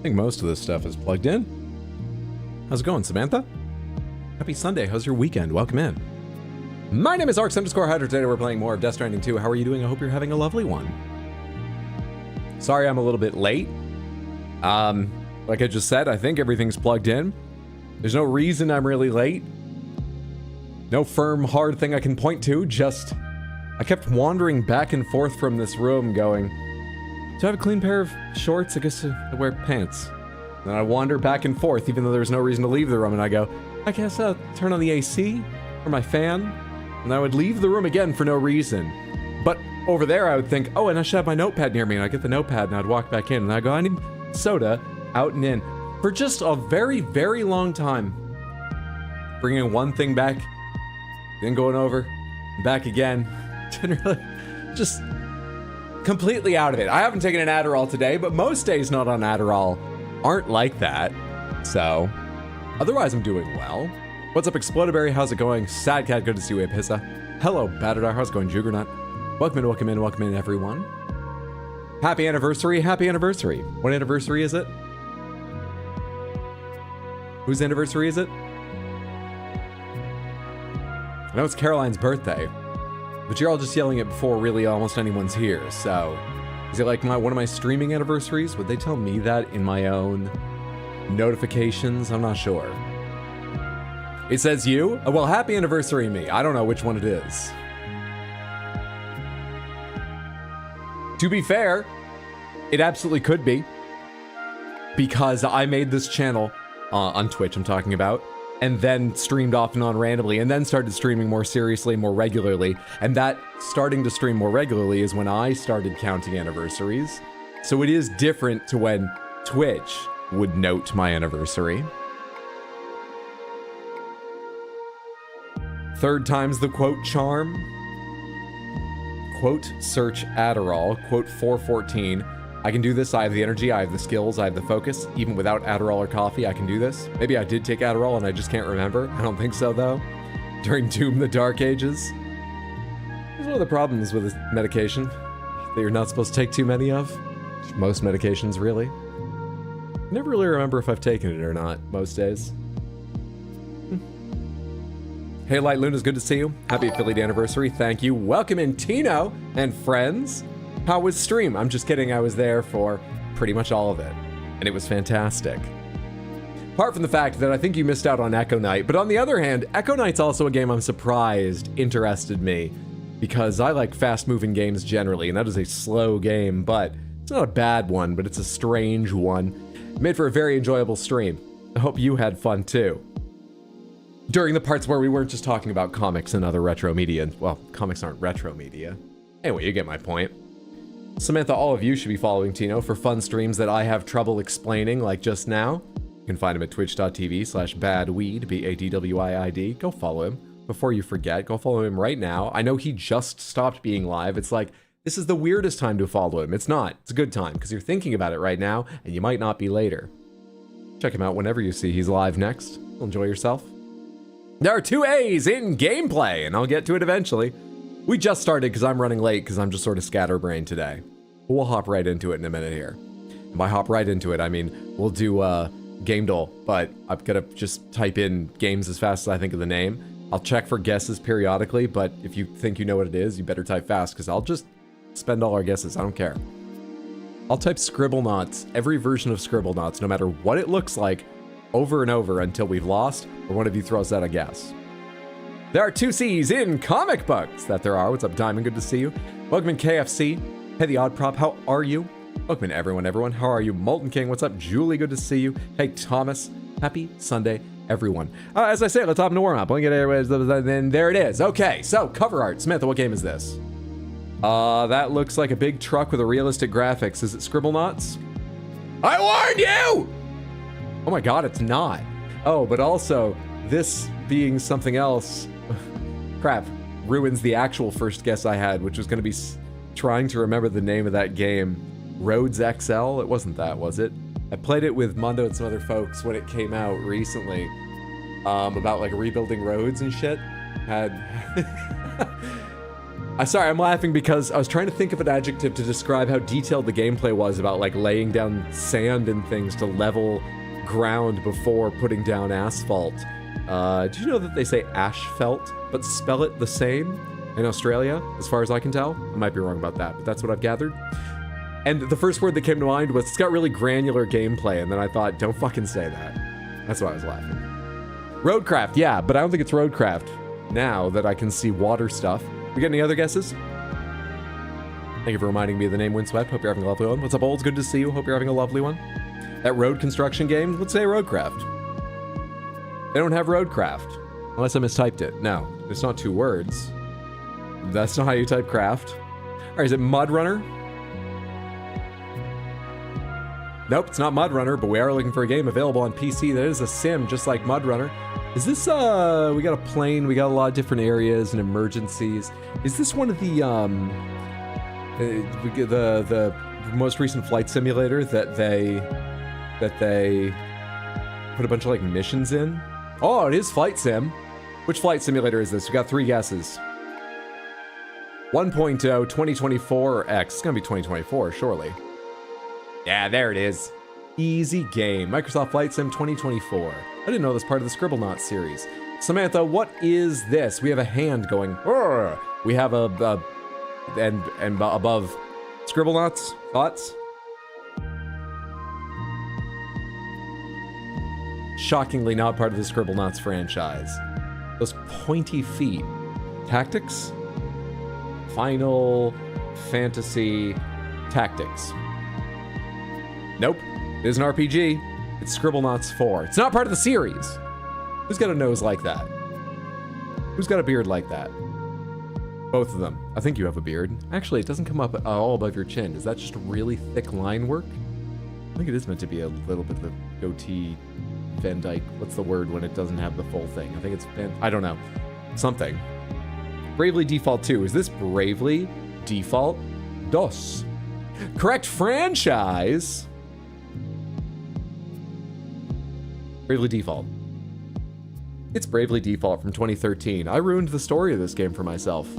I think most of this stuff is plugged in. How's it going, Samantha? Happy Sunday. How's your weekend? Welcome in. My name is Arx_Hydra. Today we're playing more of Death Stranding 2. How are you doing? I hope you're having a lovely one. Sorry I'm a little bit late. Like I just said, I think everything's plugged in. There's no reason I'm really late. No firm, hard thing I can point to, just... I kept wandering back and forth from this room going, do I have a clean pair of shorts? I guess I wear pants. And I wander back and forth, even though there's no reason to leave the room, and I go, I guess I'll turn on the AC or my fan, and I would leave the room again for no reason. But over there, I would think, oh, and I should have my notepad near me, and I'd get the notepad, and I'd walk back in, and I'd go, I need soda, out and in. For just a very, very long time. Bringing one thing back, then going over, back again. Didn't really, just completely out of it. I haven't taken an Adderall today, but most days not on Adderall aren't like that. So, otherwise I'm doing well. What's up, Explodaberry? How's it going? Sad Cat, good to see you, Apissa. Hello, Batterdar. How's it going, Juggernaut? Welcome in, welcome in, welcome in, everyone. Happy anniversary, happy anniversary. What anniversary is it? Whose anniversary is it? I know it's Caroline's birthday, but you're all just yelling it before really almost anyone's here, so... Is it like one of my streaming anniversaries? Would they tell me that in my own notifications? I'm not sure. It says you? Oh, well, happy anniversary me. I don't know which one it is. To be fair, it absolutely could be. Because I made this channel, on Twitch I'm talking about, and then streamed off and on randomly, and then started streaming more seriously, more regularly. And that starting to stream more regularly is when I started counting anniversaries. So it is different to when Twitch would note my anniversary. Third time's the quote charm. Quote search Adderall, quote 414. I can do this, I have the energy, I have the skills, I have the focus. Even without Adderall or coffee, I can do this. Maybe I did take Adderall and I just can't remember. I don't think so, though. During Doom the Dark Ages. That's one of the problems with this medication that you're not supposed to take too many of. Most medications, really. I never really remember if I've taken it or not, most days. Hey, Light Luna's good to see you. Happy affiliate anniversary, thank you. Welcome in, Tino and friends. How was stream? I'm just kidding, I was there for pretty much all of it, and it was fantastic. Apart from the fact that I think you missed out on Echo Knight, but on the other hand, Echo Knight's also a game I'm surprised interested me, because I like fast-moving games generally, and that is a slow game, but it's not a bad one, but it's a strange one. Made for a very enjoyable stream. I hope you had fun too. During the parts where we weren't just talking about comics and other retro media, well, comics aren't retro media. Anyway, you get my point. Samantha, all of you should be following Tino for fun streams that I have trouble explaining, like just now. You can find him at twitch.tv/badweed, B-A-D-W-I-I-D. Go follow him before you forget. Go follow him right now. I know he just stopped being live. It's like, this is the weirdest time to follow him. It's not. It's a good time, because you're thinking about it right now, and you might not be later. Check him out whenever you see he's live next. Enjoy yourself. There are 2 A's in gameplay, and I'll get to it eventually. We just started because I'm running late because I'm just sort of scatterbrained today. But we'll hop right into it in a minute here. And by hop right into it, I mean, we'll do gamedle, but I've got to just type in games as fast as I think of the name. I'll check for guesses periodically, but if you think you know what it is, you better type fast because I'll just spend all our guesses. I don't care. I'll type Scribblenauts, every version of Scribblenauts, no matter what it looks like, over and over until we've lost or one of you throws out a guess. There are 2 C's in comic books. That there are. What's up, Diamond? Good to see you. Welcome in, KFC. Hey, the Odd Prop. How are you? Welcome in, everyone. How are you? Molten King. What's up, Julie? Good to see you. Hey, Thomas. Happy Sunday, everyone. As I say, let's hop into warm up. Then there it is. Okay, so cover art. Samantha, what game is this? That looks like a big truck with a realistic graphics. Is it Scribblenauts? I warned you! Oh my God, it's not. Oh, but also this being something else. Crap, ruins the actual first guess I had, which was going to be trying to remember the name of that game. Roads XL? It wasn't that, was it? I played it with Mondo and some other folks when it came out recently, about like rebuilding roads and shit. I Sorry, I'm laughing because I was trying to think of an adjective to describe how detailed the gameplay was about like laying down sand and things to level ground before putting down asphalt. Do you know that they say asphalt, but spell it the same in Australia, as far as I can tell? I might be wrong about that, but that's what I've gathered. And the first word that came to mind was, it's got really granular gameplay, and then I thought, don't fucking say that. That's why I was laughing. Roadcraft, yeah, but I don't think it's Roadcraft now that I can see water stuff. We got any other guesses? Thank you for reminding me of the name Windswept. Hope you're having a lovely one. What's up, Olds? Good to see you. Hope you're having a lovely one. That road construction game, let's say Roadcraft. They don't have Roadcraft, unless I mistyped it. No, it's not 2 words. That's not how you type craft. All right, is it Mud Runner? Nope, it's not Mud Runner, but we are looking for a game available on PC that is a sim just like Mud Runner. Is this, we got a plane, we got a lot of different areas and emergencies. Is this one of the most recent flight simulator that they put a bunch of like missions in? Oh, it is Flight Sim. Which flight simulator is this? We got 3 guesses. 1.0, 2024, or X. It's gonna be 2024, surely. Yeah, there it is. Easy game. Microsoft Flight Sim 2024. I didn't know this part of the Scribblenauts series. Samantha, what is this? We have a hand going. Urgh. We have and above Scribblenauts. Thoughts? Shockingly not part of the Scribblenauts franchise. Those pointy feet. Tactics? Final Fantasy Tactics. Nope. It is an RPG. It's Scribblenauts 4. It's not part of the series. Who's got a nose like that? Who's got a beard like that? Both of them. I think you have a beard. Actually, it doesn't come up all above your chin. Is that just really thick line work? I think it is meant to be a little bit of a goatee, Van Dyke. What's the word when it doesn't have the full thing? I think it's I don't know. Something. Bravely Default 2. Is this Bravely Default 2? Correct franchise. Bravely Default. It's Bravely Default from 2013. I ruined the story of this game for myself.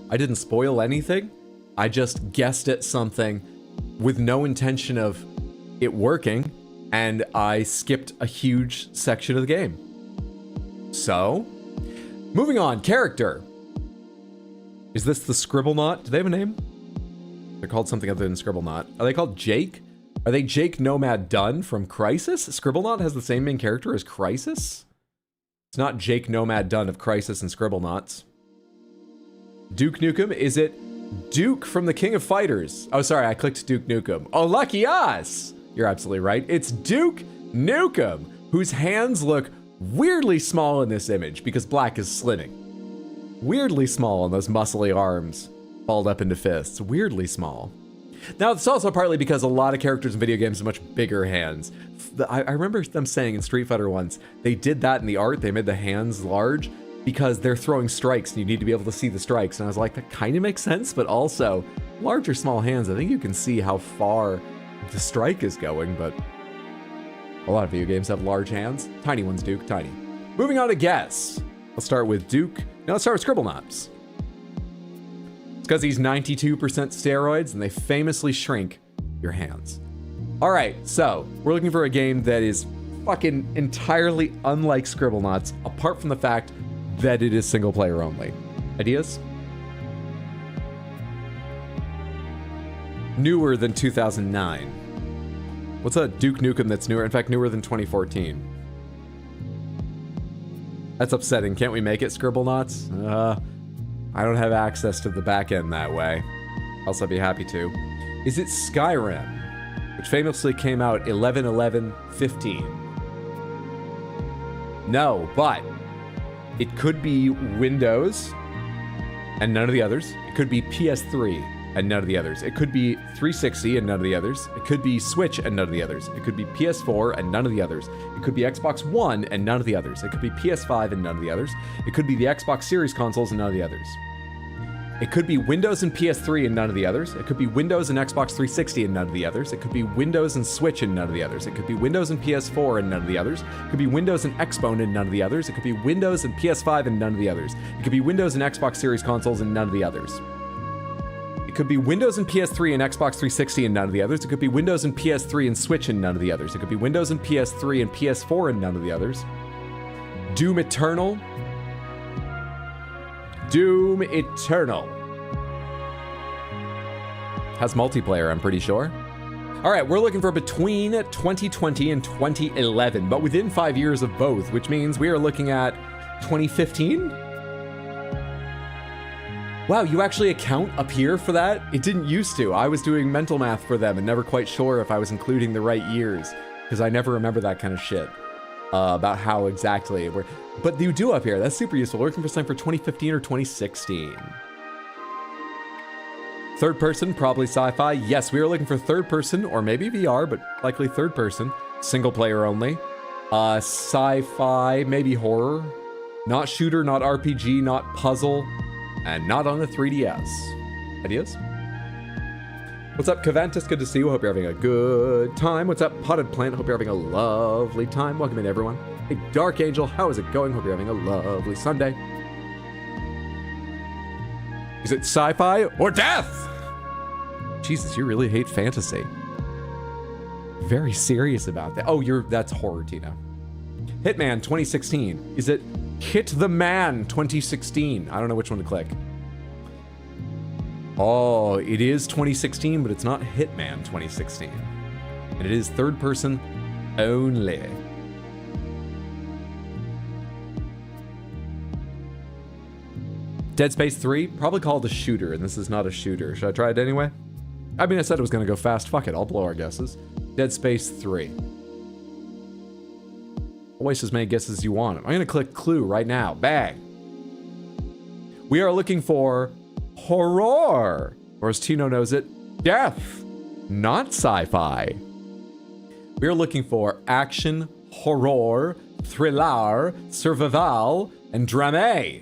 I didn't spoil anything. I just guessed at something with no intention of it working, and I skipped a huge section of the game. So, moving on. Character. Is this the Scribblenaut? Do they have a name? They're called something other than Scribblenaut. Are they called Jake? Are they Jake Nomad Dunn from Crysis? Scribblenaut has the same main character as Crysis? It's not Jake Nomad Dunn of Crysis and Scribblenauts. Duke Nukem? Is it Duke from the King of Fighters? Oh, sorry, I clicked Duke Nukem. Oh, lucky us! You're absolutely right. It's Duke Nukem, whose hands look weirdly small in this image because Black is slimming. Weirdly small on those muscly arms, balled up into fists. Weirdly small. Now, it's also partly because a lot of characters in video games have much bigger hands. I remember them saying in Street Fighter once, they did that in the art, they made the hands large, because they're throwing strikes and you need to be able to see the strikes. And I was like, that kind of makes sense, but also, large or small hands, I think you can see how far the strike is going, but a lot of video games have large hands. Tiny ones, Duke, tiny. Moving on to guess. Let's start with Duke. Now let's start with Scribblenauts. Because he's 92% steroids and they famously shrink your hands. All right, so we're looking for a game that is fucking entirely unlike Scribblenauts, apart from the fact that it is single player only. Ideas? Newer than 2009. What's a Duke Nukem that's newer? In fact, newer than 2014. That's upsetting. Can't we make it, Scribblenauts? I don't have access to the back end that way. Else I'd be happy to. Is it Skyrim, which famously came out 11/11/15? No, but it could be Windows and none of the others. It could be PS3 and none of the others. It could be 360 and none of the others. It could be Switch and none of the others. It could be PS4 and none of the others. It could be Xbox One and none of the others. It could be PS5 and none of the others. It could be the Xbox Series consoles and none of the others. It could be Windows and PS3 and none of the others. It could be Windows and Xbox 360 and none of the others. It could be Windows and Switch and none of the others. It could be Windows and PS4 and none of the others. It could be Windows and Xbone and none of the others. It could be Windows and PS5 and none of the others. It could be Windows and Xbox Series consoles and none of the others. It could be Windows and PS3 and Xbox 360 and none of the others. It could be Windows and PS3 and Switch and none of the others. It could be Windows and PS3 and PS4 and none of the others. Doom Eternal. Doom Eternal. Has multiplayer, I'm pretty sure. All right, we're looking for between 2020 and 2011, but within 5 years of both, which means we are looking at 2015? Wow, you actually account up here for that? It didn't used to. I was doing mental math for them and never quite sure if I was including the right years, because I never remember that kind of shit about how exactly it worked. But you do up here. That's super useful. We're looking for something for 2015 or 2016. Third person, probably sci-fi. Yes, we are looking for third person, or maybe VR, but likely third person. Single player only. Sci-fi, maybe horror. Not shooter, not RPG, not puzzle, and not on the 3DS. Ideas? What's up, Cavantus? Good to see you. Hope you're having a good time. What's up, Potted Plant? Hope you're having a lovely time. Welcome in, everyone. Hey, Dark Angel, how is it going? Hope you're having a lovely Sunday. Is it sci-fi or death? Jesus, you really hate fantasy. Very serious about that. Oh, that's horror, Tina. Hitman 2016. Is it Hit the Man 2016? I don't know which one to click. Oh, it is 2016, but it's not Hitman 2016. And it is third person only. Dead Space 3, probably called a shooter, and this is not a shooter. Should I try it anyway? I mean, I said it was going to go fast. Fuck it, I'll blow our guesses. Dead Space 3. Waste as many guesses as you want. I'm going to click Clue right now. Bang. We are looking for horror, or as Tino knows it, death, not sci-fi. We are looking for action, horror, thriller, survival, and drama.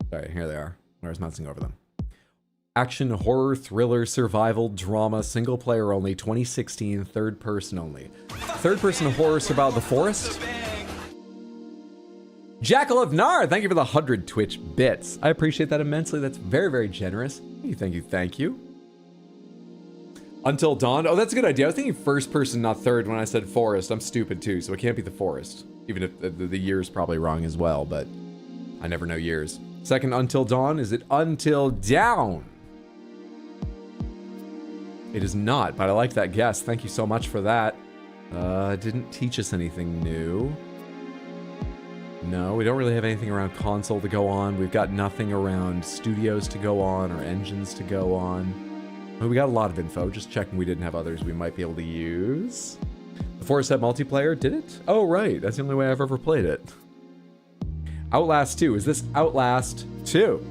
Sorry, here they are. Where's mousing over them? Action, horror, thriller, survival, drama, single player only, 2016, third person only. Third person horror, survival, The Forest. Jackal of Nar, thank you for the 100 Twitch bits. I appreciate that immensely. That's very, very generous. Thank you, thank you, thank you. Until Dawn. Oh, that's a good idea. I was thinking first person, not third, when I said forest. I'm stupid too, so it can't be The Forest. Even if the year's probably wrong as well, but I never know years. Second, Until Dawn. Is it Until Down? It is not, but I like that guess. Thank you so much for that. Didn't teach us anything new. No, we don't really have anything around console to go on. We've got nothing around studios to go on or engines to go on. I mean, we got a lot of info. Just checking we didn't have others we might be able to use. The Forest had multiplayer, did it? Oh, right. That's the only way I've ever played it. Outlast 2. Is this Outlast 2?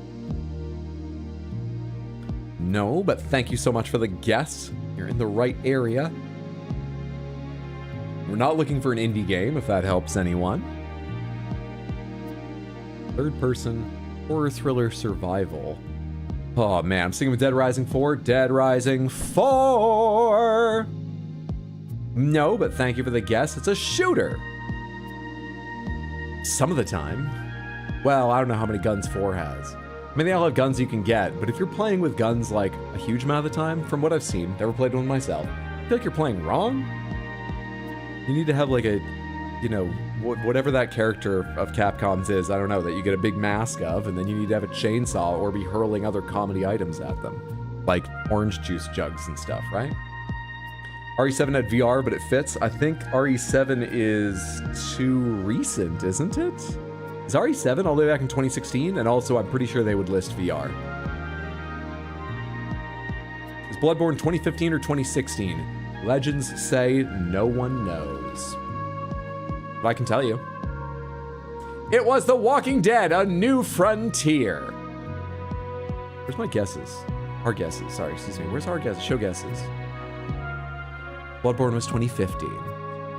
No, but thank you so much for the guess. You're in the right area. We're not looking for an indie game, if that helps anyone. Third person, horror, thriller, survival. Oh man, I'm sticking with Dead Rising 4. Dead Rising 4! No, but thank you for the guess. It's a shooter. Some of the time. Well, I don't know how many guns 4 has. I mean, they all have guns you can get, but if you're playing with guns like a huge amount of the time, from what I've seen, never played one myself, I feel like you're playing wrong. You need to have like a, you know, whatever that character of Capcom's is, I don't know, that you get a big mask of, and then you need to have a chainsaw or be hurling other comedy items at them, like orange juice jugs and stuff, right? RE7 had VR, but it fits. I think RE7 is too recent, isn't it? Is RE7 all the way back in 2016? And also, I'm pretty sure they would list VR. Is Bloodborne 2015 or 2016? Legends say no one knows. But I can tell you. It was The Walking Dead, A New Frontier. Where's my guesses? Our guesses, sorry, excuse me. Where's our guesses? Show guesses. Bloodborne was 2015.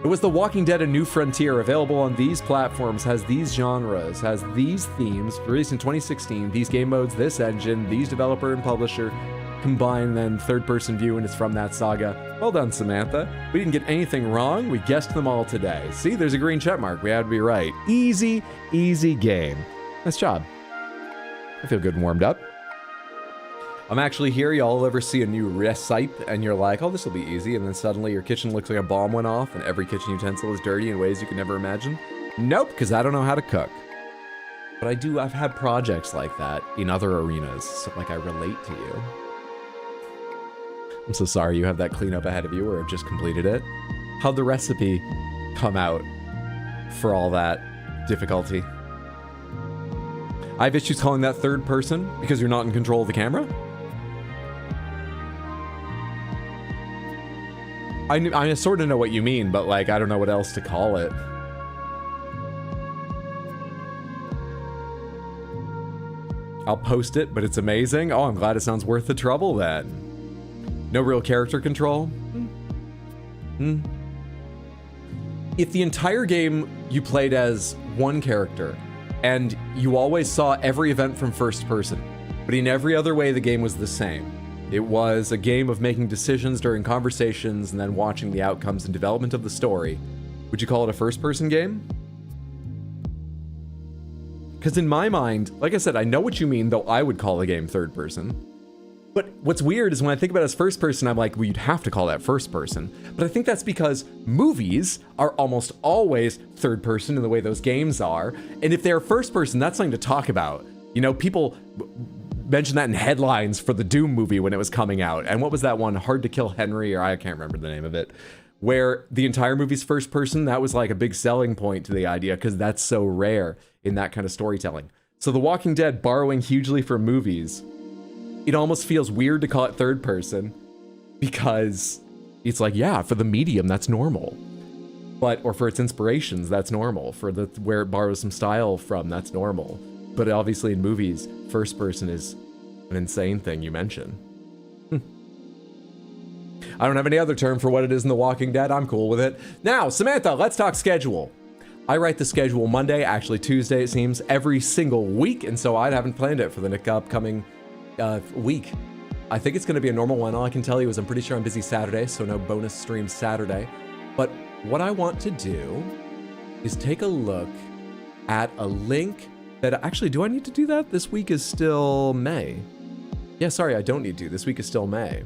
It was The Walking Dead: A New Frontier, available on these platforms, has these genres, has these themes, released in 2016, these game modes, this engine, these developer and publisher, combined then third-person view, and it's from that saga. Well done, Samantha. We didn't get anything wrong. We guessed them all today. See, there's a green check mark. We had to be right. Easy, easy game. Nice job. I feel good and warmed up. I'm actually here. Y'all ever see a new recipe and you're like, oh, this will be easy, and then suddenly your kitchen looks like a bomb went off and every kitchen utensil is dirty in ways you can never imagine? Nope, because I don't know how to cook. But I've had projects like that in other arenas, so like I relate to you. I'm so sorry you have that cleanup ahead of you or have just completed it. How'd the recipe come out for all that difficulty? I have issues calling that third person because you're not in control of the camera? I sort of know what you mean, but like, I don't know what else to call it. I'll post it, but it's amazing. Oh, I'm glad it sounds worth the trouble then. No real character control? If the entire game you played as one character and you always saw every event from first person, but in every other way the game was the same. It was a game of making decisions during conversations and then watching the outcomes and development of the story. Would you call it a first-person game? Because in my mind, like I said, I know what you mean, though I would call the game third person. But what's weird is when I think about it as first person, I'm like, well, you'd have to call that first person. But I think that's because movies are almost always third person in the way those games are. And if they're first person, that's something to talk about. You know, people mentioned that in headlines for the Doom movie when it was coming out. And what was that one? Hard to Kill Henry, or I can't remember the name of it, where the entire movie's first person. That was like a big selling point to the idea because that's so rare in that kind of storytelling. So The Walking Dead borrowing hugely from movies, it almost feels weird to call it third person because it's like, yeah, for the medium, that's normal. But, or for its inspirations, that's normal. For the where it borrows some style from, that's normal. But obviously in movies, first person is an insane thing you mention. I don't have any other term for what it is in The Walking Dead. I'm cool with it. Now, Samantha, let's talk schedule. I write the schedule Monday, actually Tuesday, it seems, every single week. And so I haven't planned it for the upcoming week. I think it's going to be a normal one. All I can tell you is I'm pretty sure I'm busy Saturday, so no bonus stream Saturday. But what I want to do is take a look at a link that actually, do I need to do that? This week is still May. Yeah, sorry, I don't need to. This week is still May.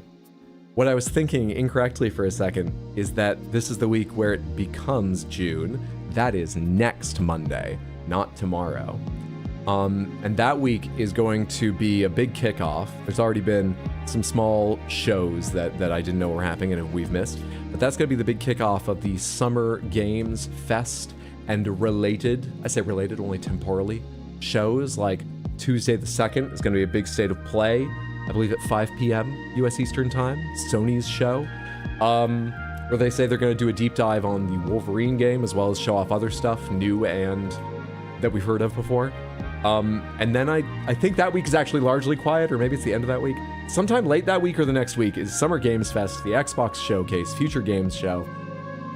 What I was thinking incorrectly for a second is that this is the week where it becomes June. That is next Monday, not tomorrow. And that week is going to be a big kickoff. There's already been some small shows that I didn't know were happening and we've missed. But that's going to be the big kickoff of the Summer Games Fest and related, I say related only temporally, shows. Like Tuesday the 2nd is going to be a big State of Play, I believe at 5 p.m. US Eastern Time, Sony's show, where they say they're going to do a deep dive on the Wolverine game as well as show off other stuff, new and that we've heard of before. And then I think that week is actually largely quiet, or maybe it's the end of that week. Sometime late that week or the next week is Summer Games Fest, the Xbox Showcase, Future Games Show.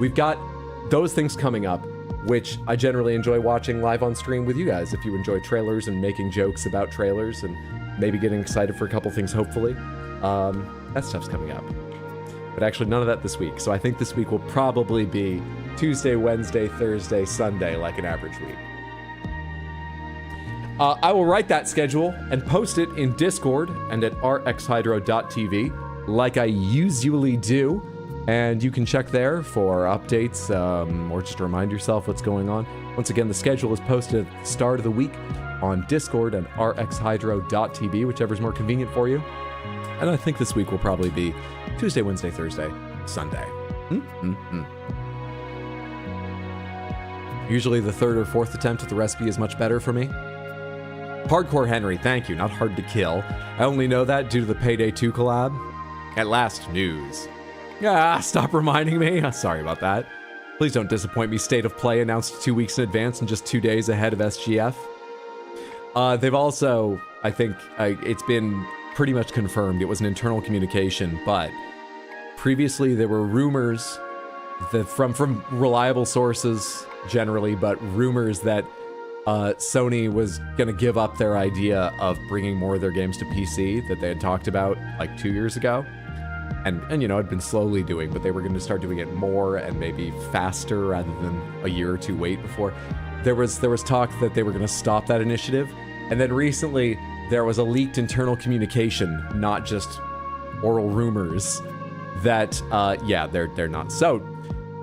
We've got those things coming up, which I generally enjoy watching live on stream with you guys. If you enjoy trailers and making jokes about trailers and maybe getting excited for a couple things, hopefully, that stuff's coming up. But actually none of that this week. So I think this week will probably be Tuesday, Wednesday, Thursday, Sunday, like an average week. I will write that schedule and post it in Discord and at rxhydro.tv like I usually do. And you can check there for updates or just to remind yourself what's going on. Once again, the schedule is posted at the start of the week on Discord and rxhydro.tv, whichever's more convenient for you. And I think this week will probably be Tuesday, Wednesday, Thursday, Sunday. Usually the third or fourth attempt at the recipe is much better for me. Hardcore Henry, thank you, not hard to kill. I only know that due to the Payday 2 collab. At last, news. Stop reminding me. Sorry about that. Please don't disappoint me. State of Play announced 2 weeks in advance and just 2 days ahead of SGF. They've also, I think, it's been pretty much confirmed. It was an internal communication, but previously there were rumors from reliable sources generally, but rumors that Sony was gonna give up their idea of bringing more of their games to PC that they had talked about like 2 years ago, and you know, had been slowly doing, but they were going to start doing it more and maybe faster rather than a year or two wait before. There was talk that they were going to stop that initiative, and then recently there was a leaked internal communication, not just oral rumors, that yeah, they're not. So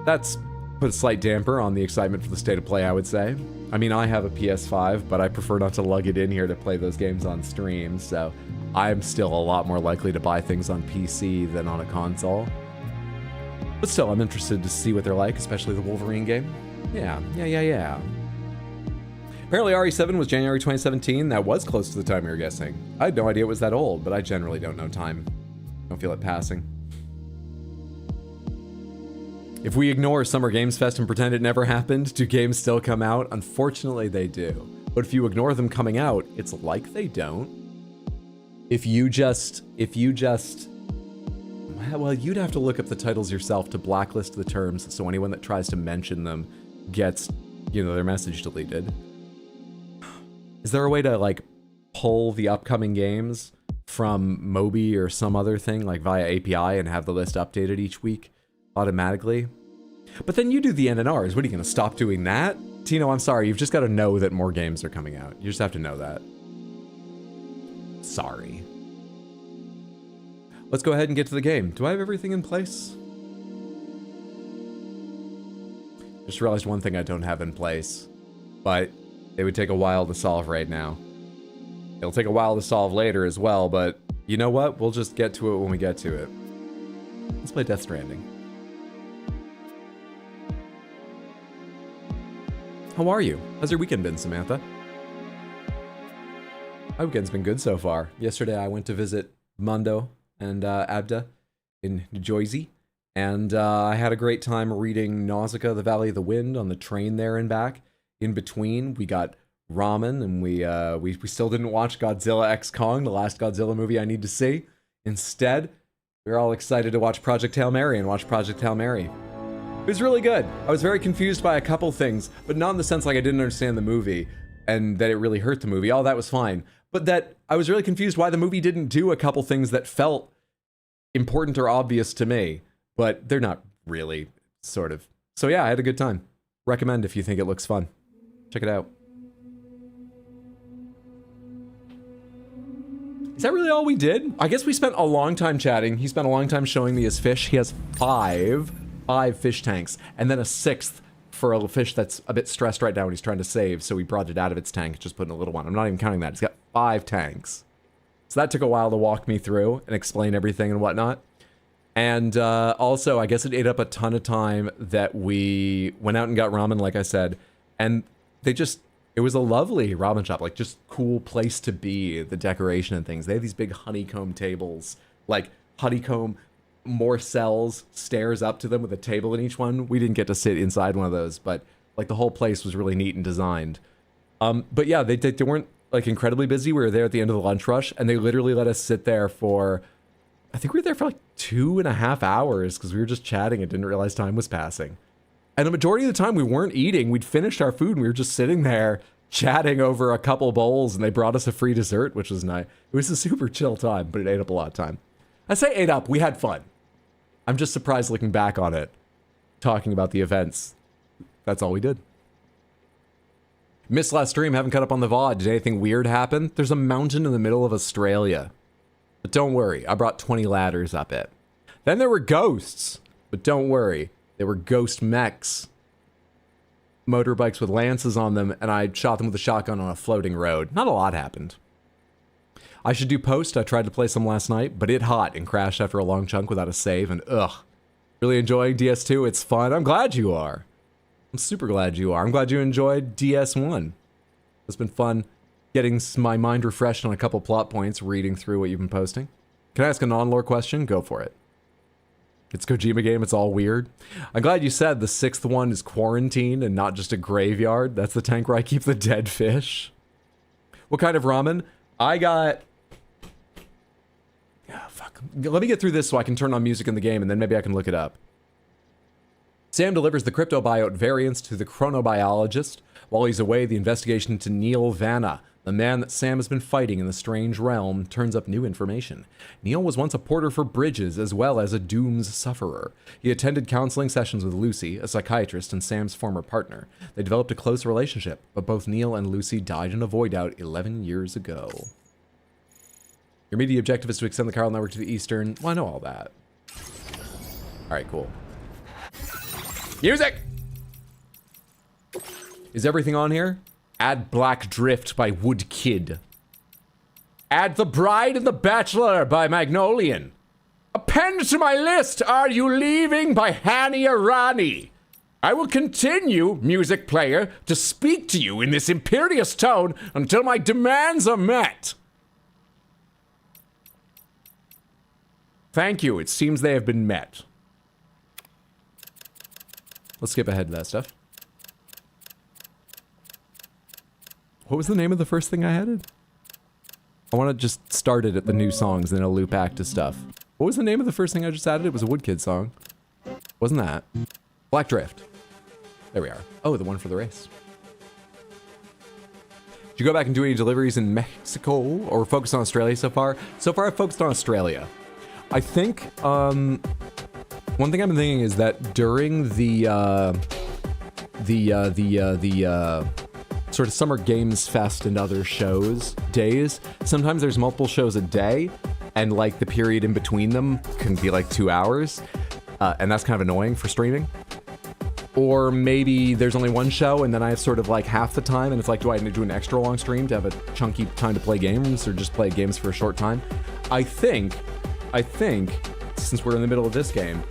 that's put a slight damper on the excitement for the state of play, I would say. I mean, I have a PS5, but I prefer not to lug it in here to play those games on stream, so I'm still a lot more likely to buy things on PC than on a console. But still, I'm interested to see what they're like, especially the Wolverine game. Yeah. Apparently RE7 was January 2017. That was close to the time you were guessing. I had no idea it was that old, but I generally don't know time. Don't feel it passing. If we ignore Summer Games Fest and pretend it never happened, do games still come out? Unfortunately, they do. But if you ignore them coming out, it's like they don't. If you just, well, you'd have to look up the titles yourself to blacklist the terms, so anyone that tries to mention them gets, you know, their message deleted. Is there a way to, like, pull the upcoming games from Mobi or some other thing, like via API, and have the list updated each week automatically? But then you do the NNRs. What, are you going to stop doing that? Tino, I'm sorry. You've just got to know that more games are coming out. You just have to know that. Sorry. Let's go ahead and get to the game. Do I have everything in place? Just realized one thing I don't have in place, but it would take a while to solve right now. It'll take a while to solve later as well, but you know what? We'll just get to it when we get to it. Let's play Death Stranding. How are you? How's your weekend been, Samantha? My weekend's been good so far. Yesterday I went to visit Mondo and Abda in New Jersey, and I had a great time reading Nausicaa, The Valley of the Wind on the train there and back. In between, we got ramen, and we still didn't watch Godzilla X Kong, the last Godzilla movie I need to see. Instead, we were all excited to watch Project Hail Mary and watch Project Hail Mary. It was really good. I was very confused by a couple things, but not in the sense like I didn't understand the movie and that it really hurt the movie. All that was fine. But that I was really confused why the movie didn't do a couple things that felt important or obvious to me, but they're not really, sort of. So yeah, I had a good time. Recommend if you think it looks fun. Check it out. Is that really all we did? I guess we spent a long time chatting. He spent a long time showing me his fish. He has five fish tanks, and then a sixth for a fish that's a bit stressed right now when he's trying to save, so he brought it out of its tank, just put in a little one. I'm not even counting that. He's got 5 tanks. So that took a while to walk me through and explain everything and whatnot. And also, I guess it ate up a ton of time that we went out and got ramen, like I said, and it was a lovely ramen shop, like just cool place to be, the decoration and things. They have these big honeycomb tables, like honeycomb, more cells, stairs up to them with a table in each one. We didn't get to sit inside one of those, but like the whole place was really neat and designed. But yeah, they weren't like incredibly busy. We were there at the end of the lunch rush, and they literally let us sit there for, I think we were there for like 2.5 hours because we were just chatting and didn't realize time was passing. And the majority of the time we weren't eating. We'd finished our food and we were just sitting there chatting over a couple bowls, and they brought us a free dessert, which was nice. It was a super chill time, but it ate up a lot of time. I say ate up, we had fun. I'm just surprised looking back on it, talking about the events. That's all we did. Missed last stream, haven't caught up on the VOD. Did anything weird happen? There's a mountain in the middle of Australia. But don't worry, I brought 20 ladders up it. Then there were ghosts, but don't worry, there were ghost mechs. Motorbikes with lances on them, and I shot them with a shotgun on a floating road. Not a lot happened. I should do post. I tried to play some last night, but it hot and crashed after a long chunk without a save, and ugh. Really enjoying DS2. It's fun. I'm glad you are. I'm super glad you are. I'm glad you enjoyed DS1. It's been fun getting my mind refreshed on a couple plot points, reading through what you've been posting. Can I ask a non-lore question? Go for it. It's a Kojima game. It's all weird. I'm glad you said the 6th one is quarantine and not just a graveyard. That's the tank where I keep the dead fish. What kind of ramen? I got... Fuck. Let me get through this so I can turn on music in the game, and then maybe I can look it up. Sam delivers the cryptobiote variants to the chronobiologist. While he's away, the investigation into Neil Vanna, the man that Sam has been fighting in the strange realm, turns up new information. Neil was once a porter for Bridges, as well as a Dooms sufferer. He attended counseling sessions with Lucy, a psychiatrist and Sam's former partner. They developed a close relationship, but both Neil and Lucy died in a void out 11 years ago. Your immediate objective is to extend the chiral network to the eastern... Well, I know all that. Alright, cool. Music! Is everything on here? Add Black Drift by Woodkid. Add The Bride and the Bachelor by Magnolian. Append to my list Are You Leaving by Hani Arani. I will continue, music player, to speak to you in this imperious tone until my demands are met. Thank you. It seems they have been met. Let's skip ahead to that stuff. What was the name of the first thing I added? I want to just start it at the new songs, then I'll loop back to stuff. What was the name of the first thing I just added? It was a Woodkid song. Wasn't that? Black Drift. There we are. Oh, the one for the race. Did you go back and do any deliveries in Mexico or focus on Australia so far? So far I've focused on Australia. I think, one thing I've been thinking is that during the sort of Summer Games Fest and other days, sometimes there's multiple shows a day, and like the period in between them can be like 2 hours, and that's kind of annoying for streaming. Or maybe there's only one show and then I have sort of like half the time, and it's like, do I need to do an extra long stream to have a chunky time to play games, or just play games for a short time? I think, since we're in the middle of this game,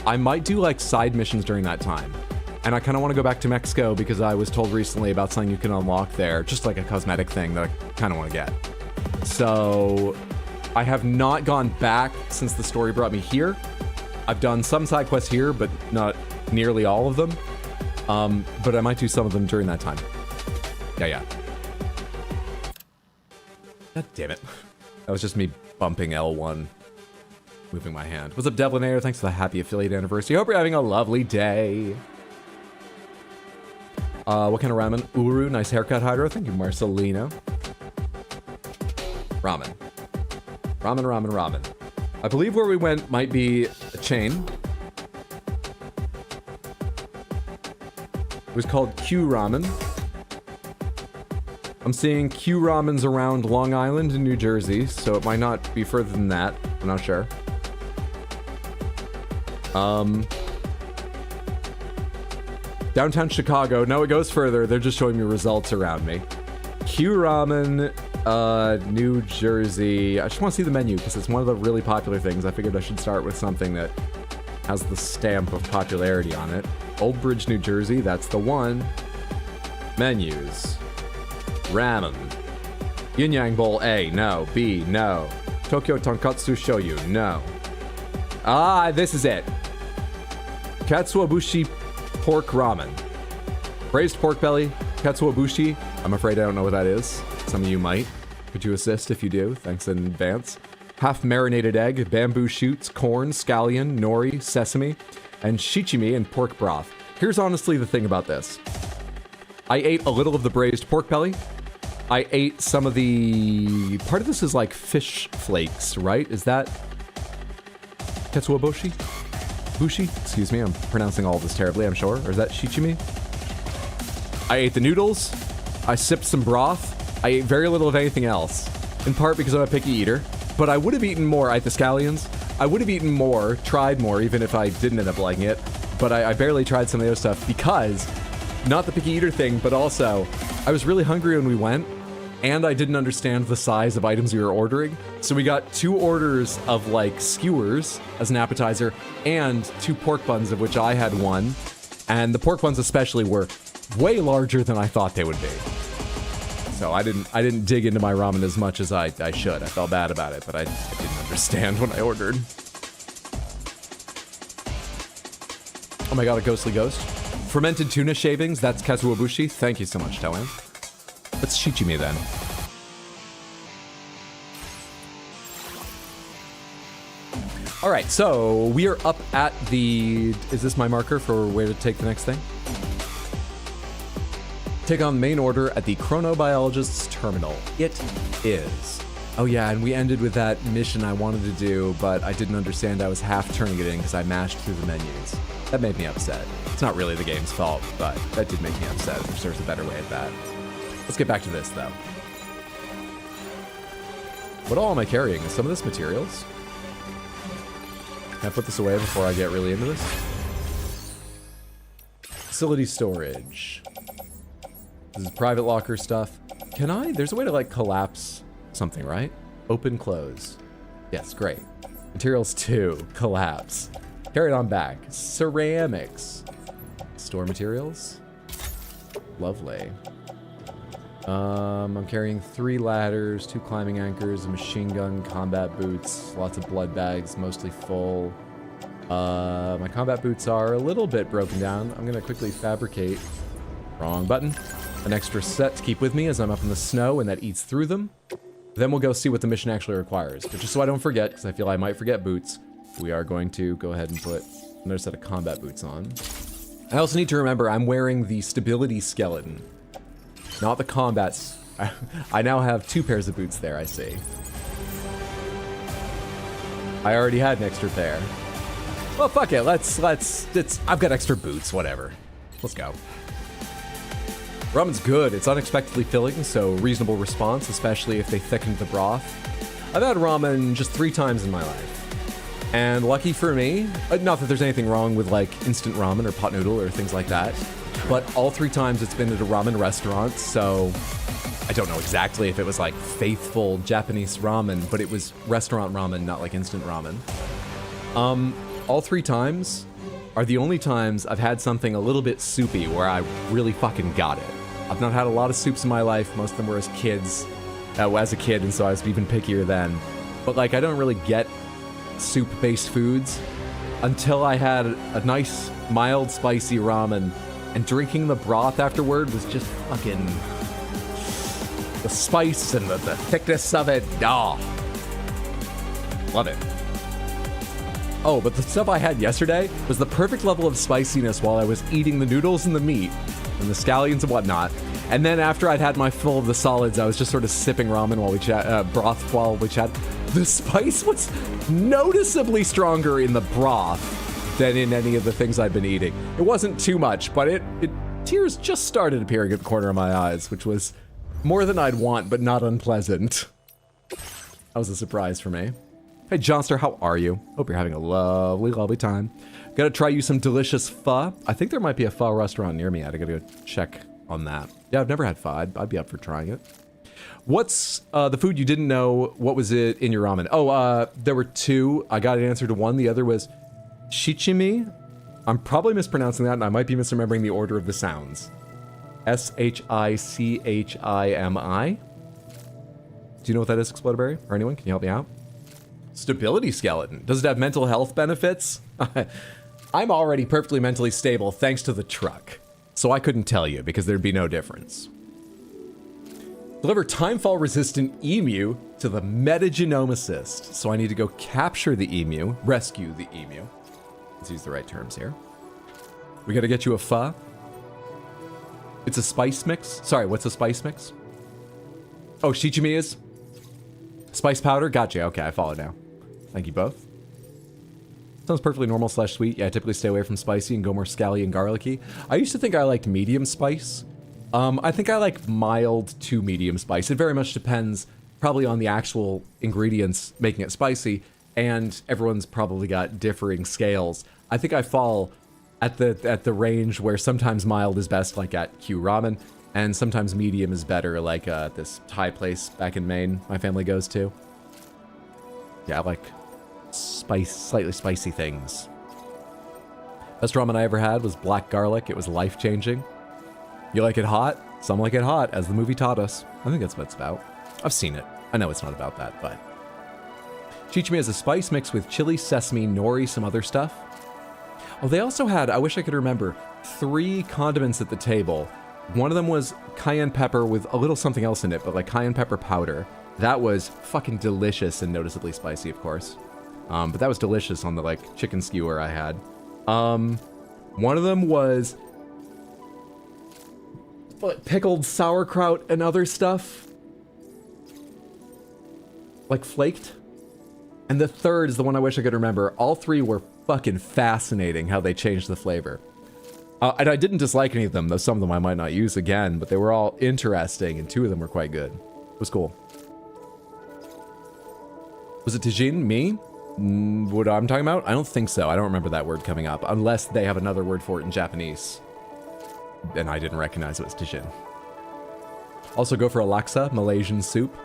I might do like side missions during that time. And I kind of want to go back to Mexico because I was told recently about something you can unlock there, just like a cosmetic thing that I kind of want to get. So I have not gone back since the story brought me here. I've done some side quests here, but not nearly all of them. But I might do some of them during that time. Yeah. God damn it. That was just me bumping L1. Moving my hand. What's up, Devlinator? Thanks for the happy affiliate anniversary. Hope you're having a lovely day. What kind of ramen? Uru, nice haircut, Hydro. Thank you, Marcelino. Ramen. Ramen. I believe where we went might be a chain. It was called Q Ramen. I'm seeing Q Ramens around Long Island in New Jersey, so it might not be further than that. I'm not sure. Downtown Chicago. No, it goes further. They're just showing me results around me. Q Ramen, New Jersey. I just want to see the menu because it's one of the really popular things. I figured I should start with something that has the stamp of popularity on it. Old Bridge, New Jersey. That's the one. Menus. Ramen. Yin Yang Bowl A. No. B. No. Tokyo Tonkatsu Shoyu. No. Ah, this is it. Katsuobushi pork ramen. Braised pork belly, katsuobushi. I'm afraid I don't know what that is. Some of you might. Could you assist if you do? Thanks in advance. Half marinated egg, bamboo shoots, corn, scallion, nori, sesame, and shichimi and pork broth. Here's honestly the thing about this. I ate a little of the braised pork belly. I ate some of the... Part of this is like fish flakes, right? Is that... Katsuobushi? Bushi? Excuse me, I'm pronouncing all of this terribly, I'm sure. Or is that shichimi? I ate the noodles. I sipped some broth. I ate very little of anything else. In part because I'm a picky eater. But I would have eaten more. I ate the scallions. I would have eaten more, tried more, even if I didn't end up liking it. But I barely tried some of the other stuff because, not the picky eater thing, but also, I was really hungry when we went. And I didn't understand the size of items we were ordering. So we got 2 orders of like skewers as an appetizer and 2 pork buns, of which I had 1. And the pork buns especially were way larger than I thought they would be. So I didn't dig into my ramen as much as I should. I felt bad about it, but I didn't understand when I ordered. Oh my god, a ghostly ghost. Fermented tuna shavings, that's katsuobushi. Thank you so much, Toan. Let's shichimi then. All right, so we are up at the... Is this my marker for where to take the next thing? Take on main order at the chronobiologist's terminal. It is. Oh yeah, and we ended with that mission I wanted to do, but I didn't understand I was half turning it in because I mashed through the menus. That made me upset. It's not really the game's fault, but that did make me upset. I'm sure there's a better way at that. Let's get back to this, though. What all am I carrying? Is some of this materials? Can I put this away before I get really into this? Facility storage. This is private locker stuff. Can I? There's a way to, like, collapse something, right? Open, close. Yes, great. Materials 2. Collapse. Carry it on back. Ceramics. Store materials. Lovely. I'm carrying 3 ladders, 2 climbing anchors, a machine gun, combat boots, lots of blood bags, mostly full. My combat boots are a little bit broken down. I'm gonna quickly fabricate, wrong button, an extra set to keep with me as I'm up in the snow and that eats through them. Then we'll go see what the mission actually requires. But just so I don't forget, because I feel I might forget boots, we are going to go ahead and put another set of combat boots on. I also need to remember I'm wearing the stability skeleton, not the combats. I now have 2 pairs of boots there, I see. I already had an extra pair. Well, fuck it, I've got extra boots, whatever. Let's go. Ramen's good. It's unexpectedly filling, so reasonable response, especially if they thickened the broth. I've had ramen just 3 times in my life. And lucky for me, not that there's anything wrong with like instant ramen or pot noodle or things like that, but all 3 times it's been at a ramen restaurant, so I don't know exactly if it was like faithful Japanese ramen, but it was restaurant ramen, not like instant ramen. All 3 times are the only times I've had something a little bit soupy where I really fucking got it. I've not had a lot of soups in my life. Most of them were as a kid, and so I was even pickier then. But like, I don't really get soup-based foods until I had a nice, mild, spicy ramen, and drinking the broth afterward was just fucking... the spice and the thickness of it, love it. Oh, but the stuff I had yesterday was the perfect level of spiciness while I was eating the noodles and the meat and the scallions and whatnot. And then after I'd had my fill of the solids, I was just sort of sipping ramen while we broth while we chat. The spice was noticeably stronger in the broth than in any of the things I'd been eating. It wasn't too much, but tears just started appearing at the corner of my eyes, which was more than I'd want, but not unpleasant. That was a surprise for me. Hey, Johnster, how are you? Hope you're having a lovely, lovely time. Gotta try you some delicious pho. I think there might be a pho restaurant near me. I gotta go check on that. Yeah, I've never had pho. I'd be up for trying it. What's the food you didn't know? What was it in your ramen? Oh, there were 2. I got an answer to one. The other was shichimi. I'm probably mispronouncing that, and I might be misremembering the order of the sounds. S-H-I-C-H-I-M-I. Do you know what that is, Explodaberry? Or anyone? Can you help me out? Stability skeleton. Does it have mental health benefits? I'm already perfectly mentally stable thanks to the truck. So I couldn't tell you because there'd be no difference. Deliver timefall resistant emu to the metagenomicist. So I need to go capture the emu, rescue the emu. Let's use the right terms here. We gotta get you a pho. It's a spice mix. Sorry, what's a spice mix? Oh, shichimi is? Spice powder? Gotcha. Okay, I follow now. Thank you both. Sounds perfectly normal / sweet. Yeah, I typically stay away from spicy and go more scally and garlicky. I used to think I liked medium spice. I think I like mild to medium spice. It very much depends probably on the actual ingredients making it spicy, and everyone's probably got differing scales. I think I fall at the range where sometimes mild is best, like at Q Ramen, and sometimes medium is better, like this Thai place back in Maine my family goes to. Yeah, I like slightly spicy things. Best ramen I ever had was black garlic. It was life-changing. You like it hot? Some like it hot, as the movie taught us. I think that's what it's about. I've seen it. I know it's not about that, but... Shichimi has a spice mixed with chili, sesame, nori, some other stuff. Oh, they also had, I wish I could remember, 3 condiments at the table. One of them was cayenne pepper with a little something else in it, but like cayenne pepper powder. That was fucking delicious and noticeably spicy, of course. But that was delicious on the like chicken skewer I had. One of them was what, pickled sauerkraut and other stuff, like flaked. And the third is the one I wish I could remember. All three were fucking fascinating how they changed the flavor. And I didn't dislike any of them, though some of them I might not use again, but they were all interesting, and 2 of them were quite good. It was cool. Was it tagine? Me? What I'm talking about? I don't think so. I don't remember that word coming up, unless they have another word for it in Japanese. And I didn't recognize it was tagine. Also go for a laksa, Malaysian soup.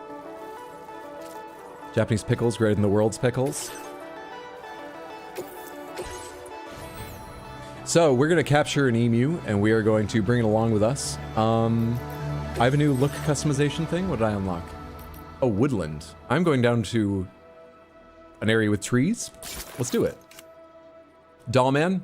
Japanese pickles greater than the world's pickles. So we're going to capture an emu, and we are going to bring it along with us. I have a new look customization thing. What did I unlock? Oh, woodland. I'm going down to an area with trees. Let's do it. Dollman,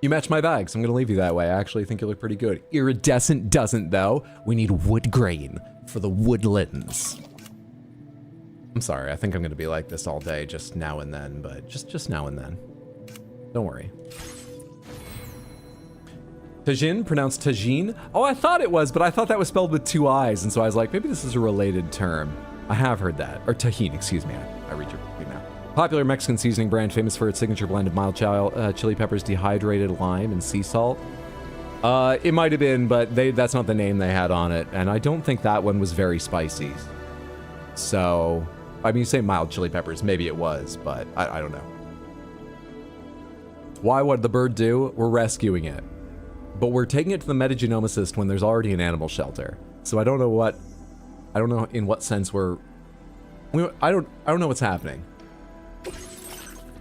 you match my bags. I'm going to leave you that way. I actually think you look pretty good. Iridescent doesn't, though. We need wood grain for the woodlands. I'm sorry. I think I'm going to be like this all day, just now and then, but just now and then. Don't worry. Tagine, pronounced tagine. Oh, I thought it was, but I thought that was spelled with 2 I's, and so I was like, maybe this is a related term. I have heard that. Or tahine, excuse me. I read your thing now. Popular Mexican seasoning brand famous for its signature blend of mild chili peppers, dehydrated lime, and sea salt. It might have been, but that's not the name they had on it, and I don't think that one was very spicy. So, I mean, you say mild chili peppers, maybe it was, but I don't know. Why would the bird do? We're rescuing it. But we're taking it to the metagenomicist when there's already an animal shelter. So I don't know in what sense I don't know what's happening.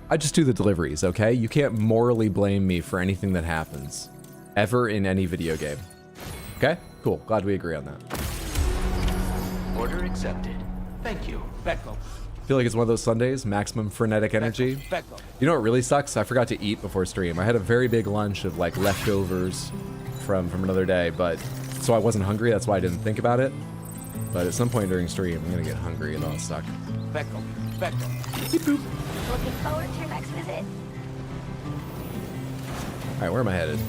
I just do the deliveries, okay? You can't morally blame me for anything that happens. Ever in any video game. Okay? Cool. Glad we agree on that. Order accepted. Thank you. Becco. I feel like it's one of those Sundays, maximum frenetic energy. Becco. You know what really sucks? I forgot to eat before stream. I had a very big lunch of like leftovers from another day, but so I wasn't hungry. That's why I didn't think about it. But at some point during stream, I'm gonna get hungry and I'll suck. Becco. Becco. Beep boop. Looking forward to your next visit. All right, where am I headed?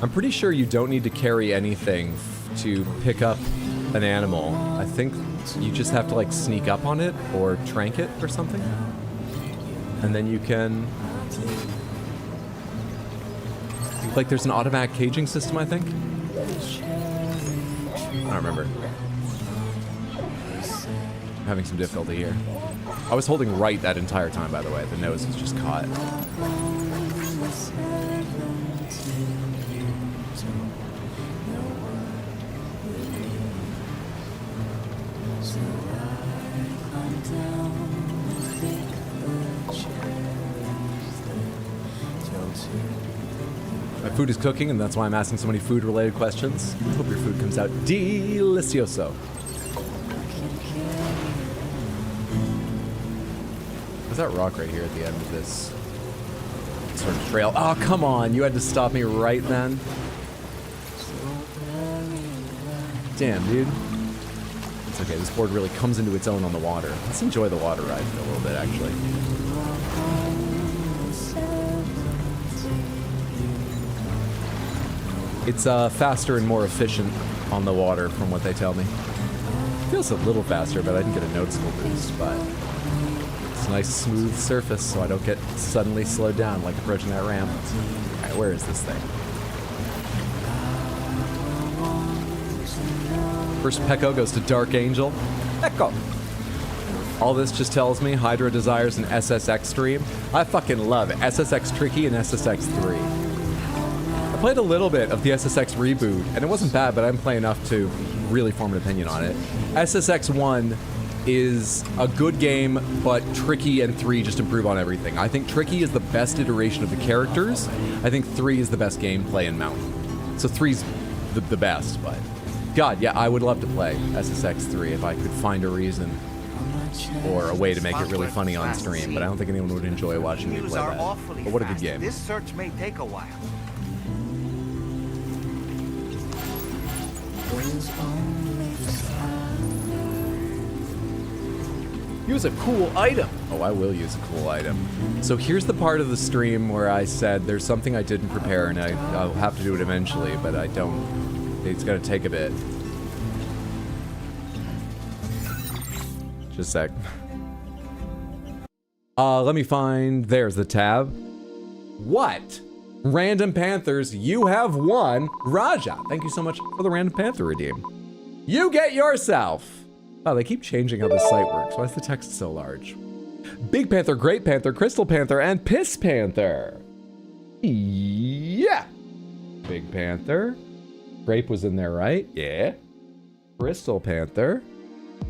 I'm pretty sure you don't need to carry anything to pick up an animal. I think you just have to like sneak up on it or trank it or something. And then you can, like there's an automatic caging system, I think. I don't remember. I'm having some difficulty here. I was holding right that entire time, by the way. The nose was just caught. My food is cooking, and that's why I'm asking so many food-related questions. Hope your food comes out delicioso. There's that rock right here at the end of this sort of trail. Oh, come on. You had to stop me right then. Damn, dude. It's okay. This board really comes into its own on the water. Let's enjoy the water ride for a little bit, actually. It's faster and more efficient on the water, from what they tell me. It feels a little faster, but I didn't get a noticeable boost. But it's a nice, smooth surface, so I don't get suddenly slowed down like approaching that ramp. All right, where is this thing? First Pecco goes to Dark Angel. Pecco! All this just tells me Hydra desires an SSX stream. I fucking love it. SSX Tricky and SSX 3. I played a little bit of the SSX reboot, and it wasn't bad, but I didn't play enough to really form an opinion on it. SSX 1 is a good game, but Tricky and 3 just improve on everything. I think Tricky is the best iteration of the characters. I think 3 is the best gameplay in Mountain. So 3's the best, but... God, yeah, I would love to play SSX 3 if I could find a reason or a way to make it really funny on stream, but I don't think anyone would enjoy watching me play that. But what a good game. This search may take a while. Use a cool item. Oh, I will use a cool item. So here's the part of the stream where I said there's something I didn't prepare and I'll have to do it eventually, but I don't. It's gonna take a bit. Just a sec. Let me find, there's the tab. What? Random Panthers, you have won. Raja, thank you so much for the Random Panther redeem. You get yourself. Oh, they keep changing how this site works. Why is the text so large? Big Panther, Great Panther, Crystal Panther, and Piss Panther. Yeah. Big Panther. Grape was in there, right? Yeah. Crystal Panther.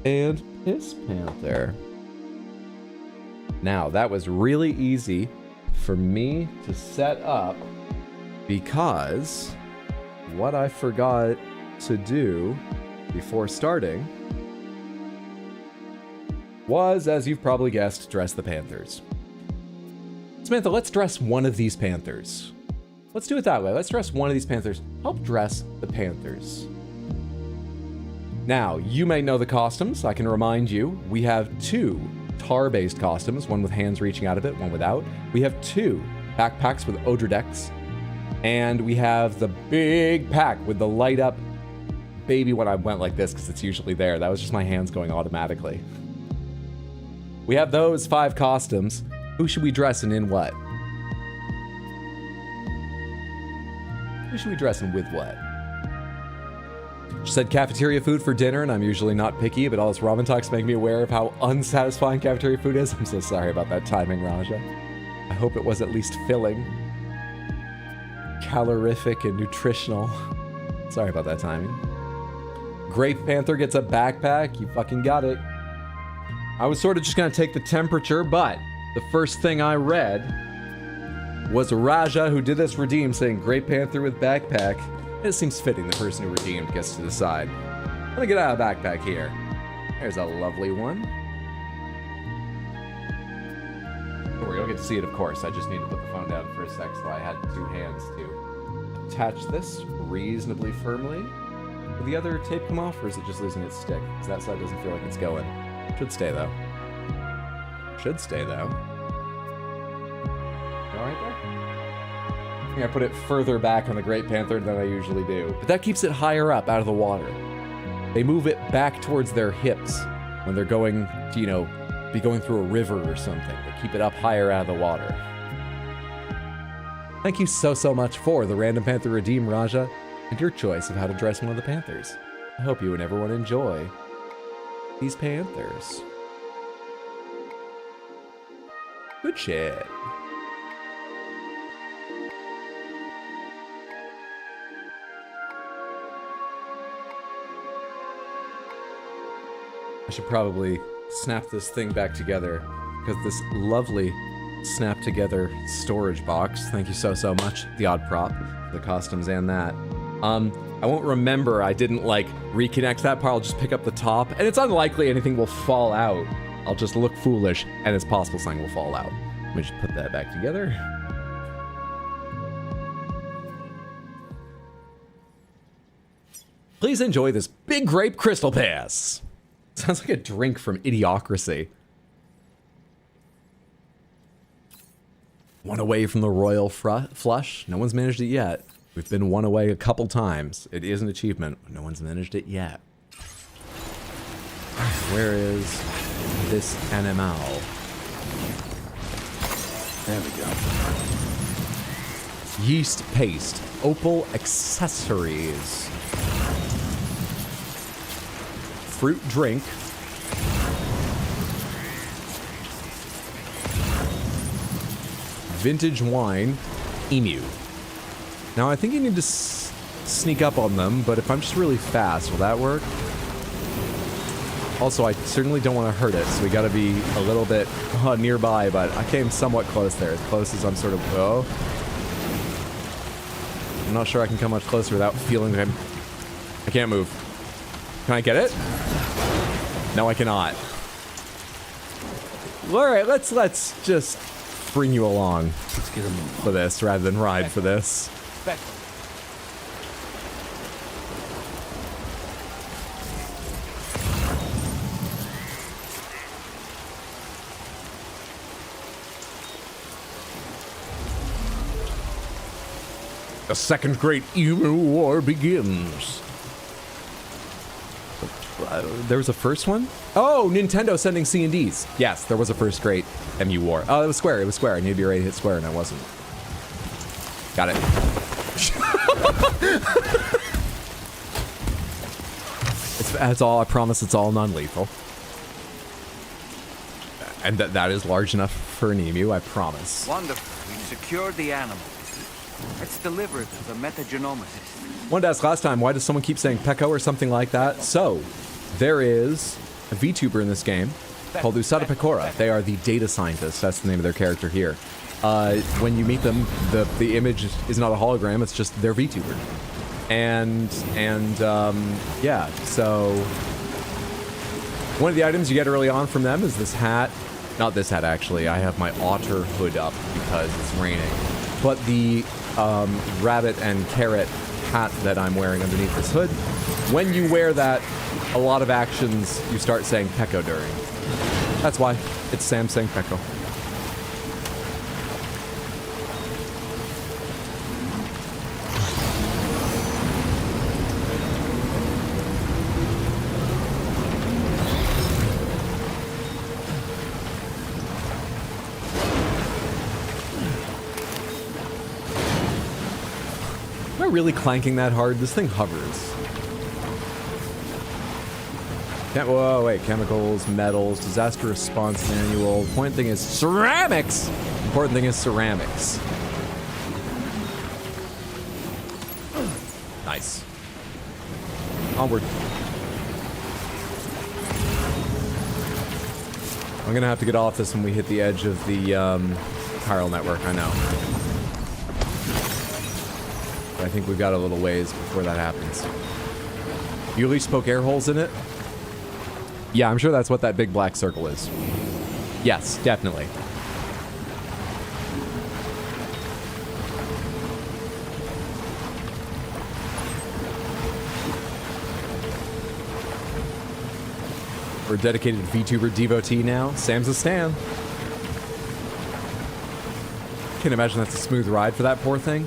And Piss Panther. Now, that was really easy for me to set up because what I forgot to do before starting was, as you've probably guessed, dress the Panthers. Samantha, let's dress one of these Panthers. Let's do it that way. Let's dress one of these Panthers. Help dress the Panthers. Now, you may know the costumes. I can remind you, we have 2 tar-based costumes, one with hands reaching out of it, one without. We have 2 backpacks with Odra decks, and we have the big pack with the light-up baby one. I went like this because it's usually there. That was just my hands going automatically. We have those 5 costumes. Who should we dress in what? Who should we dress in with what? She said cafeteria food for dinner, and I'm usually not picky, but all this ramen talks make me aware of how unsatisfying cafeteria food is. I'm so sorry about that timing, Raja. I hope it was at least filling, calorific, and nutritional. Sorry about that timing. Grape Panther gets a backpack. You fucking got it. I was sort of just gonna take the temperature, but the first thing I read was Raja, who did this redeem, saying Grape Panther with backpack. It seems fitting the person who redeemed gets to decide. Let me get out of the backpack here. There's a lovely one. Don't worry, you'll get to see it, of course. I just need to put the phone down for a sec, so I had 2 hands to attach this reasonably firmly. Will the other tape come off, or is it just losing its stick? Because that side doesn't feel like it's going. Should stay, though. Should stay, though. You all right there? I think I put it further back on the Great Panther than I usually do. But that keeps it higher up out of the water. They move it back towards their hips when they're going to, you know, be going through a river or something. They keep it up higher out of the water. Thank you so much for the Random Panther Redeem, Raja, and your choice of how to dress one of the Panthers. I hope you and everyone enjoy these Panthers. Good shit. I should probably snap this thing back together because this lovely snap together storage box, thank you so much, the odd prop, the costumes and that. I won't remember I didn't like reconnect that part. I'll just pick up the top and it's unlikely anything will fall out. I'll just look foolish and it's possible something will fall out. Let me just put that back together. Please enjoy this Big Grape Crystal Pass. Sounds like a drink from Idiocracy. One away from the royal flush. No one's managed it yet. We've been one away a couple times. It is an achievement, but no one's managed it yet. Where is this animal? There we go. Yeast paste. Opal accessories. Fruit drink. Vintage wine. Emu. Now I think you need to sneak up on them, but if I'm just really fast, will that work? Also, I certainly don't want to hurt it, so we gotta be a little bit nearby, but I came somewhat close there, as close as I'm sort of, oh. I'm not sure I can come much closer without feeling him. I can't move. Can I get it? No, I cannot. Alright, let's just bring you along for this, rather than ride for this. The second great emu war begins. There was a first one? Oh, Nintendo sending C&Ds. Yes, there was a first great MU war. Oh, it was Square. It was Square. I need to be ready to hit Square, and I wasn't. Got it. That's all. I promise it's all non-lethal. And that is large enough for an emu, I promise. Wonderful. We've secured the animal. Let's deliver it to the metagenomicist. Wanted to ask last time, why does someone keep saying Pecco or something like that? So, there is a VTuber in this game called Usada Pecora. They are the data scientists. That's the name of their character here. When you meet them, the image is not a hologram. It's just their VTuber. And yeah, so one of the items you get early on from them is this hat. Not this hat, actually. I have my otter hood up because it's raining. But the rabbit and carrot hat that I'm wearing underneath this hood, when you wear that, a lot of actions you start saying Pecco during. That's why. It's Sam saying Pecco. Really clanking that hard? This thing hovers. Whoa, wait. Chemicals, metals, disaster response manual. Important thing is ceramics! Important thing is ceramics. Nice. Onward. I'm gonna have to get off this when we hit the edge of the chiral network, I know. I think we've got a little ways before that happens. You at least poke air holes in it? Yeah, I'm sure that's what that big black circle is. Yes, definitely. We're a dedicated VTuber devotee now. Sam's a stan. Can't imagine that's a smooth ride for that poor thing.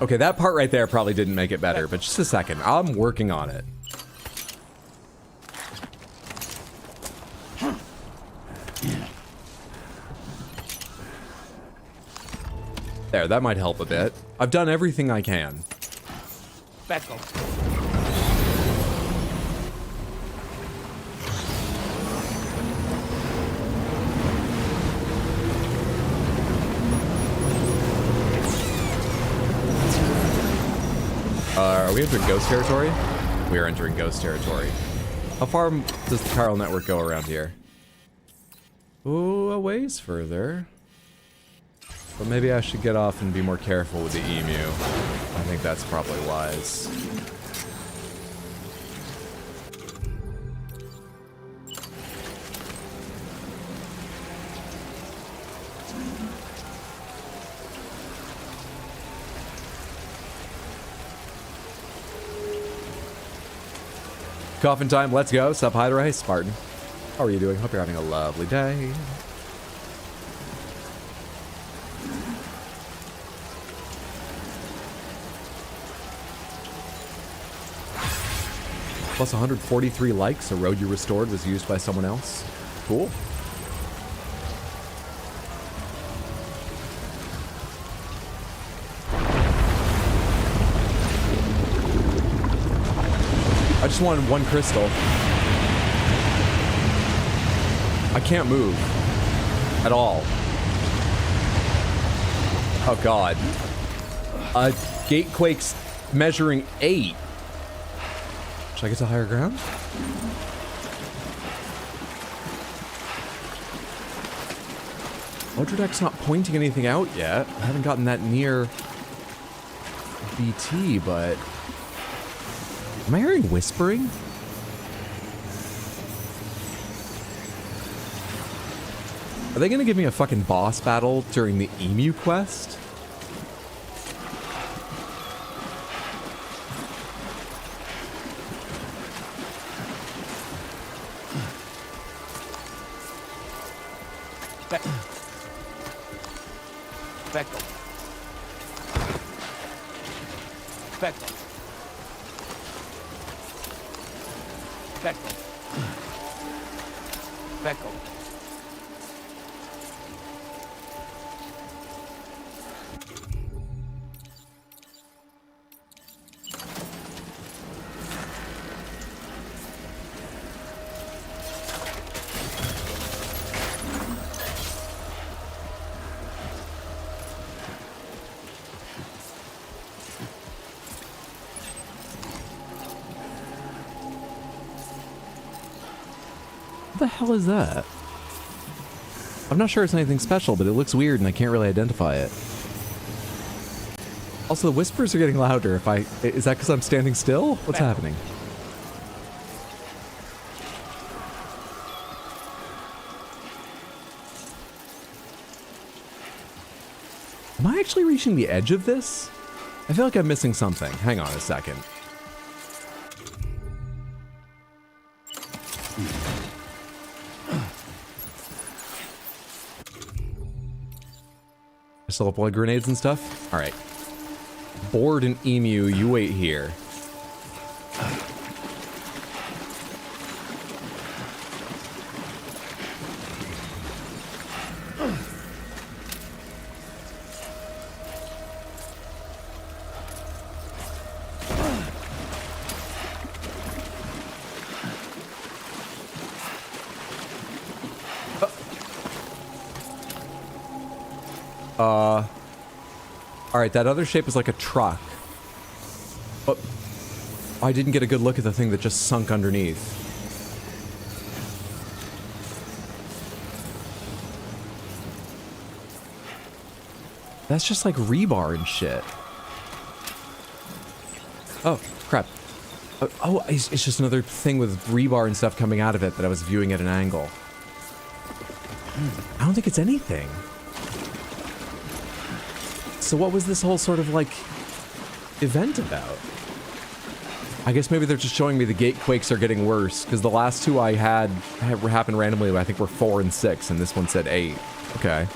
Okay, that part right there probably didn't make it better, but just a second. I'm working on it. There, that might help a bit. I've done everything I can. Pecco. Are we entering ghost territory? We are entering ghost territory. How far does the chiral network go around here? Ooh, a ways further. But maybe I should get off and be more careful with the emu. I think that's probably wise. Coffin time, let's go. Sup, hi to Ray, Spartan. How are you doing? Hope you're having a lovely day. Plus 143 likes. A road you restored was used by someone else. Cool. I just wanted one crystal. I can't move. At all. Oh god. Gatequake's measuring 8. Should I get to higher ground? Ultradeck's not pointing anything out yet. I haven't gotten that near BT, but... Am I hearing whispering? Are they gonna give me a fucking boss battle during the emu quest? Speckle. Speckle. Speckle. What the hell is that? I'm not sure it's anything special, but it looks weird and I can't really identify it. Also, the whispers are getting louder. Is that because I'm standing still? What's happening? Am I actually reaching the edge of this? I feel like I'm missing something. Hang on a second. Still have blood grenades and stuff? Alright. Board and emu, you wait here. Alright, that other shape is like a truck. But I didn't get a good look at the thing that just sunk underneath. That's just like rebar and shit. Oh, crap. Oh, it's just another thing with rebar and stuff coming out of it that I was viewing at an angle. I don't think it's anything. So what was this whole sort of, like, event about? I guess maybe they're just showing me the gate quakes are getting worse, because the last two I had happened randomly, I think were 4 and 6, and this one said 8. Okay.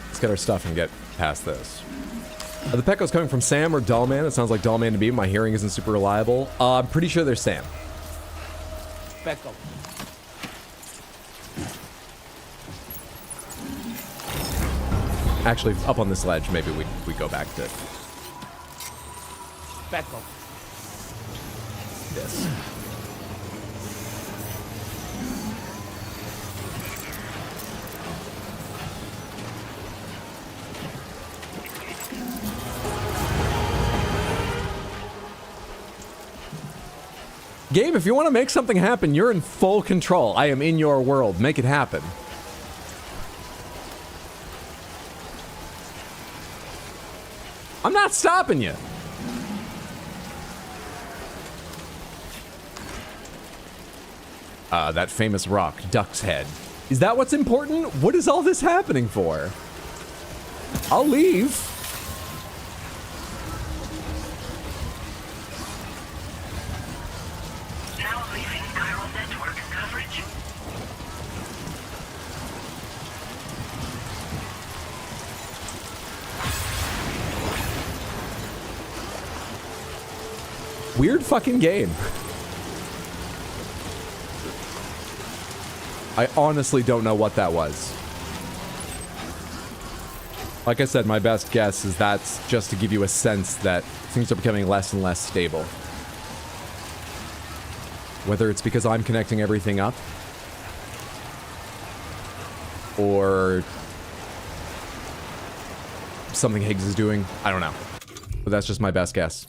Let's get our stuff and get past this. The Pecco's coming from Sam or Dullman. It sounds like Dullman to me. My hearing isn't super reliable. I'm pretty sure they're Sam. Pecco. Actually, up on this ledge, maybe we go back to Pecco. this. Game, if you want to make something happen, you're in full control. I am in your world. Make it happen. I'm not stopping you. That famous rock, Duck's Head. Is that what's important? What is all this happening for? I'll leave. Now leaving neural network coverage. Weird fucking game. I honestly don't know what that was. Like I said, my best guess is that's just to give you a sense that things are becoming less and less stable. Whether it's because I'm connecting everything up, or something Higgs is doing, I don't know. But that's just my best guess.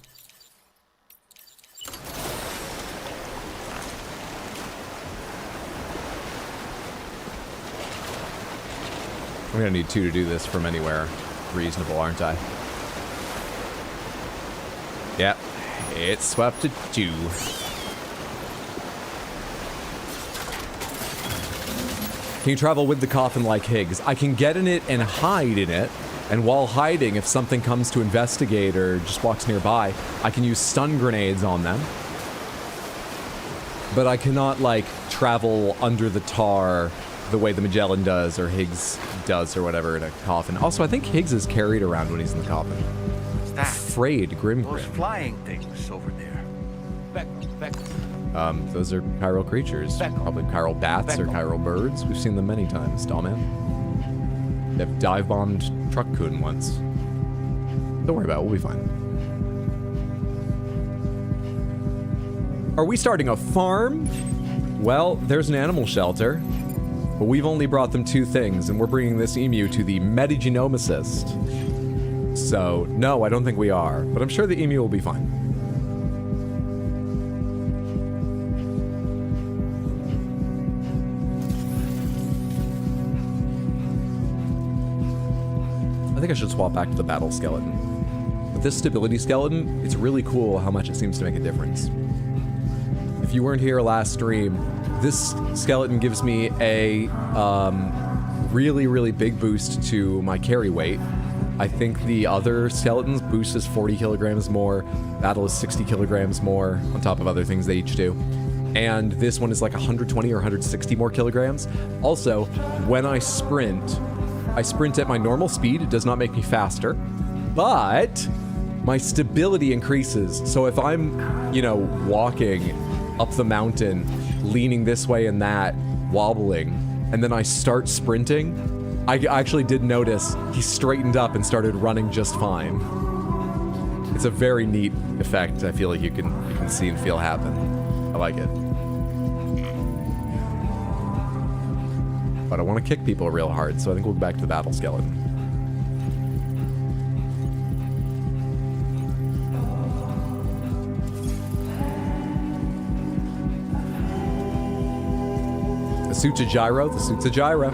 I'm gonna need 2 to do this from anywhere reasonable, aren't I? Yep, it's swept to 2. Can you travel with the coffin like Higgs? I can get in it and hide in it, and while hiding, if something comes to investigate or just walks nearby, I can use stun grenades on them. But I cannot, like, travel under the tar the way the Magellan does or Higgs does or whatever in a coffin. Also, I think Higgs is carried around when he's in the coffin. What's that? Frayed Grim Those Grim. flying things over there. Those are chiral creatures. Probably chiral bats or chiral birds. We've seen them many times, Dollman. They've dive bombed Truck Kun once. Don't worry about it, we'll be fine. Are we starting a farm? Well, there's an animal shelter, but we've only brought them 2 things, and we're bringing this emu to the metagenomicist. So, no, I don't think we are, but I'm sure the emu will be fine. I think I should swap back to the battle skeleton. With this stability skeleton, it's really cool how much it seems to make a difference. If you weren't here last stream, this skeleton gives me a really, really big boost to my carry weight. I think the other skeletons boost is 40 kilograms more, battle is 60 kilograms more, on top of other things they each do. And this one is like 120 or 160 more kilograms. Also, when I sprint at my normal speed. It does not make me faster, but my stability increases. So if I'm, you know, walking up the mountain, leaning this way and that, wobbling, and then I start sprinting, I actually did notice he straightened up and started running just fine. It's a very neat effect. I feel like you can see and feel happen. I like it. But I want to kick people real hard, so I think we'll go back to the battle skeleton. The suit's a gyro, the suit's a gyro.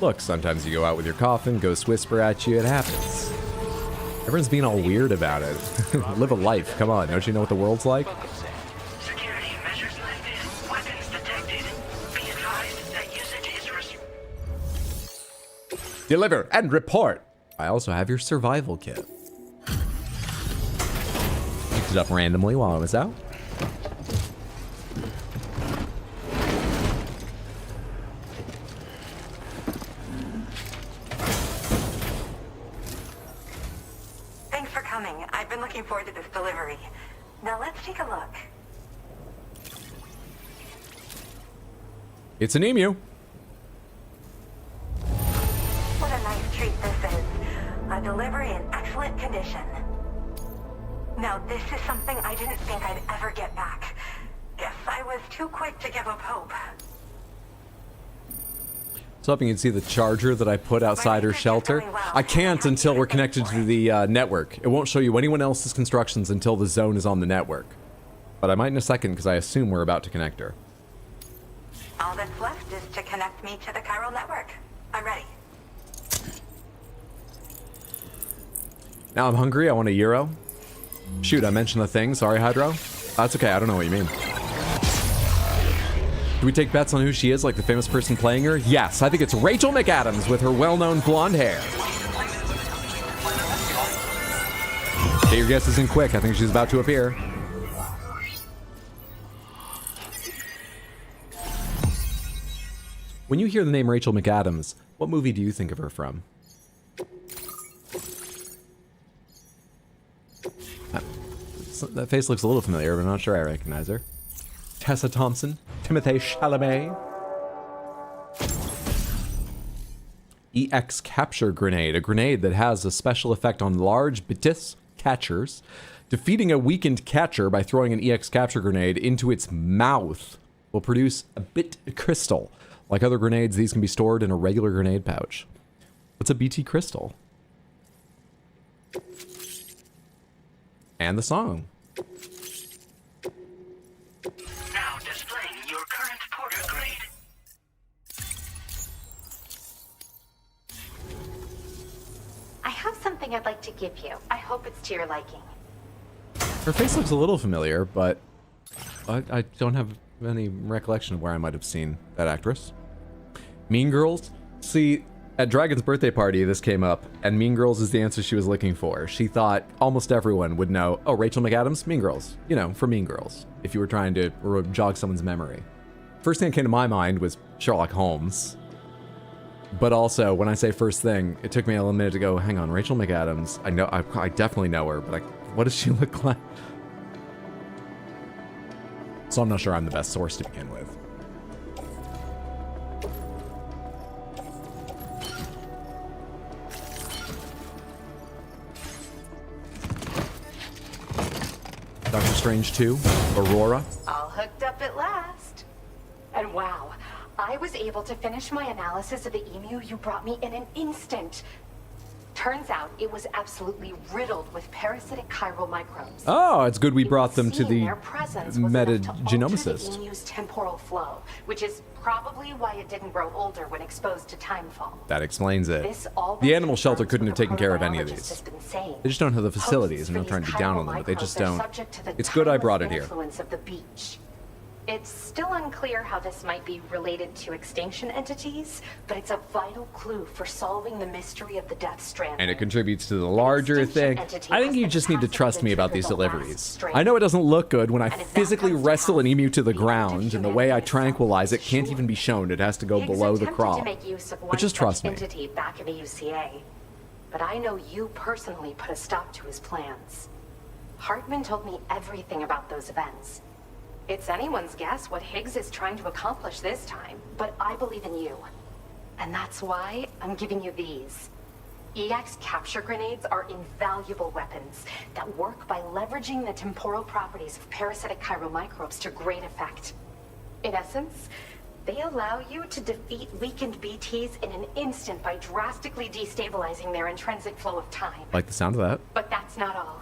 Look, sometimes you go out with your coffin, ghosts whisper at you, it happens. Everyone's being all weird about it. Live a life, come on, don't you know what the world's like? Security measures lifted. Weapons detected. Be advised that usage is Deliver and report. I also have your survival kit. Picked it up randomly while I was out. Thanks for coming. I've been looking forward to this delivery. Now let's take a look. It's an emu. What a nice treat this is. A delivery in excellent condition. Now this is something I didn't think I'd ever get back. Guess I was too quick to give up hope. So hoping you can see the charger that I put outside her shelter. I can't until we're connected to the network. It won't show you anyone else's constructions until the zone is on the network. But I might in a second because I assume we're about to connect her. All that's left is to connect me to the chiral network. I'm ready. Now I'm hungry, I want a euro. Shoot, I mentioned the thing, sorry Hydro. That's okay, I don't know what you mean. Do we take bets on who she is, like the famous person playing her? Yes, I think it's Rachel McAdams with her well-known blonde hair. Get your guesses in quick, I think she's about to appear. When you hear the name Rachel McAdams, what movie do you think of her from? That face looks a little familiar, but I'm not sure I recognize her. Tessa Thompson, Timothée Chalamet. EX Capture Grenade, a grenade that has a special effect on large Betis catchers. Defeating a weakened catcher by throwing an EX Capture Grenade into its mouth will produce a bit crystal. Like other grenades, these can be stored in a regular grenade pouch. What's a BT crystal? And the song. now displaying your current porter grade. I have something I'd like to give you. I hope it's to your liking. Her face looks a little familiar, but I don't have any recollection of where I might have seen that actress. Mean Girls? See, At Dragon's birthday party, this came up, and Mean Girls is the answer she was looking for. She thought almost everyone would know, oh, Rachel McAdams, Mean Girls. You know, for Mean Girls, if you were trying to jog someone's memory. First thing that came to my mind was Sherlock Holmes. But also, when I say first thing, it took me a little minute to go, hang on, Rachel McAdams, I definitely know her, but what does she look like? So I'm not sure I'm the best source to begin with. Doctor Strange 2, Aurora. All hooked up at last. And wow, I was able to finish my analysis of the emu you brought me in an instant. Turns out it was absolutely riddled with parasitic chiral microbes. Oh, it's good we brought them to the metagenomicist. metagenomicist. The emu's temporal flow, which is probably why it didn't grow older when exposed to timefall. That explains it. This all The animal shelter confirms couldn't what have taken the care of any of chronobiologist these. has been saying. They just don't have the facilities. Hosts I'm for not trying to these be down on chiral them, but they just microbes are don't. subject to the It's good I brought it timeless here. influence of the beach. It's still unclear how this might be related to extinction entities, but it's a vital clue for solving the mystery of the Death Stranding. And it contributes to the larger thing. I think you just need to trust me about these deliveries. I know it doesn't look good when I physically wrestle an emu to the ground, and the way I tranquilize it can't even be shown. It has to go below the crop. But just trust me. Entity back in the UCA. But I know you personally put a stop to his plans. Hartman told me everything about those events. It's anyone's guess what Higgs is trying to accomplish this time, but I believe in you. And that's why I'm giving you these. EX capture grenades are invaluable weapons that work by leveraging the temporal properties of parasitic chiral microbes to great effect. In essence, they allow you to defeat weakened BTs in an instant by drastically destabilizing their intrinsic flow of time. Like the sound of that. But that's not all.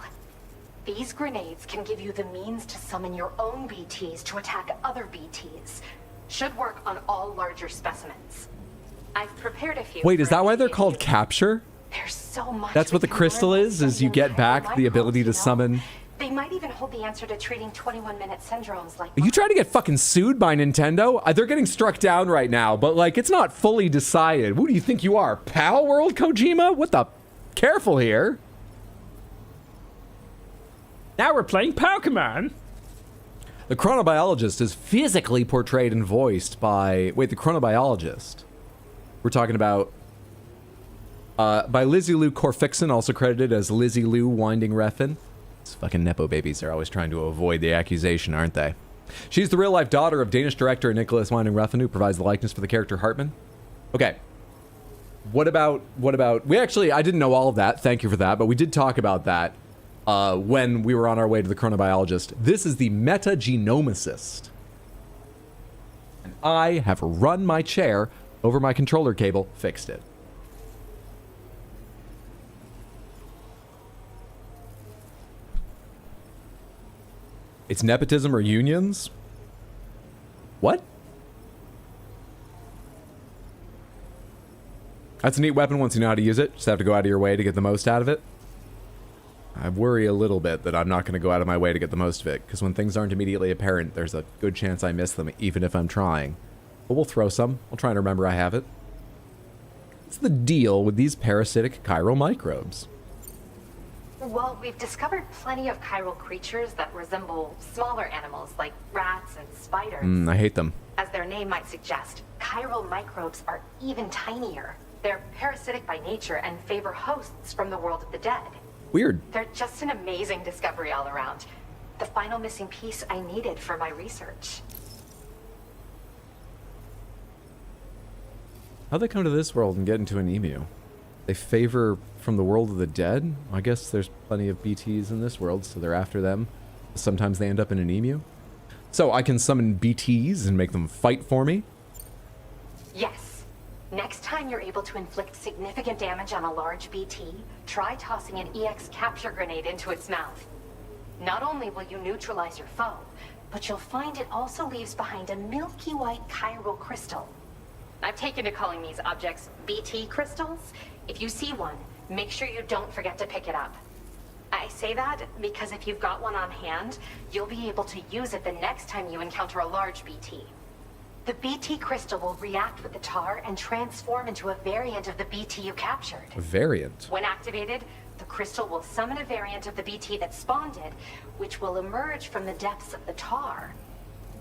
These grenades can give you the means to summon your own BTs to attack other BTs. Should work on all larger specimens. I've prepared a few. Wait, is for that why they're immediate called use. capture? There's so much. That's what the we can crystal learn by is you studying get chiral back the ability to microbes, you know? summon. They might even hold the answer to treating 21-minute syndromes like. Are you trying to get fucking sued by Nintendo? They're getting struck down right now, but like it's not fully decided. Who do you think you are, Pal World Kojima? What the? Careful here. Now we're playing Pokemon. The chronobiologist is physically portrayed and voiced by... Wait, the chronobiologist. We're talking about... by Lizzie Lou Corfixon, also credited as Lizzie Lou Winding Refn. These fucking Nepo babies are always trying to avoid the accusation, aren't they? She's the real-life daughter of Danish director Nicholas Winding Refn, who provides the likeness for the character Hartman. Okay. What about... We actually... I didn't know all of that. Thank you for that. But we did talk about that. When we were on our way to the chronobiologist. This is the metagenomicist. And I have run my chair over my controller cable, fixed it. It's nepotism or unions? What? That's a neat weapon once you know how to use it. Just have to go out of your way to get the most out of it. I worry a little bit that I'm not going to go out of my way to get the most of it, because when things aren't immediately apparent, there's a good chance I miss them, even if I'm trying. But we'll throw some. I'll try and remember I have it. What's the deal with these parasitic chiral microbes? Well, we've discovered plenty of chiral creatures that resemble smaller animals like rats and spiders. I hate them. As their name might suggest, chiral microbes are even tinier. They're parasitic by nature and favor hosts from the world of the dead. Weird. They're just an amazing discovery all around. The final missing piece I needed for my research. How'd they come to this world and get into an emu? They favor from the world of the dead? I guess there's plenty of BTs in this world, so they're after them. Sometimes they end up in an emu. So I can summon BTs and make them fight for me? Yes. Next time you're able to inflict significant damage on a large BT, try tossing an EX capture grenade into its mouth. Not only will you neutralize your foe, but you'll find it also leaves behind a milky white chiral crystal. I've taken to calling these objects BT crystals. If you see one, make sure you don't forget to pick it up. I say that because if you've got one on hand, you'll be able to use it the next time you encounter a large BT. The BT crystal will react with the tar and transform into a variant of the BT you captured. A variant? When activated, the crystal will summon a variant of the BT that spawned it, which will emerge from the depths of the tar.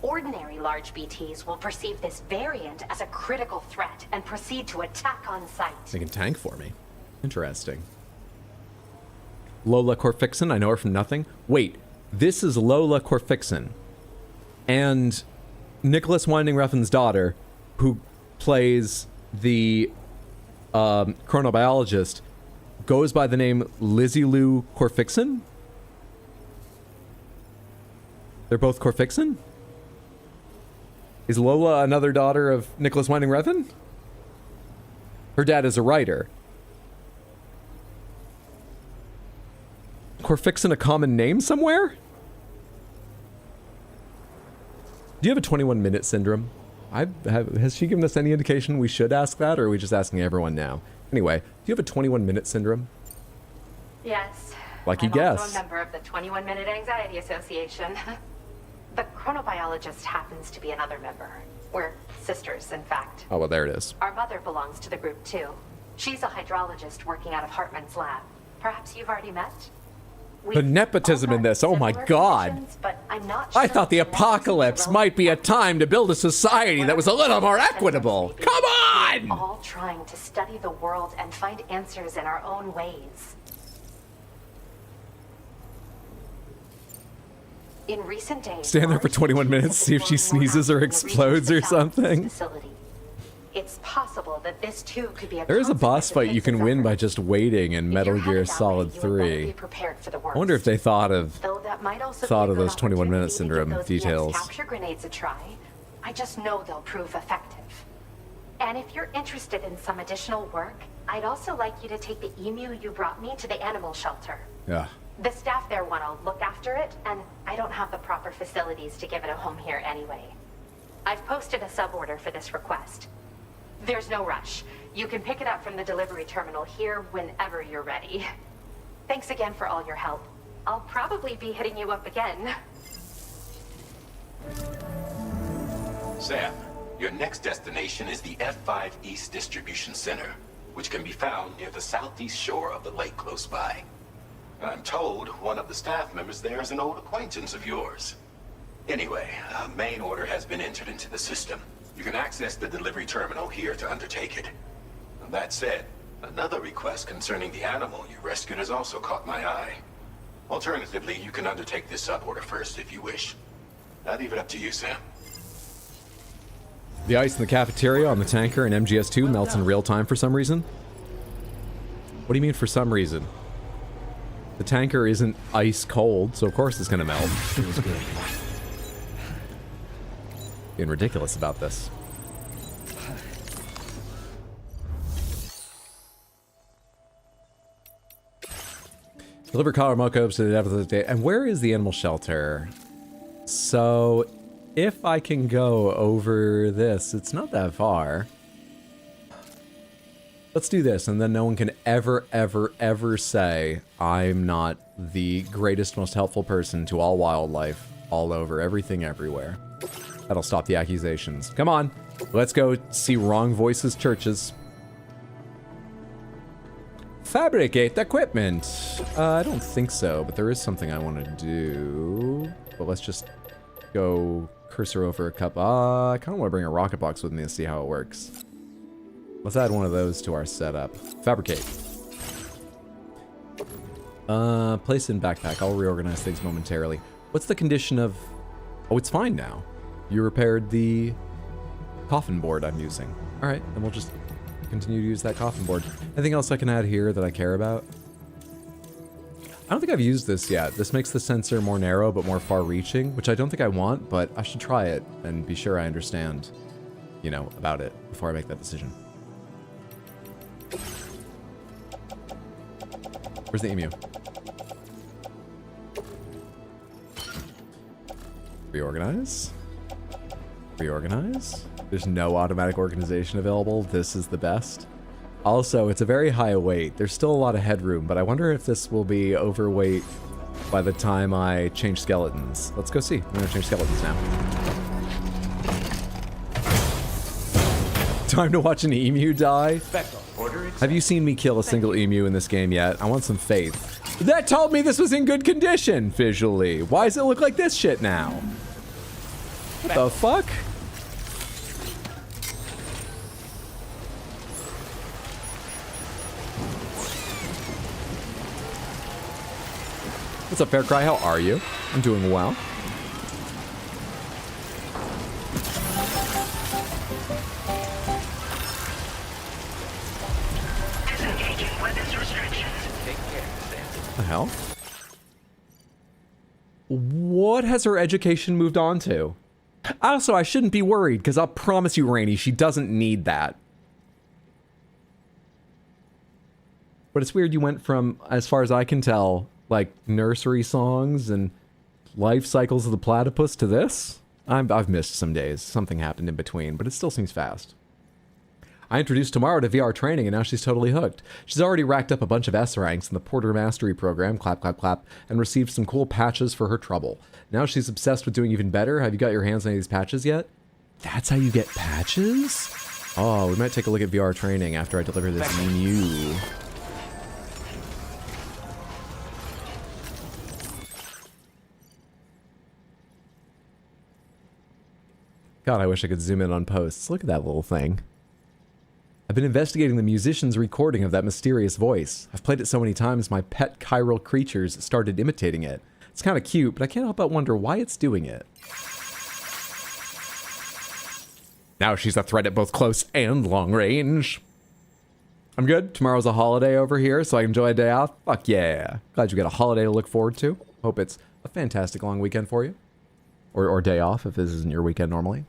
Ordinary large BTs will perceive this variant as a critical threat and proceed to attack on sight. They can tank for me. Interesting. Lola Corfixon, I know her from nothing. Wait, this is Lola Corfixon. And Nicholas Winding Refn's daughter, who plays the chronobiologist, goes by the name Lizzie Lou Corfixon? They're both Corfixon? Is Lola another daughter of Nicholas Winding Refn? Her dad is a writer. Corfixon a common name somewhere? Do you have a 21-minute syndrome? Has she given us any indication we should ask that, or are we just asking everyone now? Anyway, do you have a 21-minute syndrome? Yes. Lucky I'm guess. also a member of the 21-Minute Anxiety Association. The chronobiologist happens to be another member. We're sisters, in fact. Oh, well, there it is. Our mother belongs to the group, too. She's a hydrologist working out of Hartman's lab. Perhaps you've already met? The nepotism in this, oh my god. But I'm not I sure thought the if nepotism apocalypse is might be a relevant. time to build a society that was a little more We're equitable. Come on! all trying to study the world and find answers in our own ways. In recent days, Stand there for 21 minutes, see if she sneezes or explodes or something. It's possible that this too could be a There is a boss consequence of fight you can Higgs' win by effort. just waiting in If Metal you're Gear headed that Solid way, you had better 3. be prepared for the I wonder if worst. they thought of Though that might also thought be a of good those 21-minute opportunity to syndrome give those details. EX capture grenades a try. I just know they'll prove effective. And if you're interested in some additional work, I'd also like you to take the emu you brought me to the animal shelter. Yeah. The staff there want to look after it, and I don't have the proper facilities to give it a home here anyway. I've posted a suborder for this request. There's no rush. You can pick it up from the delivery terminal here whenever you're ready. Thanks again for all your help. I'll probably be hitting you up again. Sam, your next destination is the F5 East Distribution Center, which can be found near the southeast shore of the lake close by. I'm told one of the staff members there is an old acquaintance of yours. Anyway, a main order has been entered into the system. You can access the delivery terminal here to undertake it. That said, another request concerning the animal you rescued has also caught my eye. Alternatively, you can undertake this suborder first if you wish. I'll leave it up to you, Sam. The ice in the cafeteria on the tanker in MGS2 melts in real time for some reason. What do you mean for some reason? The tanker isn't ice cold, so of course it's gonna melt. Feels good. Being ridiculous about this. Deliver Karamoko to the depth of the day. And where is the animal shelter? So, if I can go over this, it's not that far. Let's do this, and then no one can ever, ever, ever say I'm not the greatest, most helpful person to all wildlife, all over, everything, everywhere. That'll stop the accusations. Come on, let's go see Wrong Voices churches. Fabricate equipment. I don't think so, but there is something I want to do. But let's just go cursor over a cup. I kind of want to bring a rocket box with me to see how it works. Let's add one of those to our setup. Fabricate. Place in backpack. I'll reorganize things momentarily. What's the condition of... Oh, it's fine now. You repaired the coffin board I'm using. All right, then we'll just continue to use that coffin board. Anything else I can add here that I care about? I don't think I've used this yet. This makes the sensor more narrow but more far-reaching, which I don't think I want, but I should try it and be sure I understand, you know, about it before I make that decision. Where's the emu? Reorganize. Reorganize. There's no automatic organization available. This is the best. Also, it's a very high weight. There's still a lot of headroom, but I wonder if this will be overweight by the time I change skeletons. Let's go see. I'm gonna change skeletons now. Time to watch an emu die? Order Have you seen me kill a single emu in this game yet? I want some faith. That told me this was in good condition visually. Why does it look like this shit now? What the fuck? What's up, Fair Cry? How are you? I'm doing well. Disengaging weapons restrictions. Take care, Sam. What the hell? What has her education moved on to? Also, I shouldn't be worried, because I'll promise you, Rainey, she doesn't need that. But it's weird you went from, as far as I can tell, like nursery songs and life cycles of the platypus to this. I've missed some days. Something happened in between, but it still seems fast. I introduced Tomorrow to VR training, and now she's totally hooked. She's already racked up a bunch of S ranks in the Porter Mastery program, clap, clap, clap, and received some cool patches for her trouble. Now she's obsessed with doing even better. Have you got your hands on any of these patches yet? That's how you get patches? Oh, we might take a look at VR training after I deliver this menu. God, I wish I could zoom in on posts. Look at that little thing. I've been investigating the musician's recording of that mysterious voice. I've played it so many times, my pet chiral creatures started imitating it. It's kind of cute, but I can't help but wonder why it's doing it. Now she's a threat at both close and long range. I'm good. Tomorrow's a holiday over here, so I can enjoy a day off. Fuck yeah. Glad you got a holiday to look forward to. Hope it's a fantastic long weekend for you. Or day off, if this isn't your weekend normally.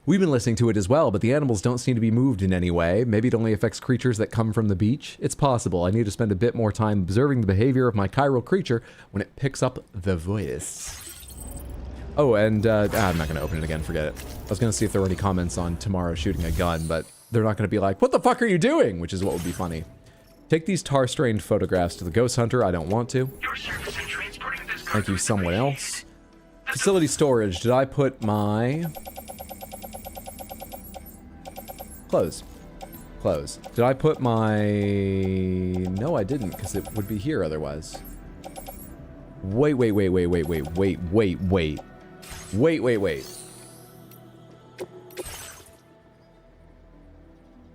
We've been listening to it as well, but the animals don't seem to be moved in any way. Maybe it only affects creatures that come from the beach. It's possible. I need to spend a bit more time observing the behavior of my chiral creature when it picks up the voice. Oh, and I'm not going to open it again. Forget it. I was going to see if there were any comments on Tomorrow shooting a gun, but they're not going to be like, what the fuck are you doing? Which is what would be funny. Take these tar-strained photographs to the ghost hunter. I don't want to. Your service in transporting this Thank you, cargo someone information. else. Facility storage. Did I put my... Close. Close. Did I put my... No, I didn't, because it would be here otherwise. Wait.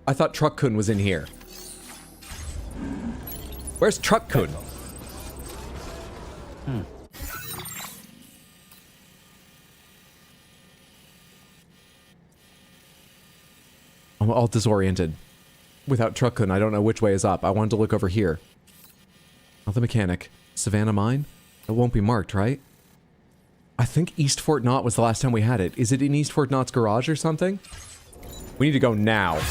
I thought Truck-kun was in here. Where's Truck-kun? I'm all disoriented. Without Truck-kun, I don't know which way is up. I wanted to look over here. Not the mechanic. Savannah Mine? It won't be marked, right? I think East Fort Knott was the last time we had it. Is it in East Fort Knott's garage or something? We need to go now.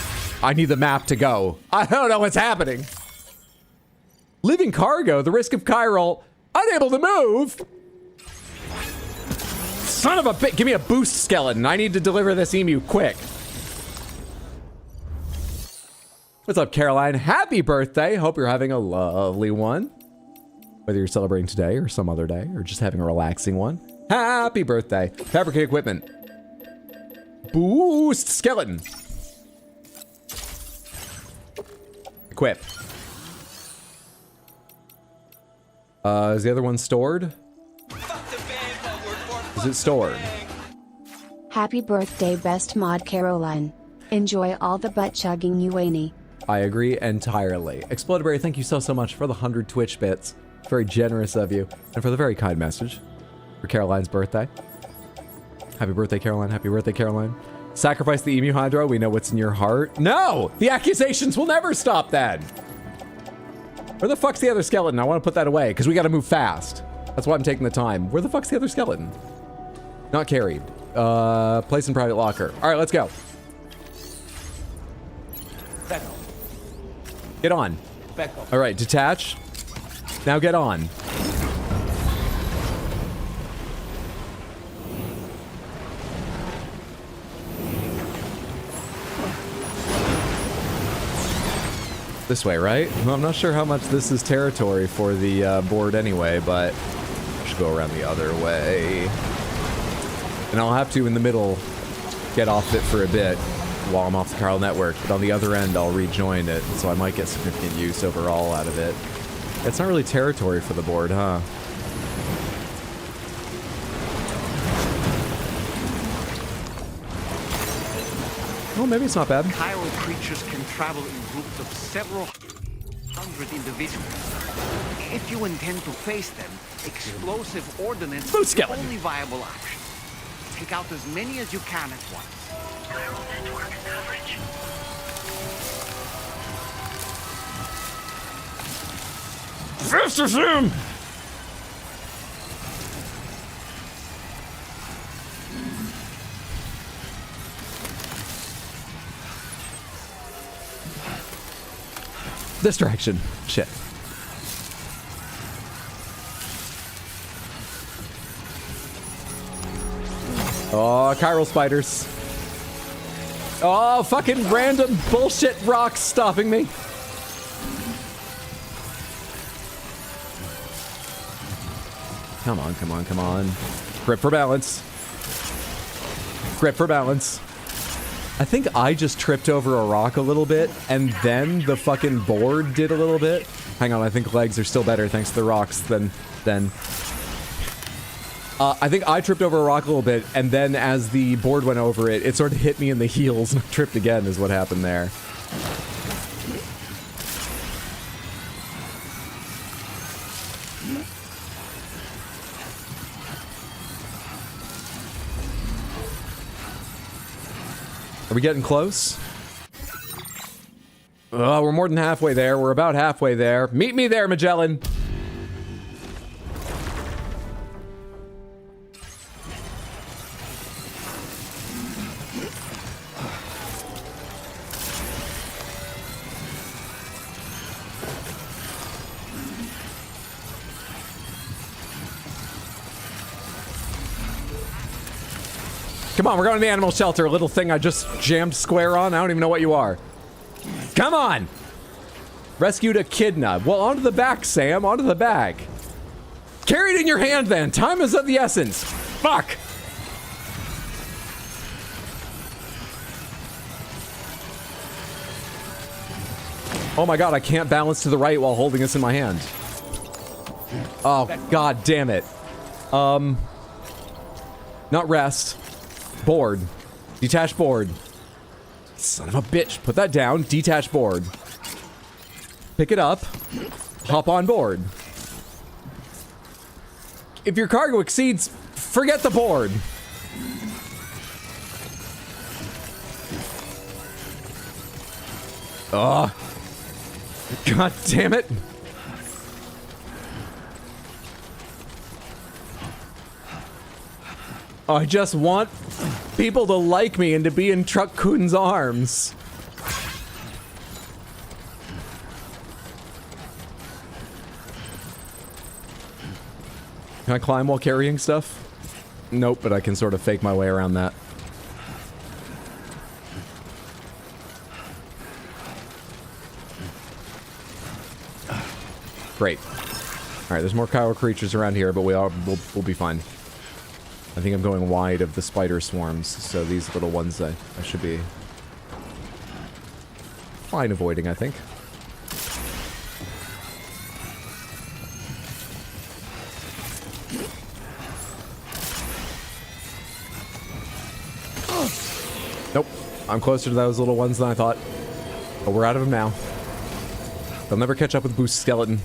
I need the map to go. I don't know what's happening. Living cargo, the risk of chiral, unable to move. Son of a bitch, give me a boost skeleton. I need to deliver this emu quick. What's up, Caroline? Happy birthday. Hope you're having a lovely one. Whether you're celebrating today or some other day, or just having a relaxing one. Happy birthday. Fabricate equipment. Boost skeleton. Equip. Is the other one stored? Is it stored? Happy birthday, best mod Caroline. Enjoy all the butt chugging, you ain't. I agree entirely. Explodaberry, thank you so much for the 100 Twitch bits. It's very generous of you. And for the very kind message for Caroline's birthday. Happy birthday, Caroline. Happy birthday, Caroline. Sacrifice the emu hydro. We know what's in your heart. No! The accusations will never stop then. Where the fuck's the other skeleton? I want to put that away because we got to move fast. That's why I'm taking the time. Where the fuck's the other skeleton? Not carried. Place in private locker. All right, let's go. Get on. All right, detach. Now get on. This way, right? Well, I'm not sure how much this is territory for the board anyway, but I should go around the other way. And I'll have to, in the middle, get off it for a bit while I'm off the Carl network, but on the other end, I'll rejoin it, so I might get significant use overall out of it. It's not really territory for the board, huh? Oh, maybe it's not bad. Chiral creatures can travel in groups of several hundred individuals. If you intend to face them, explosive ordnance Food is the skeleton. only viable option. Take out as many as you can at once. Chiral network coverage. Faster, Sam! Distraction. Shit. Oh, chiral spiders. Oh, fucking random bullshit rocks stopping me. Come on, come on, come on. Grip for balance. Grip for balance. I think I just tripped over a rock a little bit, and then the fucking board did a little bit. Hang on, I think legs are still better thanks to the rocks than... I think I tripped over a rock a little bit, and then as the board went over it, it sort of hit me in the heels, and I tripped again is what happened there. Are we getting close? Oh, we're more than halfway there. We're about halfway there. Meet me there, Magellan. Come on, we're going to the animal shelter. A little thing I just jammed square on. I don't even know what you are. Come on! Rescued echidna. Well, onto the back, Sam. Onto the back. Carry it in your hand, then. Time is of the essence. Fuck! Oh my god, I can't balance to the right while holding this in my hand. Oh, god damn it. Not rest. Board. Detach board. Son of a bitch. Put that down. Detach board. Pick it up. Hop on board. If your cargo exceeds, forget the board. Ugh. God damn it. I just want people to like me and to be in Truck Kun's arms. Can I climb while carrying stuff? Nope, but I can sort of fake my way around that. Great. Alright, there's more chiral creatures around here, but we'll be fine. I think I'm going wide of the spider swarms, so these little ones I should be fine avoiding, I think. Nope. I'm closer to those little ones than I thought. But we're out of them now. They'll never catch up with Boost Skeleton.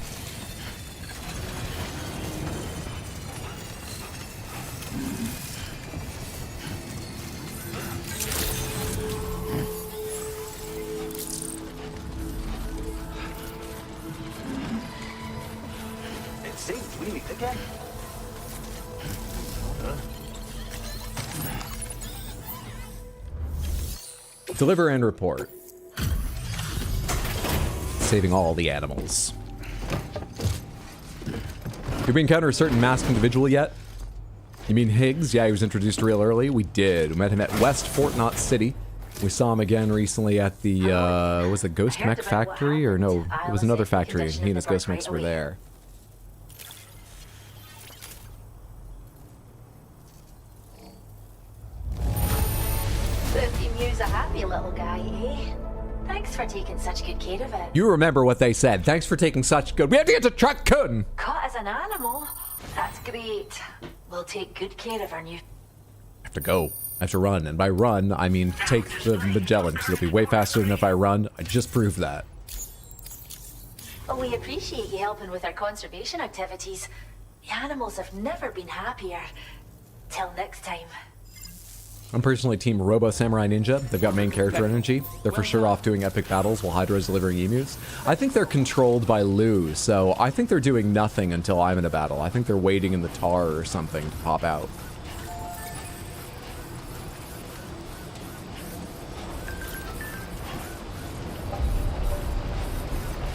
Deliver and report. Saving all the animals. Did we encounter a certain masked individual yet? You mean Higgs? Yeah, he was introduced real early. We did. We met him at West Fort Knott City. We saw him again recently at the, was it Ghost Mech Factory? Or no, it was another factory. He and his Ghost Mechs were there. emu's a happy little guy, eh? Thanks for taking such good care of it. You remember what they said. Thanks for taking such good... We have to get to Truck-kun! Caught as an animal? That's great. We'll take good care of our new... I have to go. I have to run. And by run, I mean take the Magellan, because it'll be way faster than if I run. I just proved that. Well, we appreciate you helping with our conservation activities. The animals have never been happier. Till next time. I'm personally Team Robo Samurai Ninja. They've got main character energy. They're for sure off doing epic battles while Hydra's delivering emus. I think they're controlled by Lou, so I think they're doing nothing until I'm in a battle. I think they're waiting in the tar or something to pop out.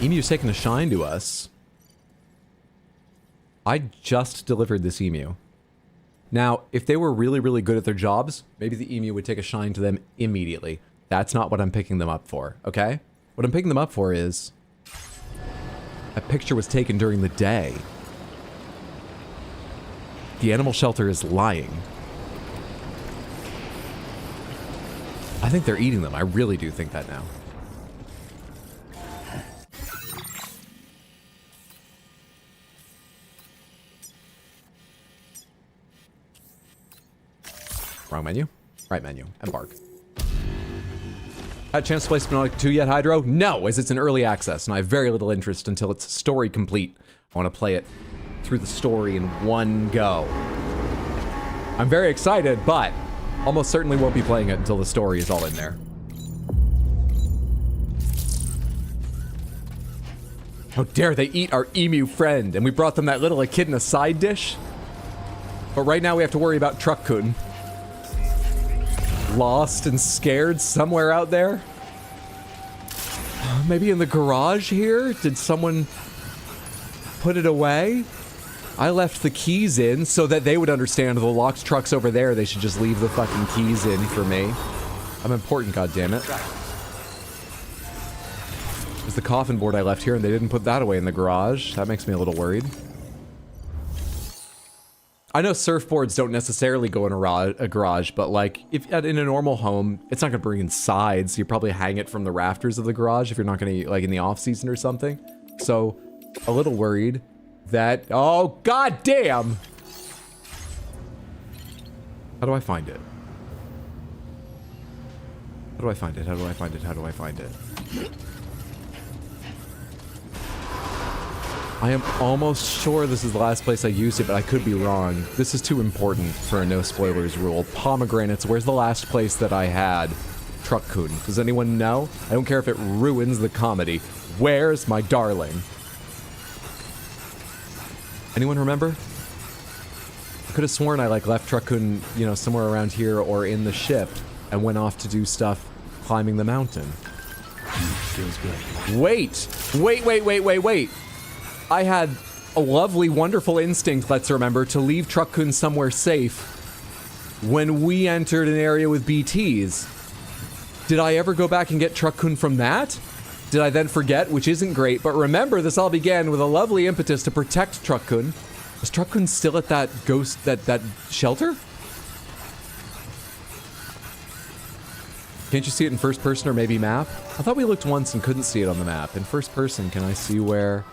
Emu's taking a shine to us. I just delivered this emu. Now, if they were really, really good at their jobs, maybe the emu would take a shine to them immediately. That's not what I'm picking them up for, okay? What I'm picking them up for is... a picture was taken during the day. The animal shelter is lying. I think they're eating them. I really do think that now. Wrong menu. Right menu. Embark. Had a chance to play Subnautica 2 yet, Hydro? No, as it's in early access, and I have very little interest until it's story complete. I want to play it through the story in one go. I'm very excited, but almost certainly won't be playing it until the story is all in there. How dare they eat our emu friend, and we brought them that little echidna side dish? But right now we have to worry about Truck-kun. Lost and scared somewhere out there? Maybe in the garage here? Did someone put it away? I left the keys in so that they would understand the locked truck's over there. They should just leave the fucking keys in for me. I'm important, goddammit. There's the coffin board I left here and they didn't put that away in the garage. That makes me a little worried. I know surfboards don't necessarily go in a garage, but like, if in a normal home, it's not gonna bring inside, so you probably hang it from the rafters of the garage if you're not gonna, like, in the off-season or something. So, a little worried that, oh, goddamn! How do I find it? How do I find it? How do I find it? How do I find it? I am almost sure this is the last place I used it, but I could be wrong. This is too important for a no spoilers rule. Pomegranates, where's the last place that I had Truck-kun? Does anyone know? I don't care if it ruins the comedy. Where's my darling? Anyone remember? I could have sworn I like left Truck-kun, you know, somewhere around here or in the ship and went off to do stuff climbing the mountain. Feels good. Wait. I had a lovely, wonderful instinct, let's remember, to leave Truck-kun somewhere safe when we entered an area with BTs. Did I ever go back and get Truck-kun from that? Did I then forget, which isn't great, but remember, this all began with a lovely impetus to protect Truck-kun. Is Truck-kun still at that ghost, that shelter? Can't you see it in first person or maybe map? I thought we looked once and couldn't see it on the map. In first person, can I see where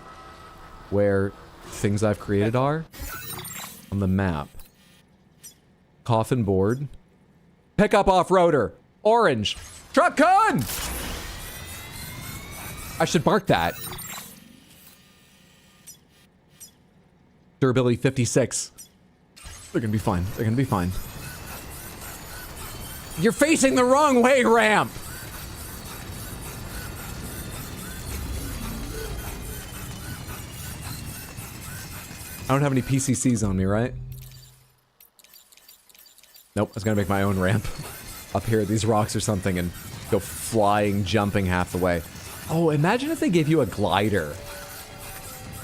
things I've created are? On the map. Coffin board. Pickup off-roader. Orange. Truck-kun! I should mark that. Durability 56. They're gonna be fine. They're gonna be fine. You're facing the wrong way, ramp! I don't have any PCCs on me, right? Nope, I was gonna make my own ramp up here at these rocks or something and go flying, jumping half the way. Oh, imagine if they gave you a glider.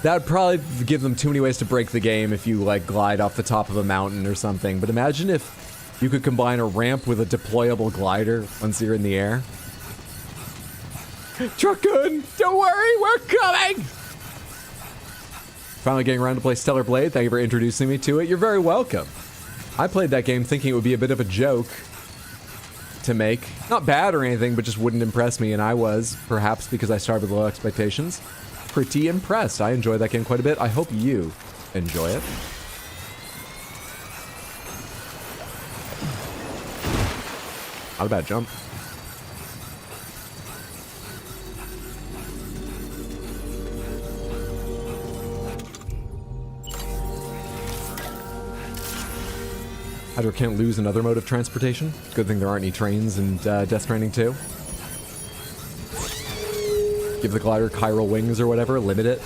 That would probably give them too many ways to break the game if you, like, glide off the top of a mountain or something. But imagine if you could combine a ramp with a deployable glider once you're in the air. Truck-kun, don't worry, we're coming! Finally getting around to play Stellar Blade. Thank you for introducing me to it. You're very welcome. I played that game thinking it would be a bit of a joke. to make. Not bad or anything, but just wouldn't impress me, and I was, perhaps because I started with low expectations, pretty impressed. I enjoy that game quite a bit. I hope you enjoy it. Not a bad jump. Hydra can't lose another mode of transportation. Good thing there aren't any trains in Death Stranding 2. Give the glider chiral wings or whatever, limit it.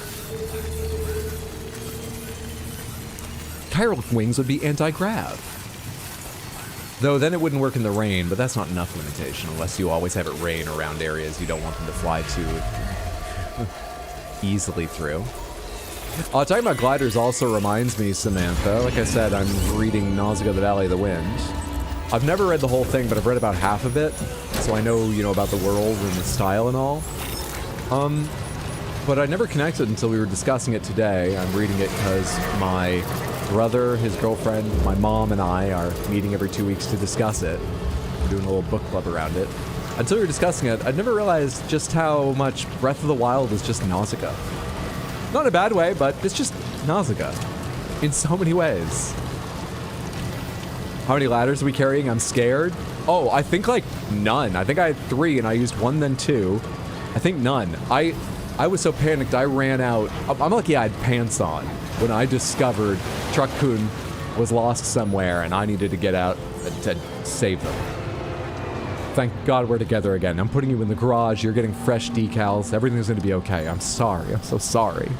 Chiral wings would be anti-grav. Though then it wouldn't work in the rain, but that's not enough limitation unless you always have it rain around areas you don't want them to fly too easily through. Talking about gliders also reminds me, Samantha. Like I said, I'm reading Nausicaa, the Valley of the Wind. I've never read the whole thing, but I've read about half of it, so I know, you know, about the world and the style and all. But I never connected until we were discussing it today. I'm reading it because my brother, his girlfriend, my mom, and I are meeting every 2 weeks to discuss it. We're doing a little book club around it. Until we were discussing it, I'd never realized just how much Breath of the Wild is just Nausicaa. Not in a bad way, but it's just Nausicaa. In so many ways. How many ladders are we carrying? I'm scared. Oh, I think like none. I think I had 3 and I used 1 then 2. I think none. I was so panicked I ran out. I'm lucky I had pants on when I discovered Truck-kun was lost somewhere and I needed to get out to save them. Thank God we're together again. I'm putting you in the garage. You're getting fresh decals. Everything's going to be okay. I'm sorry. I'm so sorry.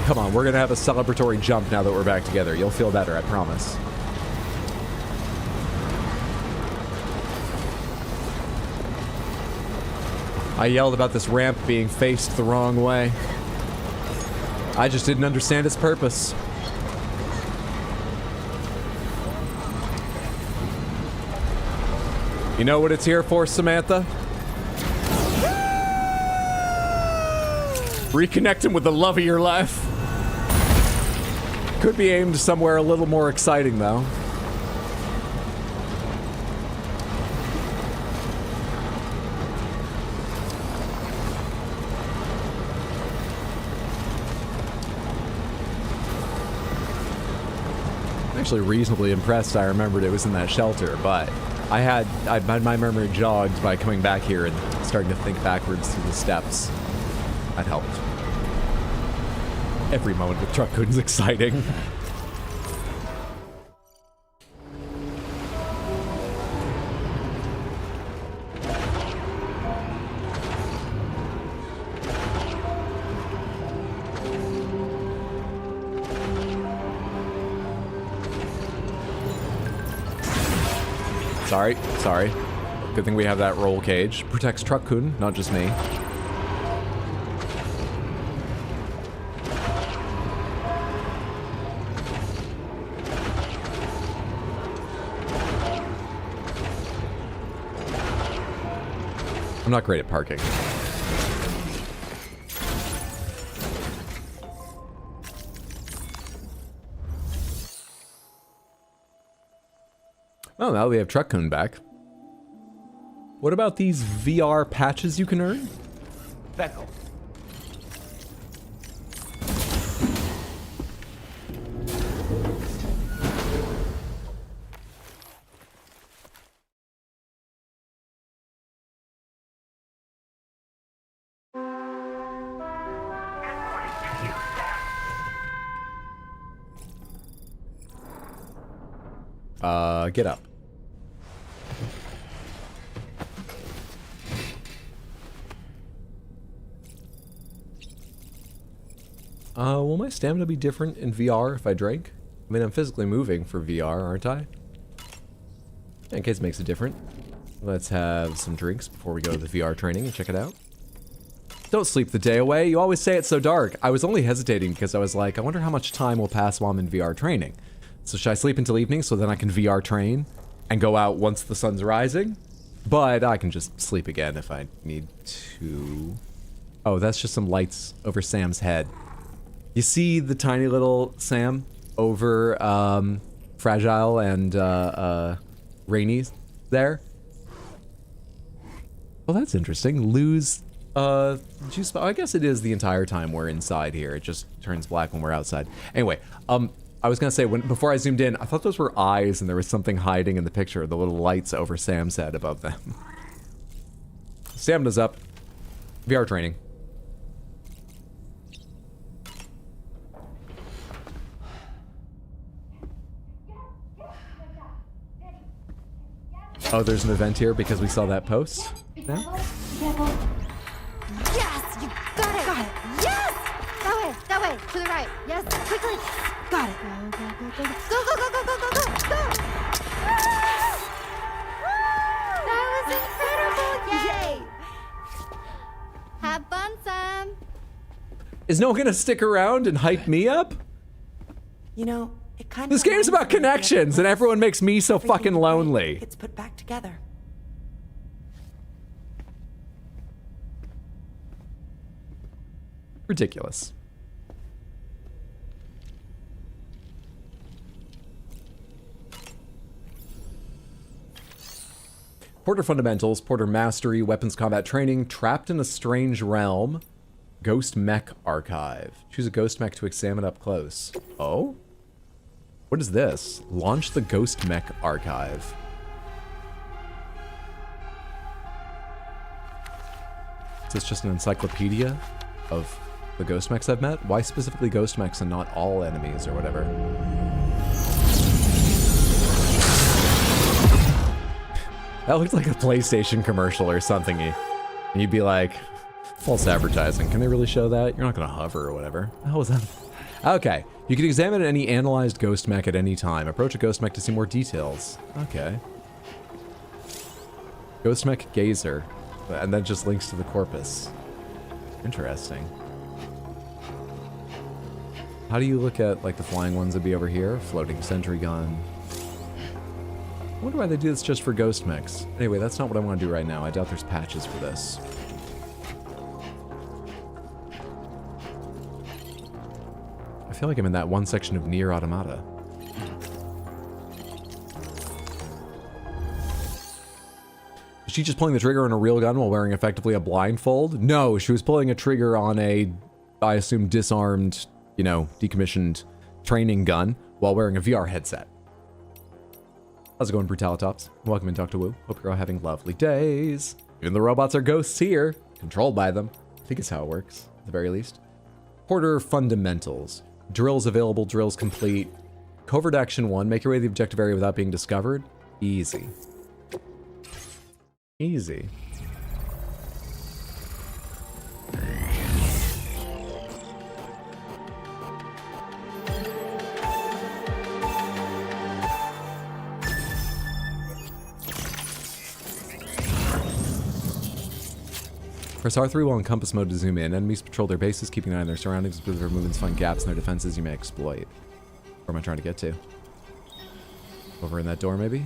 Come on, we're going to have a celebratory jump now that we're back together. You'll feel better, I promise. I yelled about this ramp being faced the wrong way. I just didn't understand its purpose. You know what it's here for, Samantha? Reconnect him with the love of your life. Could be aimed somewhere a little more exciting, though. I'm actually reasonably impressed I remembered it was in that shelter, but I had my memory jogged by coming back here and starting to think backwards through the steps. That helped. Every moment with Truck-kun's exciting. Sorry. Good thing we have that roll cage. Protects Truck-kun, not just me. I'm not great at parking. Oh, now we have Truck-kun back. What about these VR patches you can earn? Beckel. Get up. Will my stamina be different in VR if I drink? I mean, I'm physically moving for VR, aren't I? In case it makes it different. Let's have some drinks before we go to the VR training and check it out. Don't sleep the day away. You always say it's so dark. I was only hesitating because I was like, I wonder how much time will pass while I'm in VR training. So should I sleep until evening so then I can VR train and go out once the sun's rising? But I can just sleep again if I need to. Oh, that's just some lights over Sam's head. You see the tiny little Sam over Fragile and Rainy there. Well, that's interesting. Lose juice. I guess it is the entire time we're inside here. It just turns black when we're outside. Anyway, I was gonna say before I zoomed in, I thought those were eyes and there was something hiding in the picture. The little lights over Sam's head above them. Stamina's up. VR training. Oh, there's an event here because we saw that post? No? Yes! You got it! Got it! Yes! That way! To the right! Yes! Quickly! Got it! Go! That was incredible! Yay! Have fun, Sam! Is no one gonna stick around and hype me up? You know, it kind of... This game's about connections, and everyone makes me so fucking lonely. It's put back together. Ridiculous. Porter Fundamentals, Porter Mastery, Weapons Combat Training, Trapped in a Strange Realm, Ghost Mech Archive. Choose a Ghost Mech to examine up close. Oh? What is this? Launch the Ghost Mech Archive. Is this just an encyclopedia of the Ghost Mechs I've met? Why specifically Ghost Mechs and not all enemies or whatever? That looked like a PlayStation commercial or something. And you'd be like, false advertising. Can they really show that? You're not gonna hover or whatever. How was that? Okay. You can examine any analyzed ghost mech at any time. Approach a ghost mech to see more details. Okay. Ghost mech gazer. And then just links to the corpus. Interesting. How do you look at, like, the flying ones that'd be over here? Floating sentry gun. I wonder why they do this just for ghost mechs. Anyway, that's not what I want to do right now. I doubt there's patches for this. I feel like I'm in that one section of Nier Automata. Is she just pulling the trigger on a real gun while wearing effectively a blindfold? No, she was pulling a trigger on a, I assume, disarmed, you know, decommissioned training gun while wearing a VR headset. How's it going, Brutalitops? Welcome in, Dr. Wu. Hope you're all having lovely days. Even the robots are ghosts here, controlled by them. I think it's how it works, at the very least. Porter Fundamentals. Drills available, drills complete. Covert Action 1. Make your way to the objective area without being discovered. Easy. Easy. Press R3 while in compass mode to zoom in. Enemies patrol their bases, keeping an eye on their surroundings. Observe their movements, find gaps in their defenses you may exploit. Where am I trying to get to? Over in that door, maybe?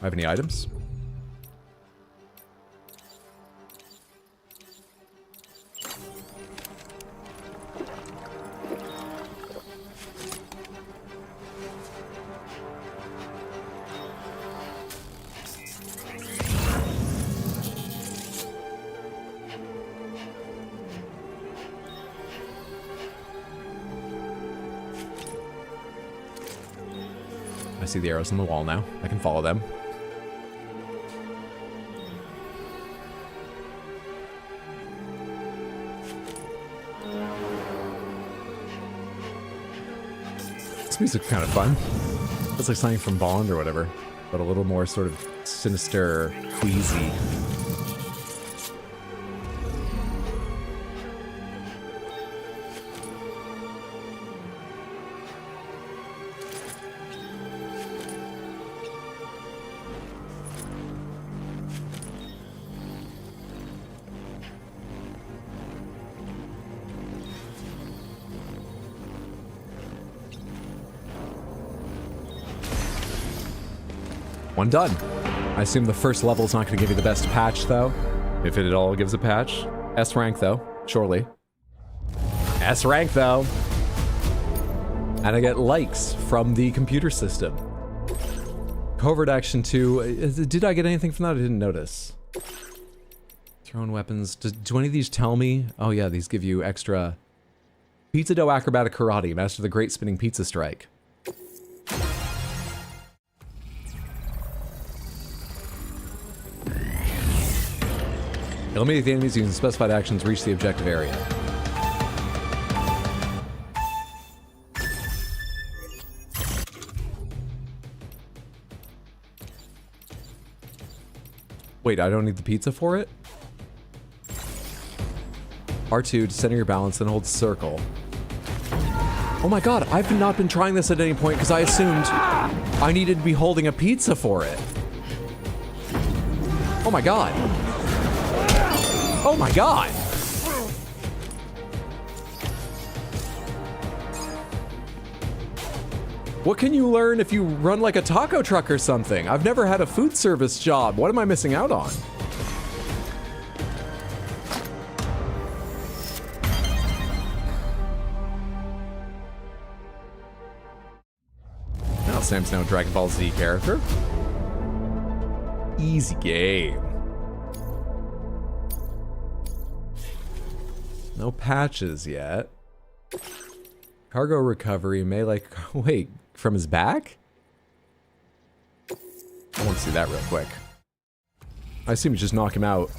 I have any items? I see the arrows on the wall now. I can follow them. This music's kind of fun. It's like something from Bond or whatever, but a little more sort of sinister, queasy. One done. I assume the first level is not going to give you the best patch, though. If it at all gives a patch. S rank, though. Surely. S rank though. And I get likes from the computer system. Covert action 2. Did I get anything from that? I didn't notice. Thrown weapons. Do any of these tell me? Oh yeah, these give you extra. Pizza dough acrobatic karate. Master the great spinning pizza strike. Eliminate the enemies using specified actions. Reach the objective area. Wait, I don't need the pizza for it? R2 to center your balance and hold circle. Oh my god, I've not been trying this at any point because I assumed I needed to be holding a pizza for it. Oh my god. Oh my god! What can you learn if you run like a taco truck or something? I've never had a food service job. What am I missing out on? Now Sam's now a Dragon Ball Z character. Easy game. No patches yet. Cargo recovery, melee. Wait, from his back? I want to see that real quick. I assume you just knock him out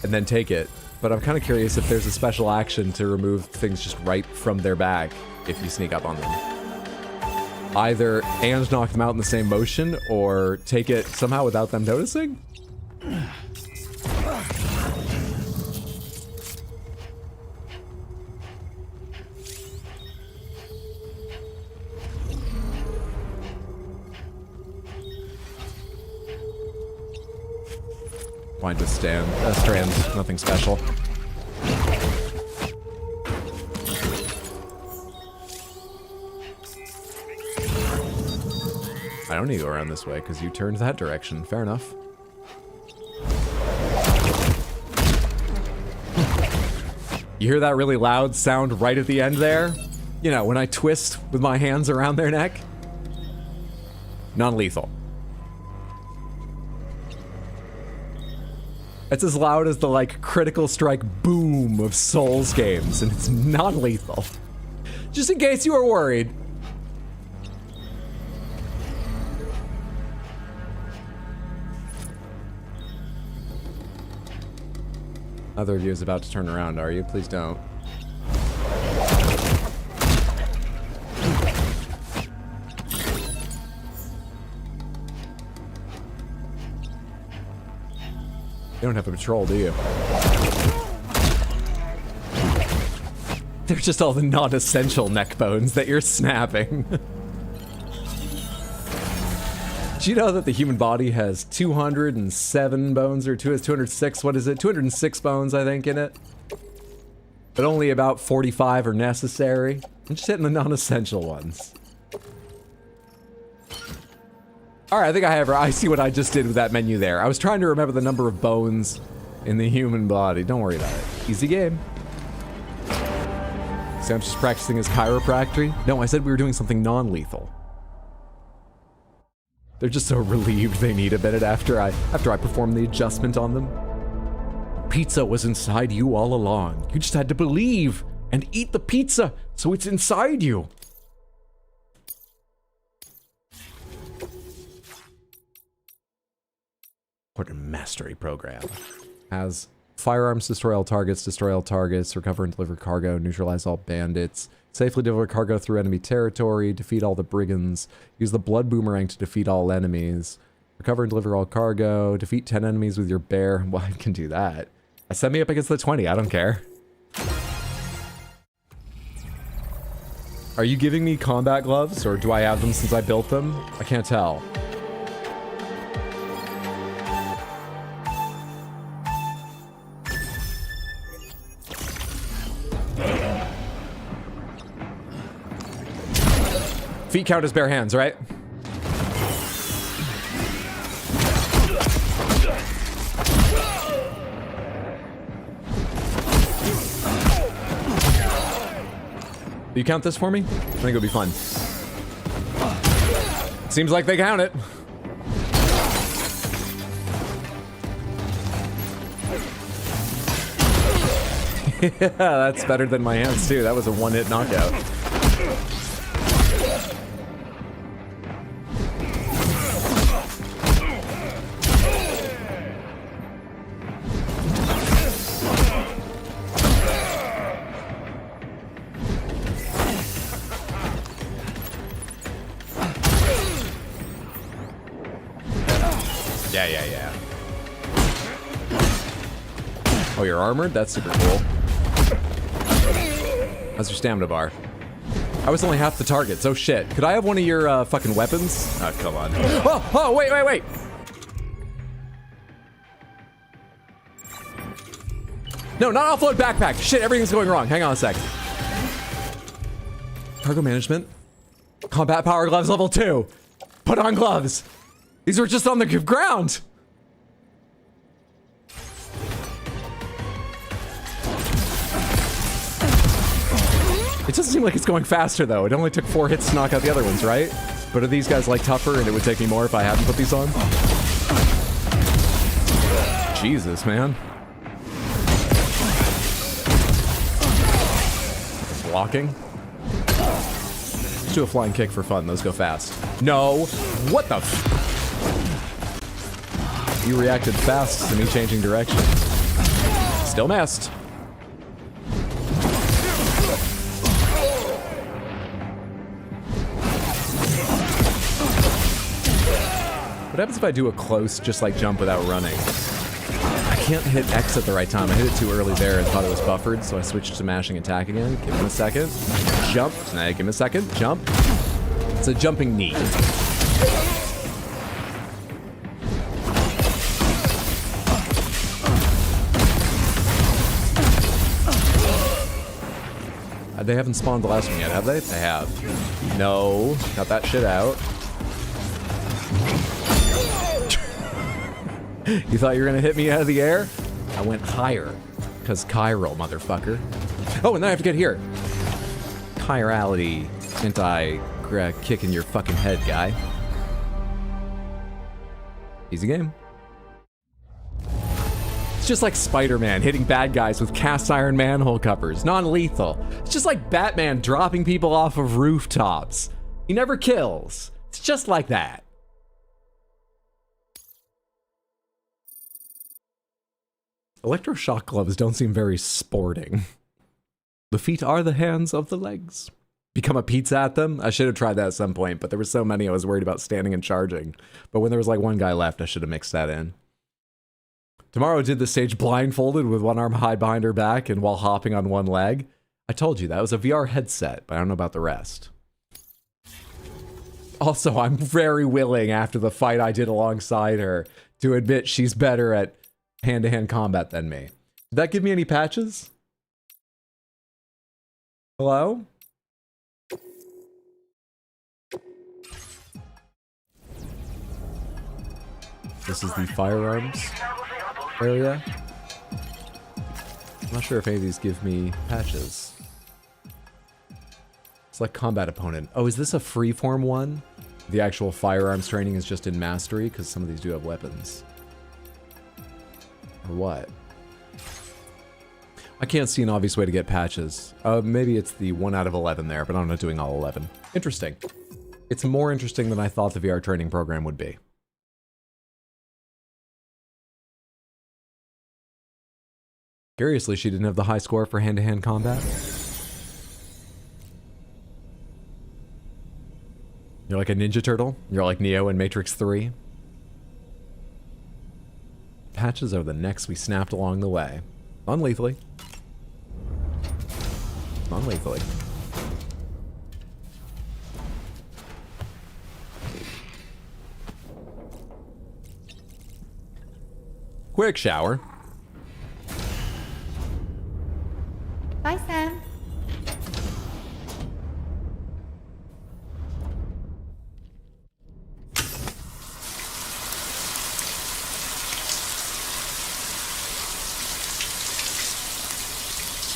and then take it, but I'm kind of curious if there's a special action to remove things just right from their back if you sneak up on them. Either and knock them out in the same motion, or take it somehow without them noticing? Why just strand, nothing special. I don't need to go around this way because you turned that direction. Fair enough. You hear that really loud sound right at the end there? You know, when I twist with my hands around their neck? Non-lethal. It's as loud as the, like, critical strike boom of Souls games, and it's non-lethal. Just in case you were worried. Other of you is about to turn around, are you? Please don't. You don't have a patrol, do you? They're just all the non-essential neck bones that you're snapping. Do you know that the human body has 207 bones, or 206, what is it? 206 bones, I think, in it. But only about 45 are necessary. I'm just hitting the non-essential ones. Alright, I think I see what I just did with that menu there. I was trying to remember the number of bones in the human body. Don't worry about it. Easy game. Sam's just practicing his chiropractic. No, I said we were doing something non-lethal. They're just so relieved they need a minute after I perform the adjustment on them. Pizza was inside you all along. You just had to believe and eat the pizza, so it's inside you. What a mastery program. Has firearms, destroy all targets, recover and deliver cargo, neutralize all bandits, safely deliver cargo through enemy territory, defeat all the brigands, use the blood boomerang to defeat all enemies, recover and deliver all cargo, defeat 10 enemies with your bear. Well, I can do that. Set me up against the 20, I don't care. Are you giving me combat gloves, or do I have them since I built them? I can't tell. Feet count as bare hands, right? You count this for me? I think it'll be fun. Seems like they count it. Yeah, that's better than my hands too. That was a one-hit knockout. Yeah. Oh, you're armored? That's super cool. How's your stamina bar? I was only half the targets. Oh shit. Could I have one of your fucking weapons? Oh, come on. Oh, wait. No, not offload backpack. Shit, everything's going wrong. Hang on a sec. Cargo management. Combat power gloves level 2. Put on gloves. These were just on the ground. It doesn't seem like it's going faster though. It only took 4 hits to knock out the other ones, right? But are these guys like tougher and it would take me more if I hadn't put these on? Jesus, man. Blocking. Let's do a flying kick for fun. Those go fast. No. What the f- You reacted fast to me changing direction. Still missed. What happens if I do a close, just like jump without running? I can't hit X at the right time. I hit it too early there and thought it was buffered, so I switched to mashing attack again. Give him a second. Jump. Now, give him a second. Jump. It's a jumping knee. They haven't spawned the last one yet, have they? They have. No. Got that shit out. You thought you were gonna hit me out of the air? I went higher. Because chiral, motherfucker. Oh, and then I have to get here. Chirality. Kick in your fucking head, guy. Easy game. It's just like Spider-Man hitting bad guys with cast iron manhole covers. Non-lethal. It's just like Batman dropping people off of rooftops. He never kills. It's just like that. Electroshock gloves don't seem very sporting. The feet are the hands of the legs. Become a pizza at them? I should have tried that at some point, but there were so many I was worried about standing and charging. But when there was like one guy left, I should have mixed that in. Tomorrow did the stage blindfolded with one arm hide behind her back and while hopping on one leg. I told you that was a VR headset, but I don't know about the rest. Also, I'm very willing after the fight I did alongside her to admit she's better at hand-to-hand combat than me. Did that give me any patches? Hello? This is the firearms area. I'm not sure if any of these give me patches. Select combat opponent. Oh, is this a freeform one? The actual firearms training is just in mastery, because some of these do have weapons. Or what? I can't see an obvious way to get patches. Maybe it's the 1 out of 11 there, but I'm not doing all 11. Interesting. It's more interesting than I thought the VR training program would be. Curiously, she didn't have the high score for hand-to-hand combat. You're like a Ninja Turtle? You're like Neo in Matrix 3? Patches are the necks we snapped along the way. Non-lethally. Non-lethally. Quick shower. Bye, Sam.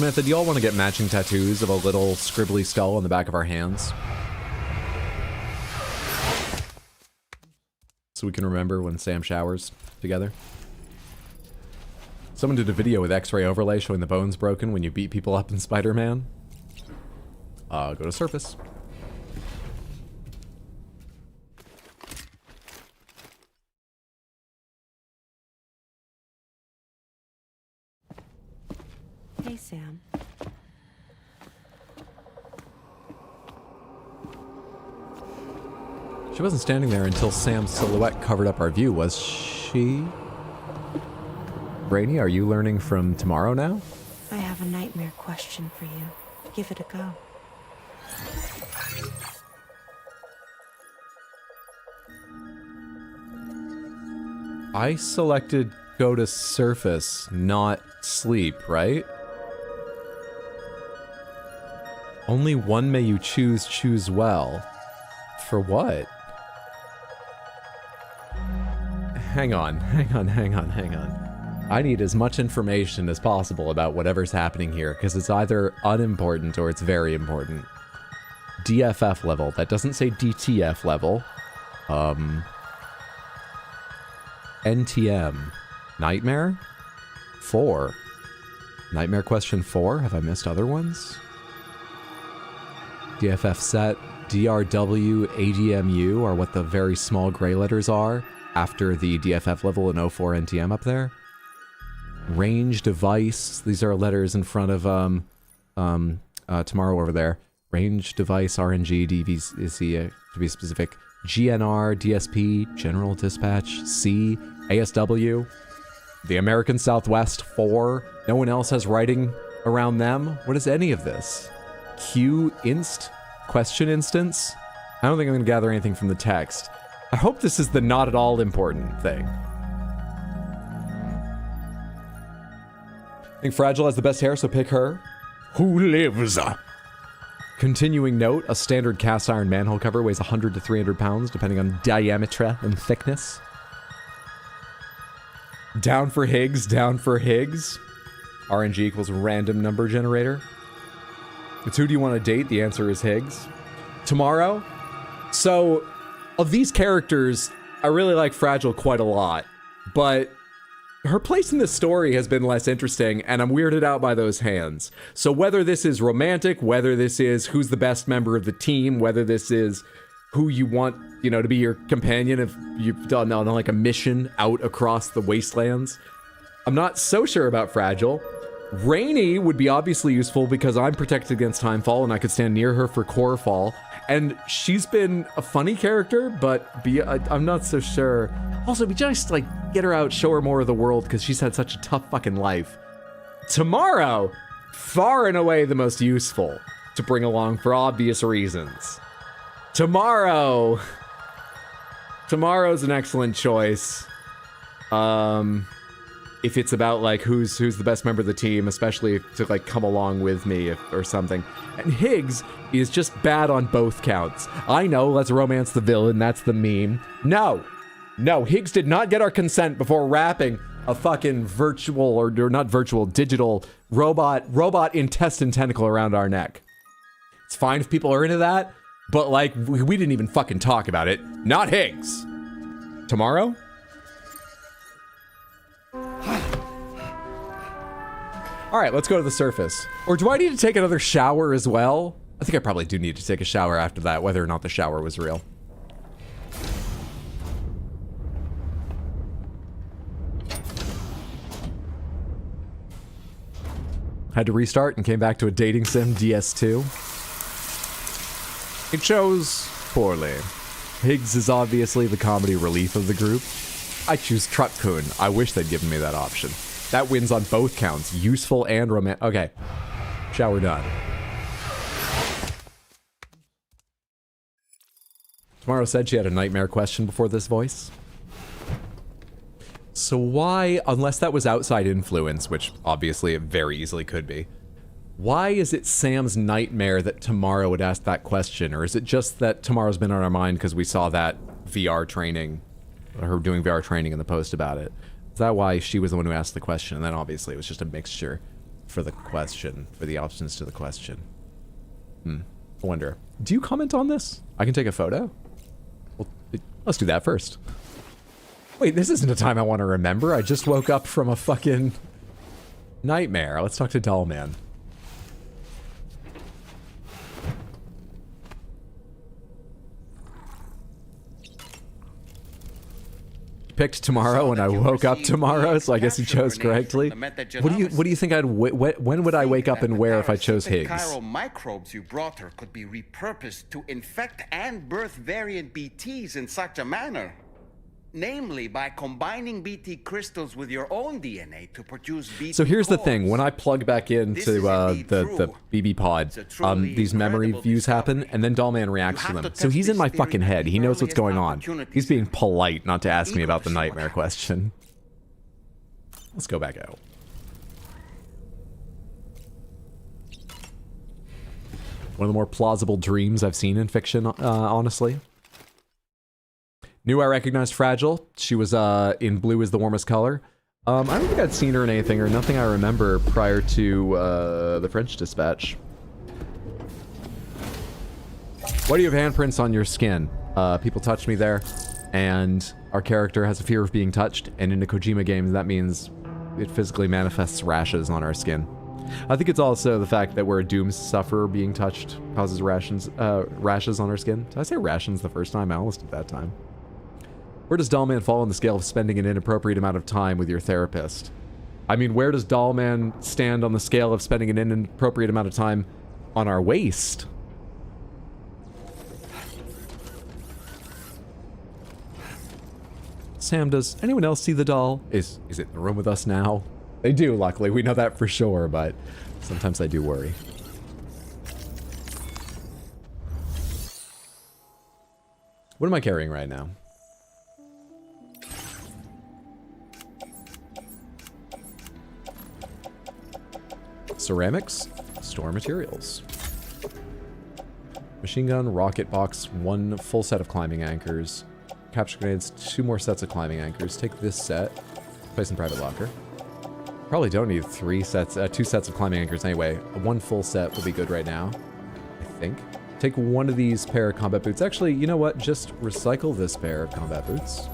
Samantha, do y'all want to get matching tattoos of a little scribbly skull on the back of our hands? So we can remember when Sam showers together. Someone did a video with X-ray overlay showing the bones broken when you beat people up in Spider-Man. Go to surface. Hey, Sam. She wasn't standing there until Sam's silhouette covered up our view, was she? Rainey, are you learning from tomorrow now? I have a nightmare question for you. Give it a go. I selected go to surface, not sleep, right? Only one may you choose, choose well. For what? Hang on. I need as much information as possible about whatever's happening here, because it's either unimportant or it's very important. DFF level. That doesn't say DTF level. NTM. Nightmare? 4. Nightmare question 4? Have I missed other ones? DFF set. DRW, ADMU are what the very small gray letters are after the DFF level in 04 NTM up there. Range device. These are letters in front of tomorrow over there. Range device RNG DVC to be specific. GNR DSP General Dispatch C ASW. The American Southwest 4. No one else has writing around them. What is any of this? Q inst question instance. I don't think I'm going to gather anything from the text. I hope this is the not at all important thing. I think Fragile has the best hair, so pick her. Who lives? Continuing note, a standard cast iron manhole cover weighs 100 to 300 pounds, depending on diameter and thickness. Down for Higgs, down for Higgs. RNG equals random number generator. It's who do you want to date? The answer is Higgs. Tomorrow? So, of these characters, I really like Fragile quite a lot, but her place in the story has been less interesting, and I'm weirded out by those hands. So whether this is romantic, whether this is who's the best member of the team, whether this is who you want, you know, to be your companion if you've done on like a mission out across the wastelands, I'm not so sure about Fragile. Rainey would be obviously useful because I'm protected against Timefall and I could stand near her for Corefall. And she's been a funny character, but I'm not so sure. Also, we just like get her out, show her more of the world because she's had such a tough fucking life. Tomorrow, far and away the most useful to bring along for obvious reasons. Tomorrow's an excellent choice. If it's about like who's the best member of the team, especially to like come along with me or something. And Higgs is just bad on both counts. I know, let's romance the villain, that's the meme. No, Higgs did not get our consent before wrapping a fucking virtual, or not virtual, digital robot intestine tentacle around our neck. It's fine if people are into that, but like, we didn't even fucking talk about it. Not Higgs. Tomorrow? All right, let's go to the surface. Or do I need to take another shower as well? I think I probably do need to take a shower after that, whether or not the shower was real. Had to restart and came back to a dating sim DS2. It chose poorly. Higgs is obviously the comedy relief of the group. I choose Truck-kun. I wish they'd given me that option. That wins on both counts, useful and romantic. Okay, shower done. Tomorrow said she had a nightmare question before this voice. So why, unless that was outside influence, which obviously it very easily could be, why is it Sam's nightmare that Tomorrow would ask that question? Or is it just that Tomorrow's been on our mind because we saw that VR training, her doing VR training in the post about it? Is that why she was the one who asked the question? And then obviously it was just a mixture. for the question, for the options to the question. I wonder. Do you comment on this? I can take a photo? Well, let's do that first. Wait, this isn't a time I want to remember. I just woke up from a fucking nightmare. Let's talk to Dollman. Picked tomorrow when I woke up tomorrow, so I guess he chose correctly. What do you think I'd when would I wake up and where if I chose Higgs? Chiral microbes you brought her could be repurposed to infect and birth variant BTs in such a manner. Namely, by combining BT crystals with your own DNA to produce BT So here's the cores. thing, when I plug back into the BB pod, these memory views happen, and then Dollman reacts to them. So he's in my fucking head. He knows what's going on. He's being polite not to ask me about the nightmare question. Let's go back out. One of the more plausible dreams I've seen in fiction, honestly. Knew I recognized Fragile. She was in blue is the warmest color. I don't think I'd seen her in anything or nothing I remember prior to the French Dispatch. Why do you have handprints on your skin? People touched me there, and our character has a fear of being touched, and in a Kojima game, that means it physically manifests rashes on our skin. I think it's also the fact that we're a Doom sufferer. Being touched causes rashes on our skin. Did I say rations the first time? I almost did that time. Where does Dollman fall on the scale of spending an inappropriate amount of time with your therapist? I mean, where does Dollman stand on the scale of spending an inappropriate amount of time on our waist? Sam, does anyone else see the doll? Is it in the room with us now? They do, luckily. We know that for sure, but sometimes I do worry. What am I carrying right now? Ceramics, store materials. Machine gun, rocket box, 1 full set of climbing anchors. Capture grenades, 2 more sets of climbing anchors. Take this set, place in private locker. Probably don't need 2 sets of climbing anchors anyway. 1 full set will be good right now, I think. Take 1 of these pair of combat boots. Actually, you know what? Just recycle this pair of combat boots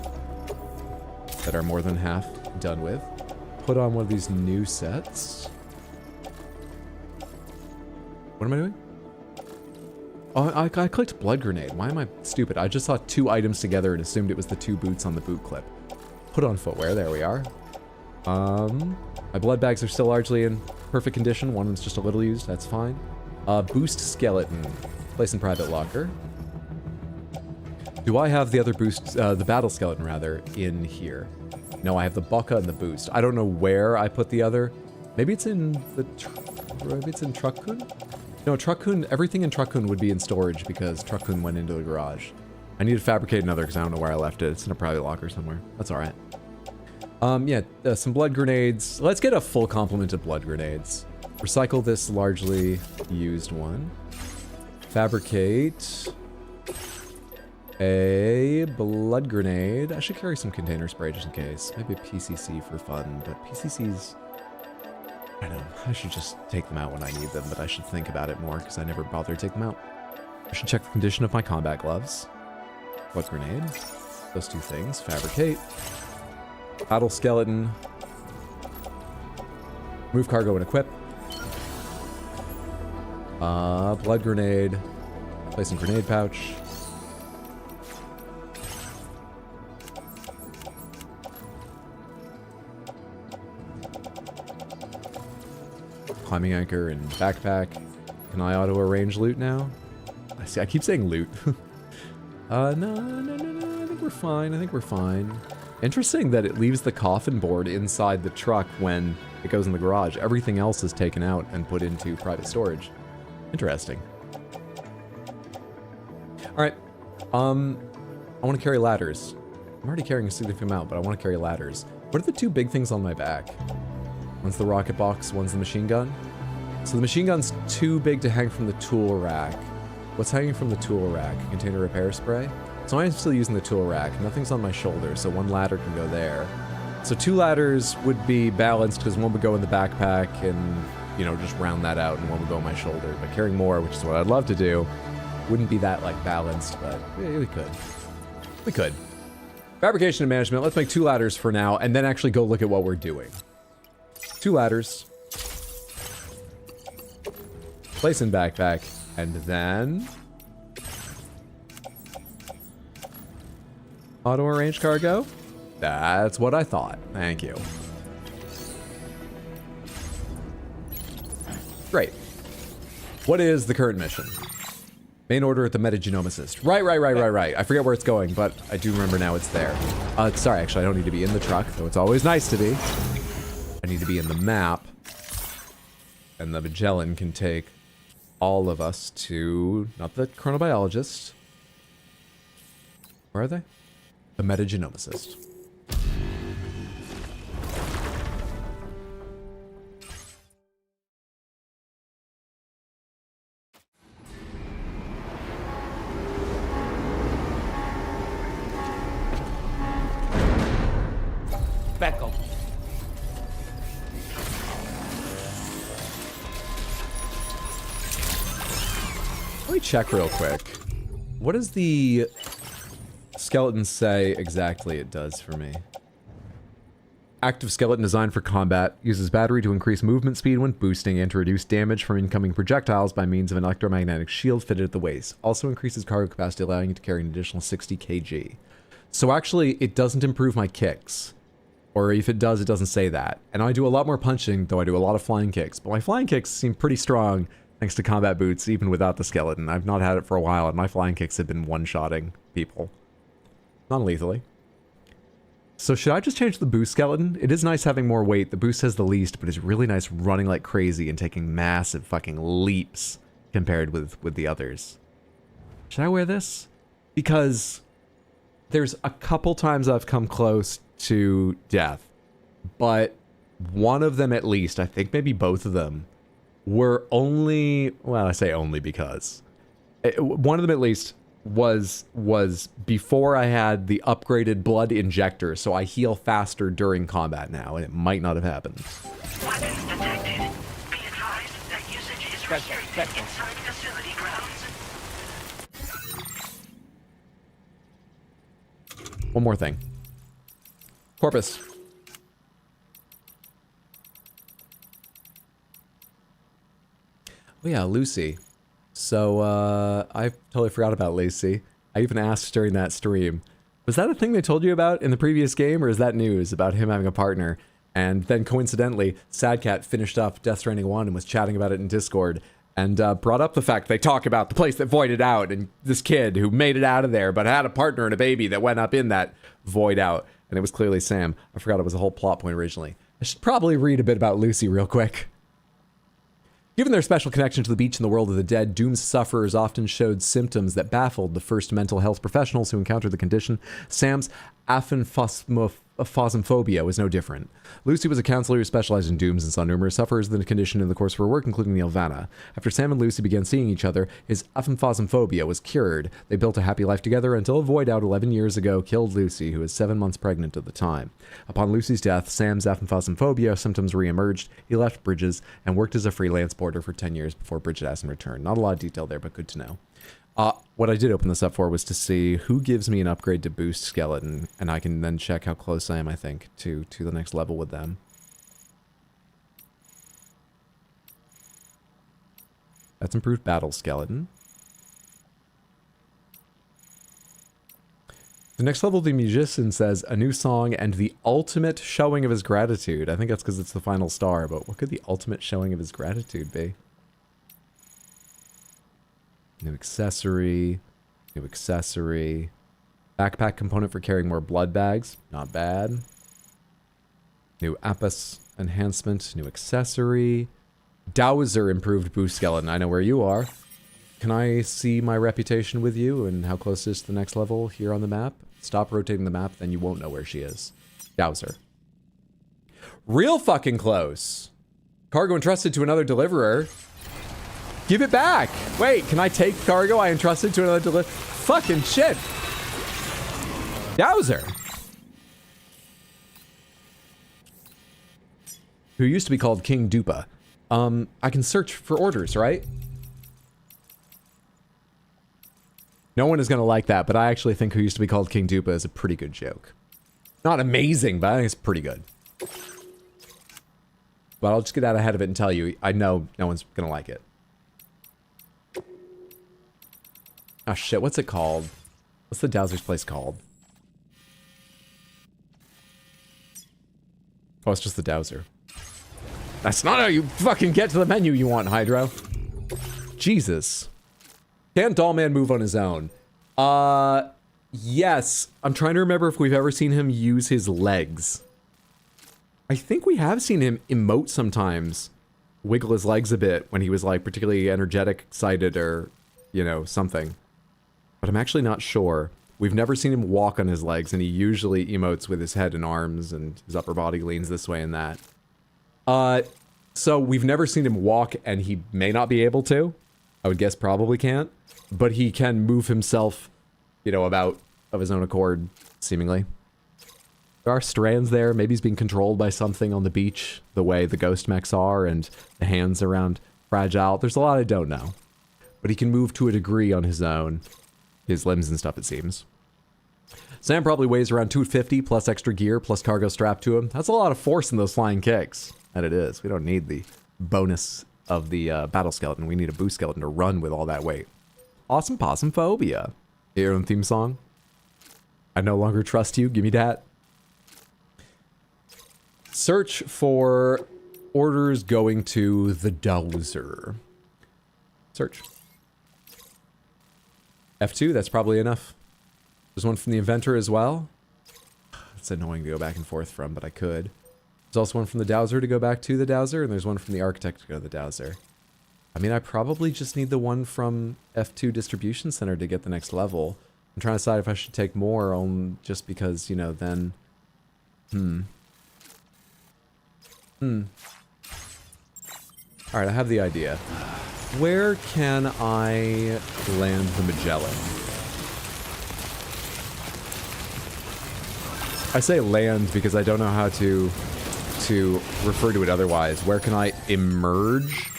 that are more than half done with. Put on 1 of these new sets. What am I doing? Oh, I clicked blood grenade. Why am I stupid? I just saw 2 items together and assumed it was the 2 boots on the boot clip. Put on footwear. There we are. My blood bags are still largely in perfect condition. 1 of them's just a little used. That's fine. Boost skeleton. Place in private locker. Do I have the other boost, the battle skeleton rather, in here? No, I have the Baka and the boost. I don't know where I put the other. Maybe it's in the... maybe it's in Truck-kun? No, Truck-kun, everything in Truck-kun would be in storage because Truck-kun went into the garage. I need to fabricate another because I don't know where I left it. It's in a private locker somewhere. That's alright. Yeah, some blood grenades. Let's get a full complement of blood grenades. Recycle this largely used one. Fabricate a blood grenade. I should carry some container spray just in case. Maybe a PCC for fun, but PCCs... I know, I should just take them out when I need them, but I should think about it more because I never bother to take them out. I should check the condition of my combat gloves. Blood grenade. Those 2 things. Fabricate. Battle skeleton. Move cargo and equip. Blood grenade. Place in grenade pouch. Climbing anchor and backpack. Can I auto-arrange loot now? I keep saying loot. No. I think we're fine. I think we're fine. Interesting that it leaves the coffin board inside the truck when it goes in the garage. Everything else is taken out and put into private storage. Interesting. Alright. I want to carry ladders. I'm already carrying a significant amount, but I want to carry ladders. What are the 2 big things on my back? One's the rocket box, one's the machine gun. So the machine gun's too big to hang from the tool rack. What's hanging from the tool rack? Container repair spray? So I'm still using the tool rack. Nothing's on my shoulder, so 1 ladder can go there. So 2 ladders would be balanced because 1 would go in the backpack and you know, just round that out and one would go on my shoulder. But carrying more, which is what I'd love to do, wouldn't be that, like, balanced, but we could. We could. Fabrication and management. Let's make 2 ladders for now and then actually go look at what we're doing. 2 ladders. Place in backpack. And then... auto-arrange cargo? That's what I thought. Thank you. Great. What is the current mission? Main order at the metagenomicist. Right. I forget where it's going, but I do remember now it's there. Sorry, actually, I don't need to be in the truck, though it's always nice to be. I need to be in the map. And the Magellan can take all of us to... not the chronobiologist. Where are they? The metagenomicist. Back up. Let me check real quick. What does the skeleton say exactly it does for me? Active skeleton designed for combat. Uses battery to increase movement speed when boosting and to reduce damage from incoming projectiles by means of an electromagnetic shield fitted at the waist. Also increases cargo capacity, allowing you to carry an additional 60 kg. So actually, it doesn't improve my kicks. Or if it does, it doesn't say that. And I do a lot more punching, though I do a lot of flying kicks. But my flying kicks seem pretty strong thanks to combat boots, even without the skeleton. I've not had it for a while, and my flying kicks have been one-shotting people. Non-lethally. So should I just change the boost skeleton? It is nice having more weight. The boost has the least, but it's really nice running like crazy and taking massive fucking leaps compared with the others. Should I wear this? Because there's a couple times I've come close to death, but one of them at least, I think maybe both of them, were only, well, I say only because one of them at least was before I had the upgraded blood injector, so I heal faster during combat now, and it might not have happened. Weapons detected. Be advised that usage is restricted inside facility grounds. One more thing. Corpus. Oh yeah, Lucy. So, I totally forgot about Lucy. I even asked during that stream, was that a thing they told you about in the previous game, or is that news about him having a partner? And then coincidentally, Sadcat finished up Death Stranding 1 and was chatting about it in Discord, and brought up the fact they talk about the place that voided out, and this kid who made it out of there, but had a partner and a baby that went up in that void out, and it was clearly Sam. I forgot it was a whole plot point originally. I should probably read a bit about Lucy real quick. Given their special connection to the beach and the world of the dead, Doom's sufferers often showed symptoms that baffled the first mental health professionals who encountered the condition. Sam's aphanphosmphobia was no different. Lucy was a counselor who specialized in Dooms and saw numerous sufferers of the condition in the course of her work, including the Elvana. After Sam and Lucy began seeing each other, his aphanphosmphobia was cured. They built a happy life together until a void out 11 years ago killed Lucy, who was 7 months pregnant at the time. Upon Lucy's death, Sam's aphanphosmphobia symptoms re-emerged. He left Bridges and worked as a freelance boarder for 10 years before Bridget asked him to return. Not a lot of detail there, but good to know. What I did open this up for was to see who gives me an upgrade to boost skeleton, and I can then check how close I am, I think, to the next level with them. That's improved battle skeleton. The next level, the musician says, a new song and the ultimate showing of his gratitude. I think that's because it's the final star, but what could the ultimate showing of his gratitude be? New accessory. New accessory. Backpack component for carrying more blood bags. Not bad. New Apis enhancement. New accessory. Dowser improved boost skeleton. I know where you are. Can I see my reputation with you and how close it is to the next level here on the map? Stop rotating the map, then you won't know where she is. Dowser. Real fucking close. Cargo entrusted to another deliverer. Give it back! Wait, can I take cargo I entrusted to another deliverer? Fucking shit! Dowser! Who used to be called King Dupa. I can search for orders, right? No one is going to like that, but I actually think Who Used to Be Called King Dupa is a pretty good joke. Not amazing, but I think it's pretty good. But I'll just get out ahead of it and tell you, I know no one's going to like it. Oh shit, what's it called? What's the Dowser's place called? Oh, it's just the Dowser. That's not how you fucking get to the menu you want, Hydro. Jesus. Can Dollman move on his own? Yes. I'm trying to remember if we've ever seen him use his legs. I think we have seen him emote sometimes. Wiggle his legs a bit when he was like particularly energetic, excited, or, you know, something. But I'm actually not sure. We've never seen him walk on his legs, and he usually emotes with his head and arms, and his upper body leans this way and that. So we've never seen him walk, and he may not be able to. I would guess probably can't. But he can move himself, you know, about of his own accord, seemingly. There are strands there. Maybe he's being controlled by something on the beach, the way the ghost mechs are, and the hands around Fragile. There's a lot I don't know. But he can move to a degree on his own. His limbs and stuff, it seems. Sam probably weighs around 250 plus extra gear plus cargo strapped to him. That's a lot of force in those flying kicks. And it is. We don't need the bonus of the battle skeleton. We need a boost skeleton to run with all that weight. Awesome Possum Phobia. Your own theme song. I no longer trust you. Give me that. Search for orders going to the Dowser. Search. F2, that's probably enough. There's one from the Inventor as well. It's annoying to go back and forth from, but I could. There's also one from the Dowser to go back to the Dowser, and there's one from the Architect to go to the Dowser. I mean, I probably just need the one from F2 Distribution Center to get the next level. I'm trying to decide if I should take more, just because, you know, then... Alright, I have the idea. Where can I land the Magellan? I say land because I don't know how to refer to it otherwise. Where can I emerge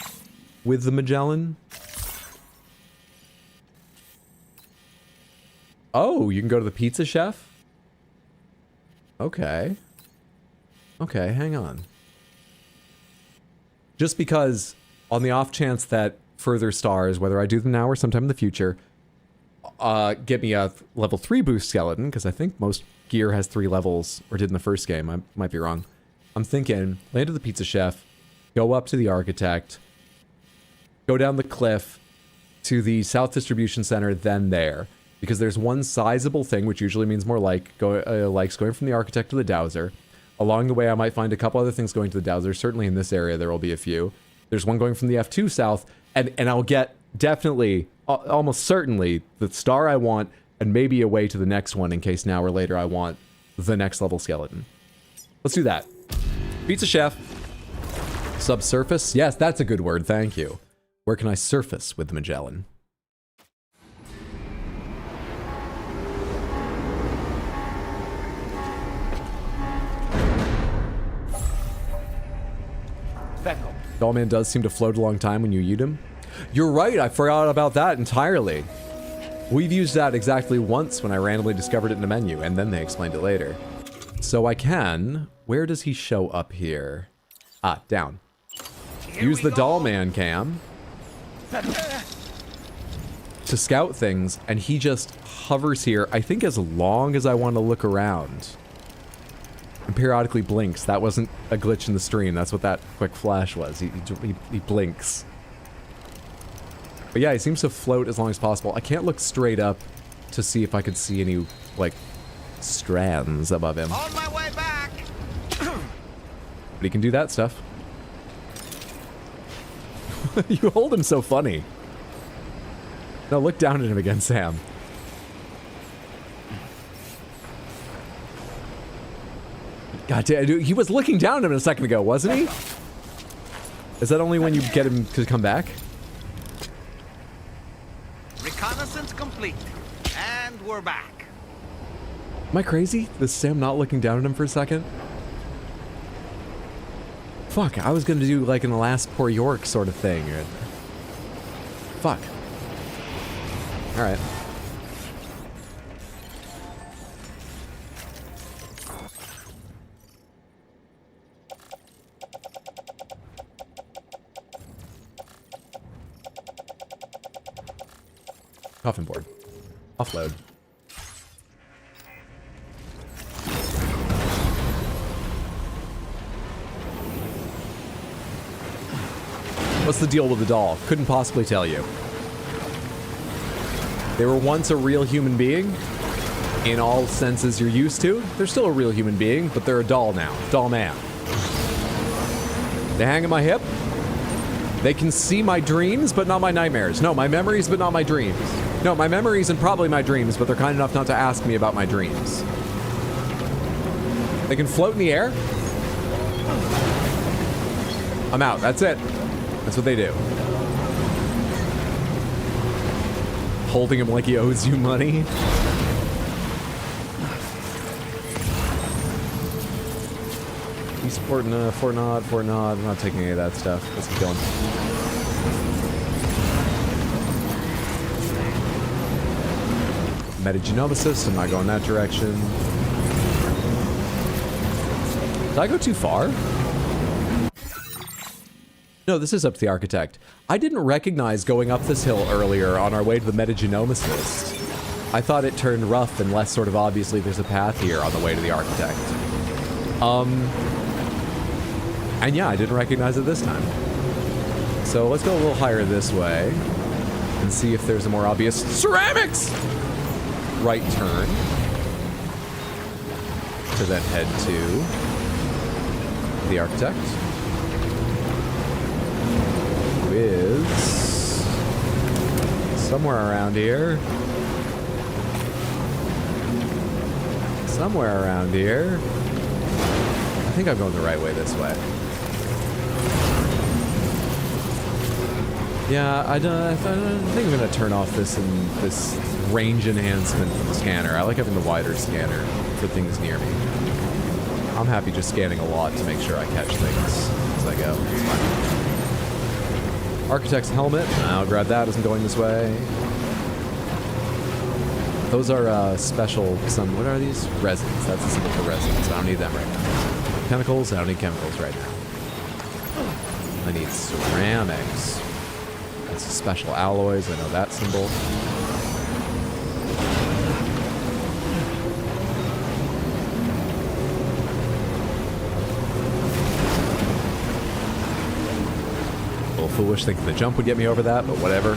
with the Magellan? Oh, you can go to the Pizza Chef? Okay. Okay, hang on. Just because, on the off chance that further stars, whether I do them now or sometime in the future, get me a level 3 boost skeleton, because I think most gear has 3 levels, or did in the first game, I might be wrong. I'm thinking, land at the Pizza Chef, go up to the Architect, go down the cliff to the South Distribution Center, then there. Because there's one sizable thing, which usually means more likes going from the Architect to the Dowser. Along the way, I might find a couple other things going to the Dowser. Certainly in this area, there will be a few. There's one going from the F2 South, and I'll get definitely, almost certainly, the star I want, and maybe a way to the next one in case now or later I want the next level skeleton. Let's do that. Pizza Chef. Subsurface? Yes, that's a good word, thank you. Where can I surface with the Magellan? Dollman does seem to float a long time when you eat him. You're right, I forgot about that entirely. We've used that exactly once when I randomly discovered it in a menu, and then they explained it later. So I can... Where does he show up here? Ah, down. Use the Dollman cam to scout things, and he just hovers here, I think as long as I want to look around. And periodically blinks. That wasn't a glitch in the stream. That's what that quick flash was. He blinks. But yeah, he seems to float as long as possible. I can't look straight up to see if I could see any, like, strands above him. On my way back. But he can do that stuff. You hold him so funny. No, look down at him again, Sam. God damn, dude, he was looking down at him a second ago, wasn't he? Is that only when you get him to come back? Reconnaissance complete. And we're back. Am I crazy? Is Sam not looking down at him for a second? Fuck, I was gonna do like an Alas Poor York sort of thing. Fuck. Alright. Coffin board. Offload. What's the deal with the doll? Couldn't possibly tell you. They were once a real human being. In all senses you're used to. They're still a real human being, but they're a doll now. Doll man. They hang at my hip. They can see my dreams, but not my nightmares. No, my memories, but not my dreams. No, my memories and probably my dreams, but they're kind enough not to ask me about my dreams. They can float in the air. I'm out. That's it. That's what they do. Holding him like he owes you money. He's Fort Nod. I'm not taking any of that stuff. Let's keep going. Metagenomicist, I'm not going that direction. Did I go too far? No, this is up to the architect. I didn't recognize going up this hill earlier on our way to the metagenomicist. I thought it turned rough unless sort of obviously there's a path here on the way to the architect. And yeah, I didn't recognize it this time. So let's go a little higher this way and see if there's a more obvious ceramics right turn to then head to the architect. Who is somewhere around here. Somewhere around here. I think I'm going the right way this way. Yeah, I think I'm gonna turn off this range enhancement for the scanner. I like having the wider scanner for things near me. I'm happy just scanning a lot to make sure I catch things as I go. It's fine. Architect's helmet. I'll grab that as I'm going this way. Those are special. What are these? Resins. That's a symbol for resins. I don't need them right now. Chemicals. I don't need chemicals right now. I need ceramics. That's special alloys. I know that symbol. A little foolish thinking the jump would get me over that, but whatever.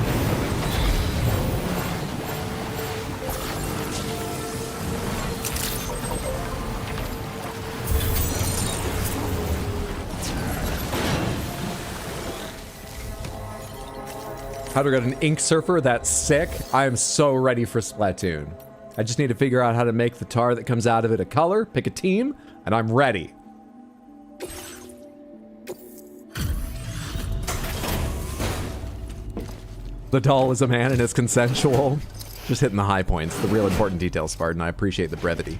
How to get an ink surfer? That's sick. I am so ready for Splatoon. I just need to figure out how to make the tar that comes out of it a color, pick a team, and I'm ready. The doll is a man and it's consensual. Just hitting the high points, the real important details, Spartan. I appreciate the brevity.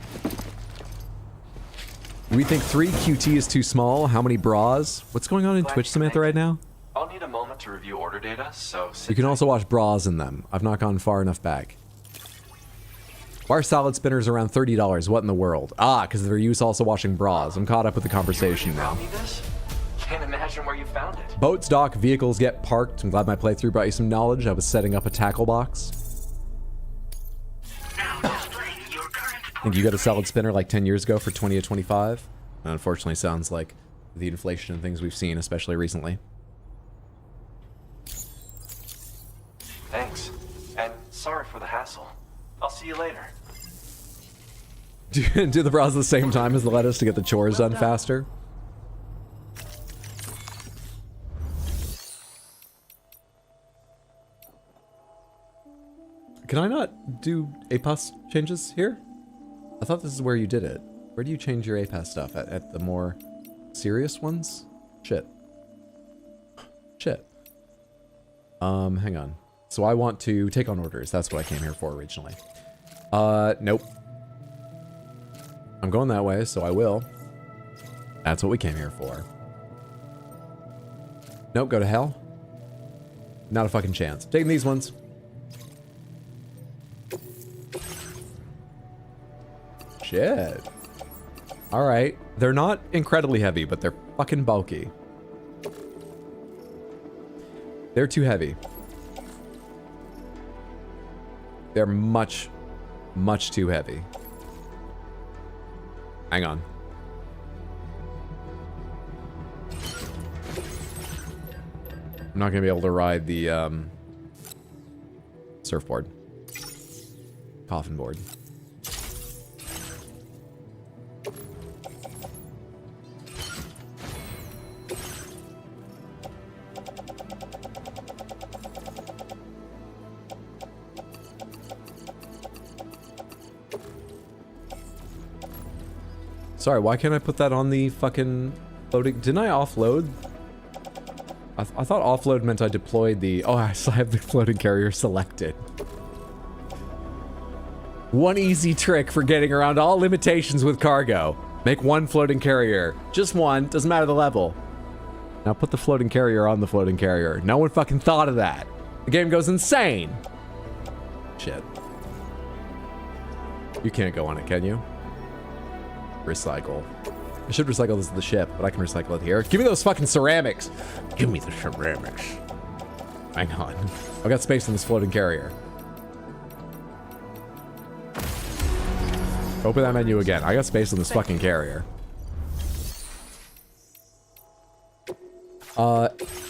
Do we think 3 QT is too small? How many bras? What's going on in Twitch, Samantha, right now? I'll need a moment to review order data, so... You can also watch bras in them. I've not gone far enough back. Why are salad spinners around $30? What in the world? Ah, because they're used also washing bras. I'm caught up with the conversation now. Can't imagine where you found it. Boats dock, vehicles get parked. I'm glad my playthrough brought you some knowledge. I was setting up a tackle box. I think you got a salad spinner like 10 years ago for 20 to 25. That unfortunately sounds like the inflation and things we've seen, especially recently. Thanks. And sorry for the hassle. I'll see you later. Do the bras at the same time as the lettuce to get the chores done faster? Can I not do APAS changes here? I thought this is where you did it. Where do you change your APAS stuff? At the more serious ones? Shit. Shit. Hang on. So I want to take on orders. That's what I came here for originally. Nope. I'm going that way, so I will. That's what we came here for. Nope, go to hell. Not a fucking chance. Taking these ones. Shit. Alright. They're not incredibly heavy, but they're fucking bulky. They're too heavy. They're much, much too heavy. Hang on. I'm not gonna be able to ride the surfboard. Coffin board. Sorry, why can't I put that on the fucking loading? Didn't I offload? I thought offload meant I deployed the... Oh, I still have the floating carrier selected. One easy trick for getting around all limitations with cargo. Make one floating carrier. Just one, doesn't matter the level. Now put the floating carrier on the floating carrier. No one fucking thought of that. The game goes insane. Shit. You can't go on it, can you? Recycle. I should recycle this to the ship, but I can recycle it here. Give me those fucking ceramics. Give me the ceramics. Hang on. I've got space in this floating carrier. Open that menu again. I got space in this fucking carrier.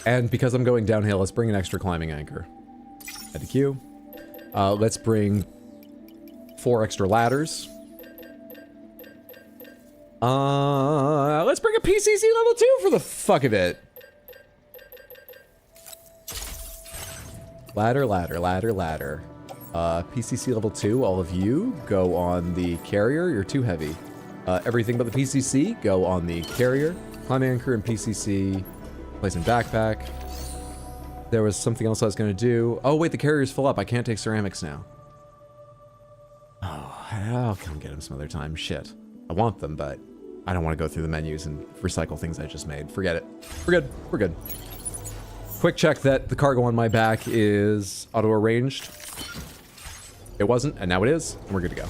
And because I'm going downhill, let's bring an extra climbing anchor. Add to queue. Let's bring 4 extra ladders. Let's bring a PCC level 2 for the fuck of it. Ladder, ladder, ladder, ladder. PCC level 2, all of you go on the carrier. You're too heavy. Everything but the PCC go on the carrier. Climb anchor and PCC. Place in backpack. There was something else I was gonna do. Oh wait, the carrier's full up. I can't take ceramics now. Oh, I'll come get them some other time. Shit. I want them, but I don't want to go through the menus and recycle things I just made. Forget it. We're good. We're good. Quick check that the cargo on my back is auto-arranged. It wasn't, and now it is, and we're good to go.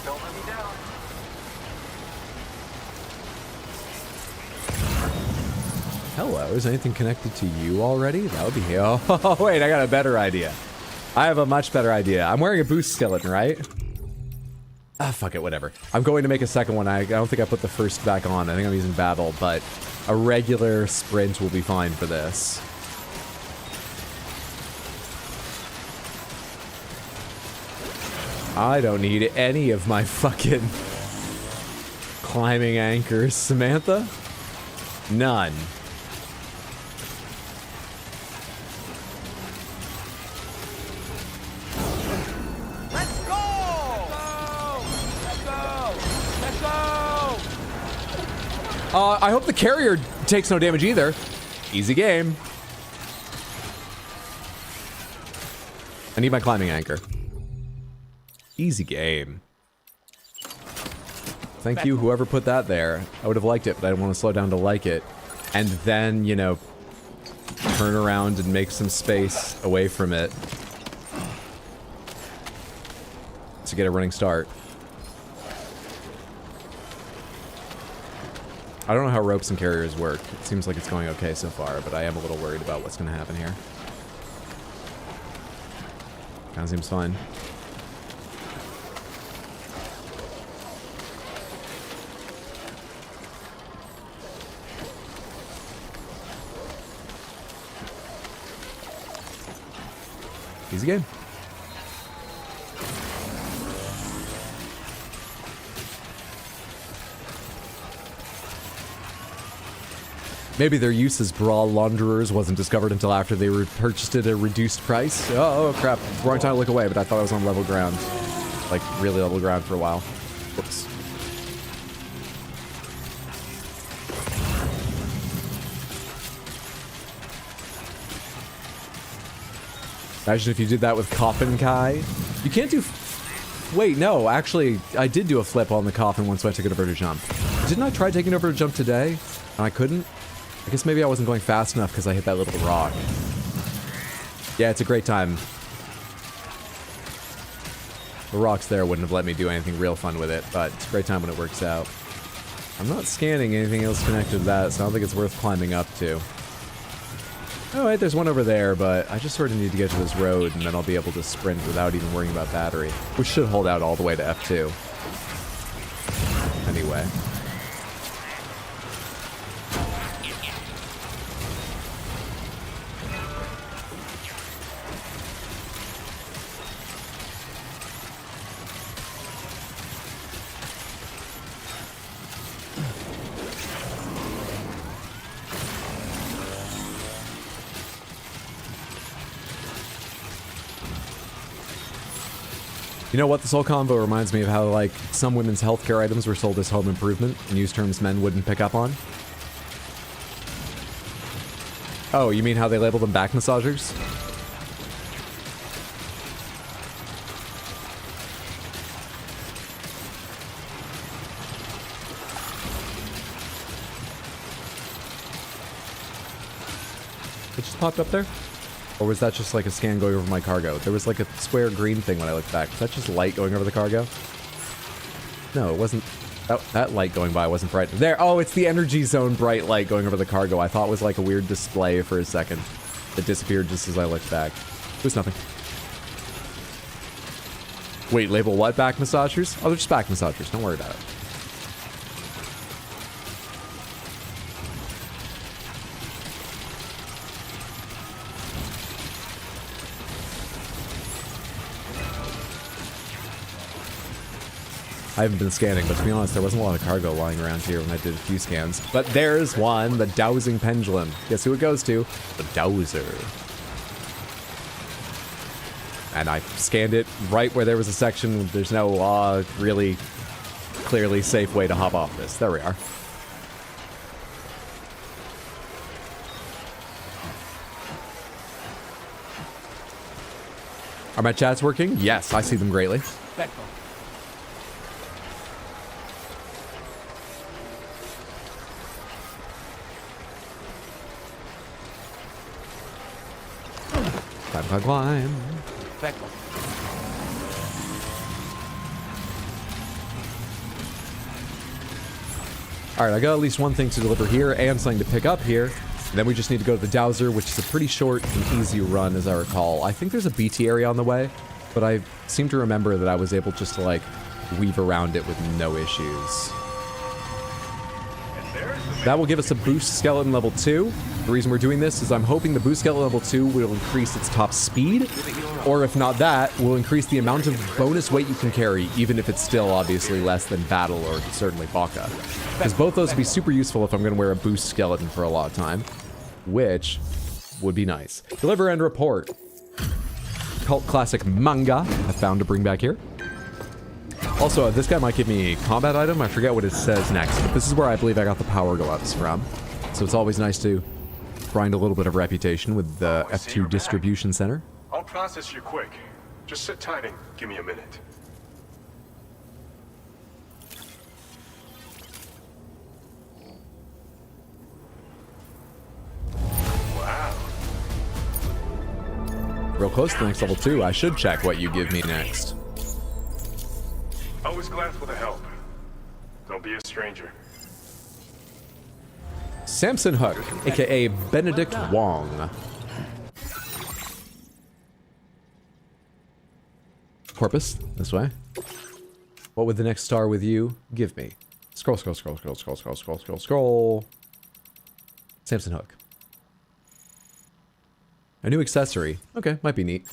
Don't let me down. Hello, is anything connected to you already? That would be... Oh, wait, I got a better idea. I have a much better idea. I'm wearing a boost skeleton, right? Ah, fuck it, whatever. I'm going to make a second one. I don't think I put the first back on. I think I'm using Battle, but a regular sprint will be fine for this. I don't need any of my fucking climbing anchors, Samantha. None. I hope the carrier takes no damage either. Easy game. I need my climbing anchor. Easy game. Thank you, whoever put that there. I would have liked it, but I didn't want to slow down to like it. And then, you know, turn around and make some space away from it to get a running start. I don't know how ropes and carriers work. It seems like it's going okay so far, but I am a little worried about what's going to happen here. Kind of seems fine. Easy game. Maybe their use as brawl launderers wasn't discovered until after they were purchased at a reduced price. Oh crap, wrong time to look away, but I thought I was on level ground. Like, really level ground for a while. Whoops. Imagine if you did that with Coffin Kai. You can't do... Wait, no, actually, I did do a flip on the Coffin once when I took it over to jump. Didn't I try taking it over to jump today? And I couldn't? I guess maybe I wasn't going fast enough because I hit that little rock. Yeah, it's a great time. The rocks there wouldn't have let me do anything real fun with it, but it's a great time when it works out. I'm not scanning anything else connected to that, so I don't think it's worth climbing up to. Oh, wait, there's one over there, but I just sort of need to get to this road, and then I'll be able to sprint without even worrying about battery, which should hold out all the way to F2. Anyway. You know what? This whole combo reminds me of how, like, some women's healthcare items were sold as home improvement and used terms men wouldn't pick up on. Oh, you mean how they label them back massagers? It just popped up there? Or was that just like a scan going over my cargo? There was like a square green thing when I looked back. Was that just light going over the cargo? No, it wasn't. That light going by wasn't bright. There. Oh, it's the energy zone bright light going over the cargo. I thought it was like a weird display for a second. It disappeared just as I looked back. It was nothing. Wait, label what? Back massagers? Oh, they're just back massagers. Don't worry about it. I haven't been scanning, but to be honest, there wasn't a lot of cargo lying around here when I did a few scans. But there's one, the dowsing pendulum. Guess who it goes to? The dowser. And I scanned it right where there was a section. There's no really clearly safe way to hop off this. There we are. Are my chats working? Yes, I see them greatly. Climb. Alright, I got at least one thing to deliver here and something to pick up here. And then we just need to go to the dowser, which is a pretty short and easy run, as I recall. I think there's a BT area on the way, but I seem to remember that I was able just to, like, weave around it with no issues. That will give us a boost skeleton level 2. The reason we're doing this is I'm hoping the boost skeleton level 2 will increase its top speed, or if not that, will increase the amount of bonus weight you can carry, even if it's still obviously less than battle or certainly Baka. Because both those would be super useful if I'm going to wear a boost skeleton for a lot of time, which would be nice. Deliver and report. Cult classic manga I found to bring back here. Also, this guy might give me a combat item. I forget what it says next, but this is where I believe I got the power gloves from. So it's always nice to grind a little bit of reputation with the F2 distribution center. I'll process you quick. Just sit tight and give me a minute. Wow. Real close to the next level 2. I should check what you give me next. Always glad for the help. Don't be a stranger. Samson Hook, aka Benedict Wong. Corpus, this way. What would the next star with you give me? Scroll, scroll, scroll, scroll, scroll, scroll, scroll, scroll, scroll. Samson Hook. A new accessory. Okay, might be neat.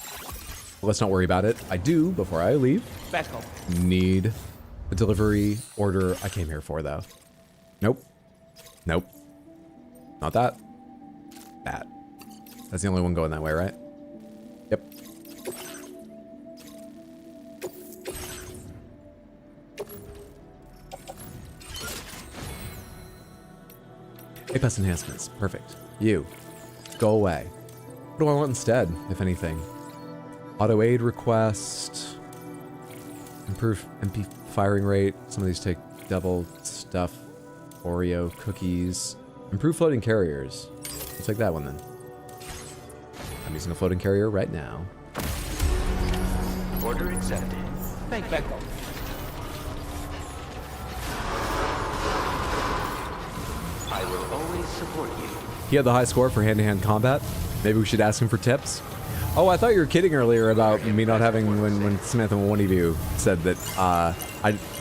Well, let's not worry about it. I do, before I leave, need the delivery order I came here for, though. Nope. Nope. Not that. That. That's the only one going that way, right? Yep. Apex enhancements. Perfect. You. Go away. What do I want instead, if anything? Auto aid request. Improve MP firing rate. Some of these take double stuff. Oreo cookies. Improve floating carriers. Let's take that one then. I'm using a floating carrier right now. Order accepted. Thank you. I will always support you. He had the high score for hand-to-hand combat. Maybe we should ask him for tips. Oh, I thought you were kidding earlier about me not having, when Samantha, one of you said that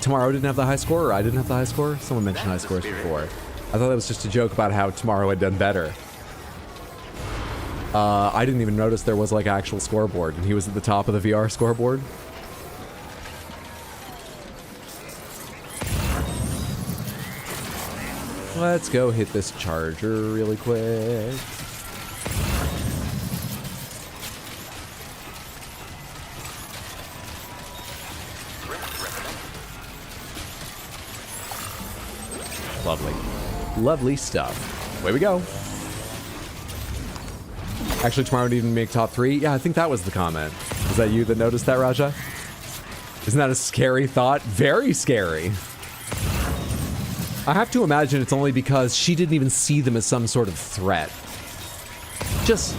Tomorrow didn't have the high score, or I didn't have the high score? Someone mentioned high scores before. I thought that was just a joke about how Tomorrow had done better. I didn't even notice there was like an actual scoreboard, and he was at the top of the VR scoreboard. Let's go hit this charger really quick. Lovely. Lovely stuff. Away we go. Actually, Tomorrow didn't even make top 3. Yeah, I think that was the comment. Was that you that noticed that, Raja? Isn't that a scary thought? Very scary. I have to imagine it's only because she didn't even see them as some sort of threat. Just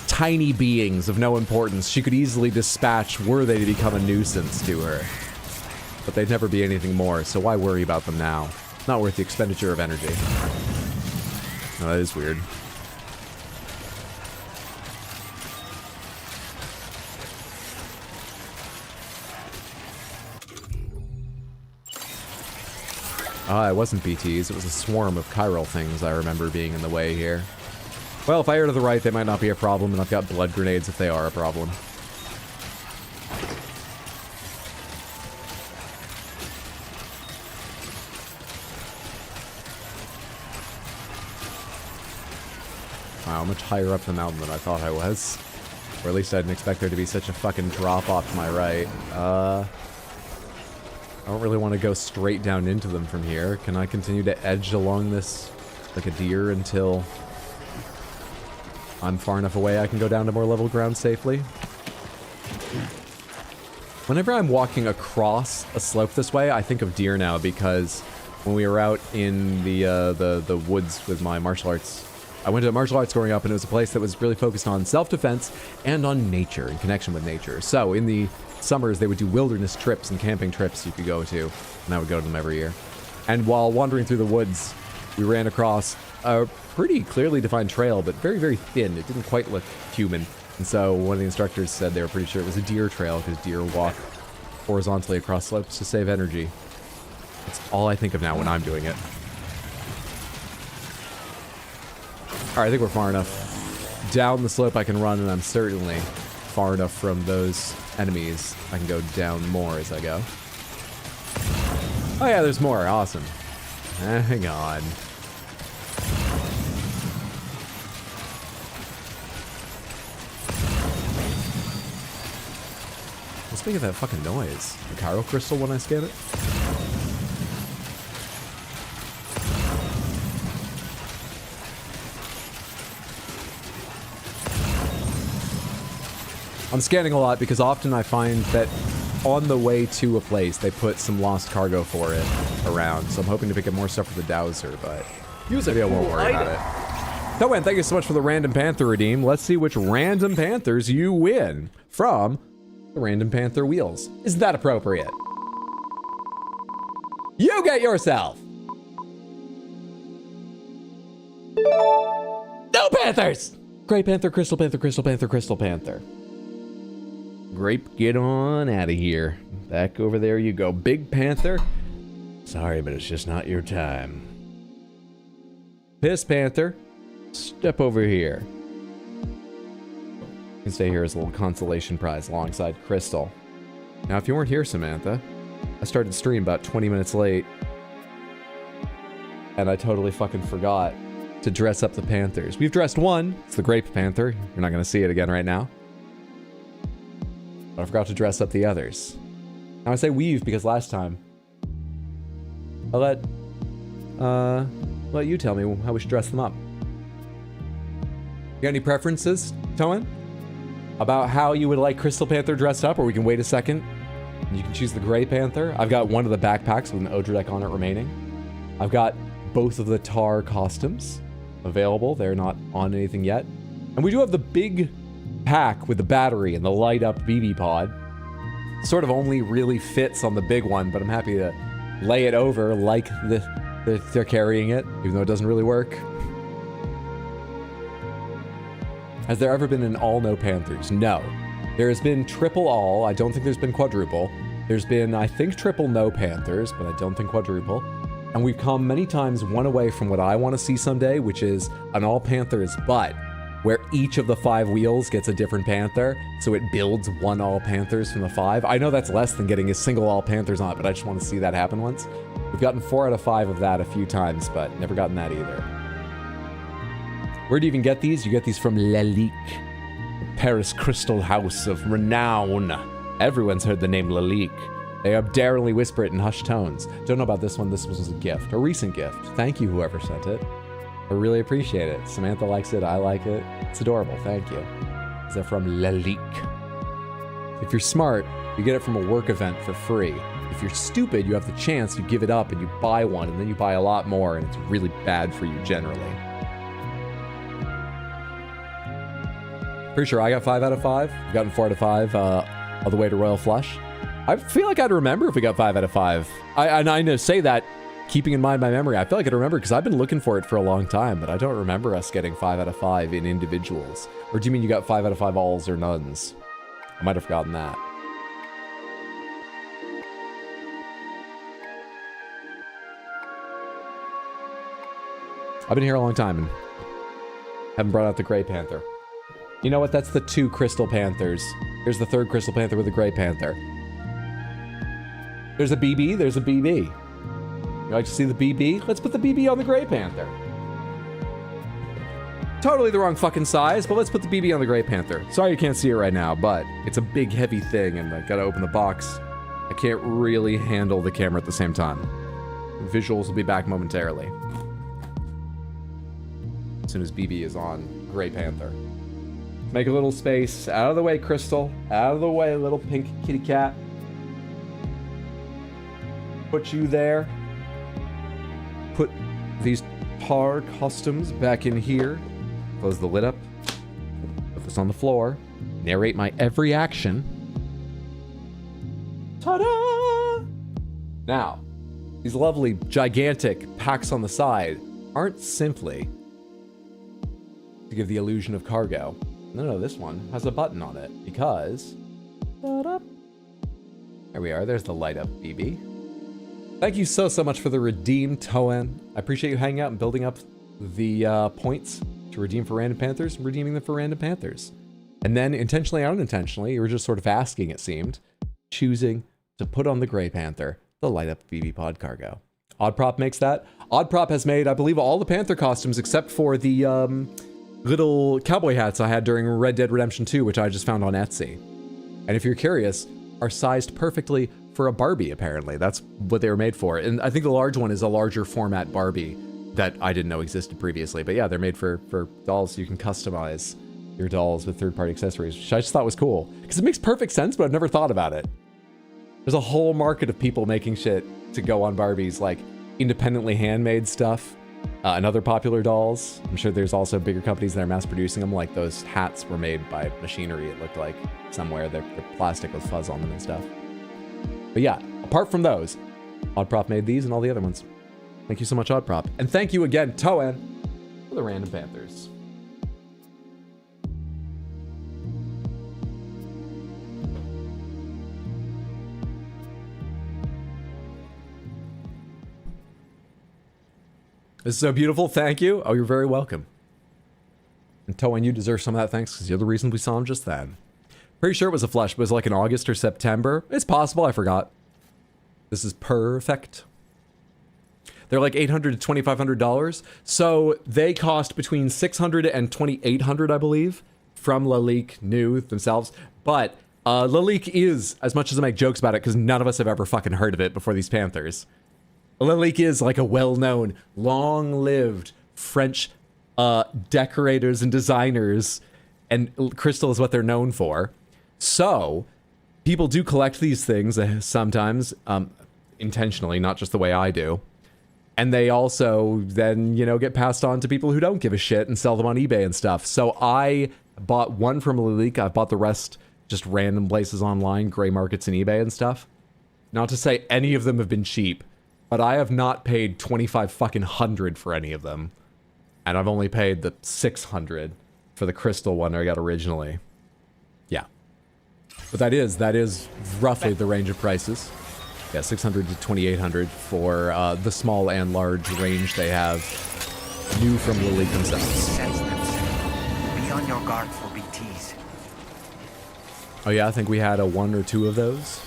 tiny beings of no importance she could easily dispatch were they to become a nuisance to her. But they'd never be anything more, so why worry about them now? Not worth the expenditure of energy. Oh, that is weird. It wasn't BTs, it was a swarm of chiral things I remember being in the way here. Well, if I air to the right, they might not be a problem, and I've got blood grenades if they are a problem. Wow, much higher up the mountain than I thought I was. Or at least I didn't expect there to be such a fucking drop off to my right. I don't really want to go straight down into them from here. Can I continue to edge along this like a deer until I'm far enough away I can go down to more level ground safely? Whenever I'm walking across a slope this way, I think of deer now because when we were out in the woods with my martial arts, I went to martial arts growing up, and it was a place that was really focused on self-defense and on nature, in connection with nature. So in the summers, they would do wilderness trips and camping trips you could go to, and I would go to them every year. And while wandering through the woods, we ran across a pretty clearly defined trail, but very, very thin. It didn't quite look human. And so one of the instructors said they were pretty sure it was a deer trail, because deer walk horizontally across slopes to save energy. That's all I think of now when I'm doing it. Alright, I think we're far enough down the slope I can run, and I'm certainly far enough from those enemies I can go down more as I go. Oh yeah, there's more. Awesome. Hang on. Let's make that fucking noise. The chiral crystal when I scan it? I'm scanning a lot because often I find that on the way to a place, they put some lost cargo for it around. So I'm hoping to pick up more stuff for the dowser, but maybe I won't worry about it. Towen, thank you so much for the Random Panther redeem. Let's see which Random Panthers you win from the Random Panther wheels. Is that appropriate? You get yourself! No Panthers! Gray Panther, Crystal Panther, Crystal Panther, Crystal Panther. Grape, get on out of here. Back over there you go. Big Panther. Sorry, but it's just not your time. Piss Panther. Step over here. You can stay here as a little consolation prize alongside Crystal. Now, if you weren't here, Samantha, I started the stream about 20 minutes late. And I totally fucking forgot to dress up the Panthers. We've dressed one. It's the Grape Panther. You're not going to see it again right now. But I forgot to dress up the others. Now I say we've because last time I'll let you tell me how we should dress them up. You got any preferences, Towen? About how you would like Crystal Panther dressed up, or we can wait a second and you can choose the Gray Panther. I've got one of the backpacks with an Odradek on it remaining. I've got both of the Tar costumes available. They're not on anything yet. And we do have the big pack with the battery and the light up BB pod. Sort of only really fits on the big one, but I'm happy to lay it over like they're carrying it, even though it doesn't really work. Has there ever been an all no Panthers? No. There has been triple all. I don't think there's been quadruple. There's been, I think, triple no Panthers, but I don't think quadruple. And we've come many times one away from what I want to see someday, which is an all Panthers, but where each of the 5 wheels gets a different Panther, so it builds one all Panthers from the 5. I know that's less than getting a single all Panthers on it, but I just want to see that happen once. We've gotten 4 out of 5 of that a few times, but never gotten that either. Where do you even get these? You get these from Lalique, the Paris crystal house of renown. Everyone's heard the name Lalique. They daringly whisper it in hushed tones. Don't know about this one. This was a gift, a recent gift. Thank you, whoever sent it. I really appreciate it. Samantha likes it. I like it. It's adorable. Thank you. They're from Lalique. If you're smart, you get it from a work event for free. If you're stupid, you have the chance, you give it up and you buy one, and then you buy a lot more, and it's really bad for you generally. Pretty sure I got 5 out of 5. I've gotten 4 out of 5 all the way to Royal Flush. I feel like I'd remember if we got 5 out of 5. I know, say that, keeping in mind my memory, I feel like I'd remember because I've been looking for it for a long time, but I don't remember us getting 5 out of 5 in individuals. Or do you mean you got 5 out of 5 alls or nuns? I might have forgotten that. I've been here a long time and haven't brought out the Grey Panther. You know what? That's the 2 Crystal Panthers. Here's the 3rd Crystal Panther with the Grey Panther. There's a BB, there's a BB. You like to see the BB? Let's put the BB on the Grey Panther. Totally the wrong fucking size, but let's put the BB on the Grey Panther. Sorry you can't see it right now, but it's a big heavy thing and I gotta open the box. I can't really handle the camera at the same time. Visuals will be back momentarily. As soon as BB is on Grey Panther. Make a little space. Out of the way, Crystal. Out of the way, little pink kitty cat. Put you there. Put these Tar costumes back in here. Close the lid up. Put this on the floor. Narrate my every action. Ta-da! Now, these lovely, gigantic packs on the side aren't simply to give the illusion of cargo. No, this one has a button on it because... Ta-da! There we are. There's the light up BB. Thank you so much for the redeem, Toen. I appreciate you hanging out and building up the points to redeem for Random Panthers and redeeming them for Random Panthers. And then, intentionally or unintentionally, you were just sort of asking, it seemed, choosing to put on the Grey Panther, the light up BB pod cargo. Oddprop makes that. Oddprop has made, I believe, all the Panther costumes except for the little cowboy hats I had during Red Dead Redemption 2, which I just found on Etsy. And if you're curious, are sized perfectly for a Barbie, apparently. That's what they were made for. And I think the large one is a larger format Barbie that I didn't know existed previously. But yeah, they're made for dolls, so you can customize your dolls with third-party accessories, which I just thought was cool. Because it makes perfect sense, but I've never thought about it. There's a whole market of people making shit to go on Barbies, like independently handmade stuff and other popular dolls. I'm sure there's also bigger companies that are mass producing them, like those hats were made by machinery, it looked like, somewhere. They're plastic with fuzz on them and stuff. But yeah, apart from those, Oddprop made these and all the other ones. Thank you so much, Oddprop. And thank you again, Toen, for the Random Panthers. This is so beautiful. Thank you. Oh, you're very welcome. And Toen, you deserve some of that thanks because you're the reason we saw him just then. Pretty sure it was a flush, but it was like in August or September. It's possible. I forgot. This is perfect. They're like $800 to $2,500. So they cost between $600 and $2,800, I believe, from Lalique new themselves. But Lalique is, as much as I make jokes about it, because none of us have ever fucking heard of it before these Panthers. Lalique is like a well-known, long-lived French decorators and designers, and crystal is what they're known for. So people do collect these things sometimes, intentionally, not just the way I do. And they also then, you know, get passed on to people who don't give a shit and sell them on eBay and stuff. So I bought one from Lilique. I bought the rest just random places online, gray markets and eBay and stuff. Not to say any of them have been cheap, but I have not paid 25 fucking hundred for any of them. And I've only paid the 600 for the crystal one I got originally. Yeah. But that is roughly the range of prices. Yeah, 600 to 2800 for the small and large range they have, new from Lilique themselves. Sense them. Be on your guard for BTs. Oh yeah, I think we had a 1 or 2 of those.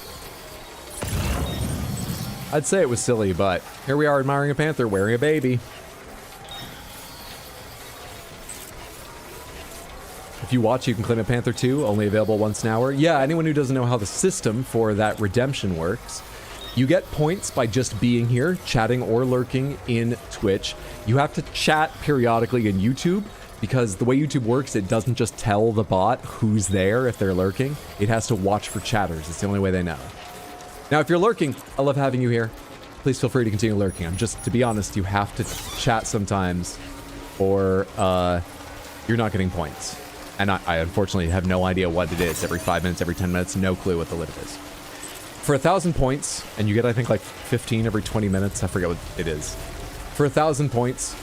I'd say it was silly, but here we are admiring a panther wearing a baby. If you watch, you can claim a panther too, only available once an hour. Yeah, anyone who doesn't know how the system for that redemption works, you get points by just being here, chatting or lurking in Twitch. You have to chat periodically in YouTube, because the way YouTube works, it doesn't just tell the bot who's there if they're lurking. It has to watch for chatters. It's the only way they know. Now, if you're lurking, I love having you here. Please feel free to continue lurking. I'm just, to be honest, you have to chat sometimes, or you're not getting points. And I unfortunately have no idea what it is. Every 5 minutes, every 10 minutes, no clue what the limit is. For 1,000 points, and you get, I think, like 15 every 20 minutes. I forget what it is. For 1,000 points,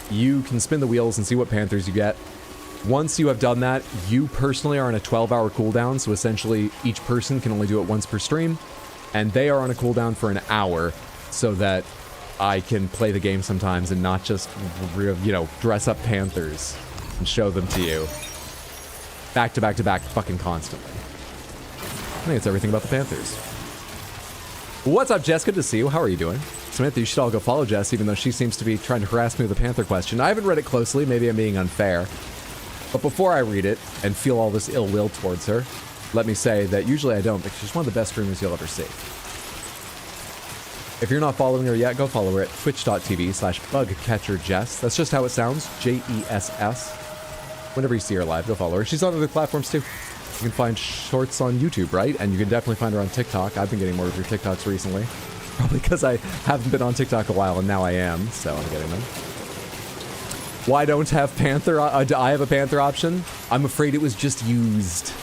you can spin the wheels and see what panthers you get. Once you have done that, you personally are on a 12-hour cooldown, so essentially each person can only do it once per stream, and they are on a cooldown for an hour, so that I can play the game sometimes and not just, you know, dress up panthers and show them to you. Back to back to back, fucking constantly. I think it's everything about the panthers. What's up, Jess? Good to see you. How are you doing? Samantha, you should all go follow Jess, even though she seems to be trying to harass me with a panther question. I haven't read it closely. Maybe I'm being unfair. But before I read it and feel all this ill will towards her, let me say that usually I don't, because she's one of the best streamers you'll ever see. If you're not following her yet, go follow her at twitch.tv/bugcatcherjess. That's just how it sounds. Jess. Whenever you see her live, go follow her. She's on other platforms too. You can find shorts on YouTube, right? And you can definitely find her on TikTok. I've been getting more of your TikToks recently. Probably because I haven't been on TikTok a while, and now I am, so I'm getting them. Why don't have Panther? I have a Panther option. I'm afraid it was just used.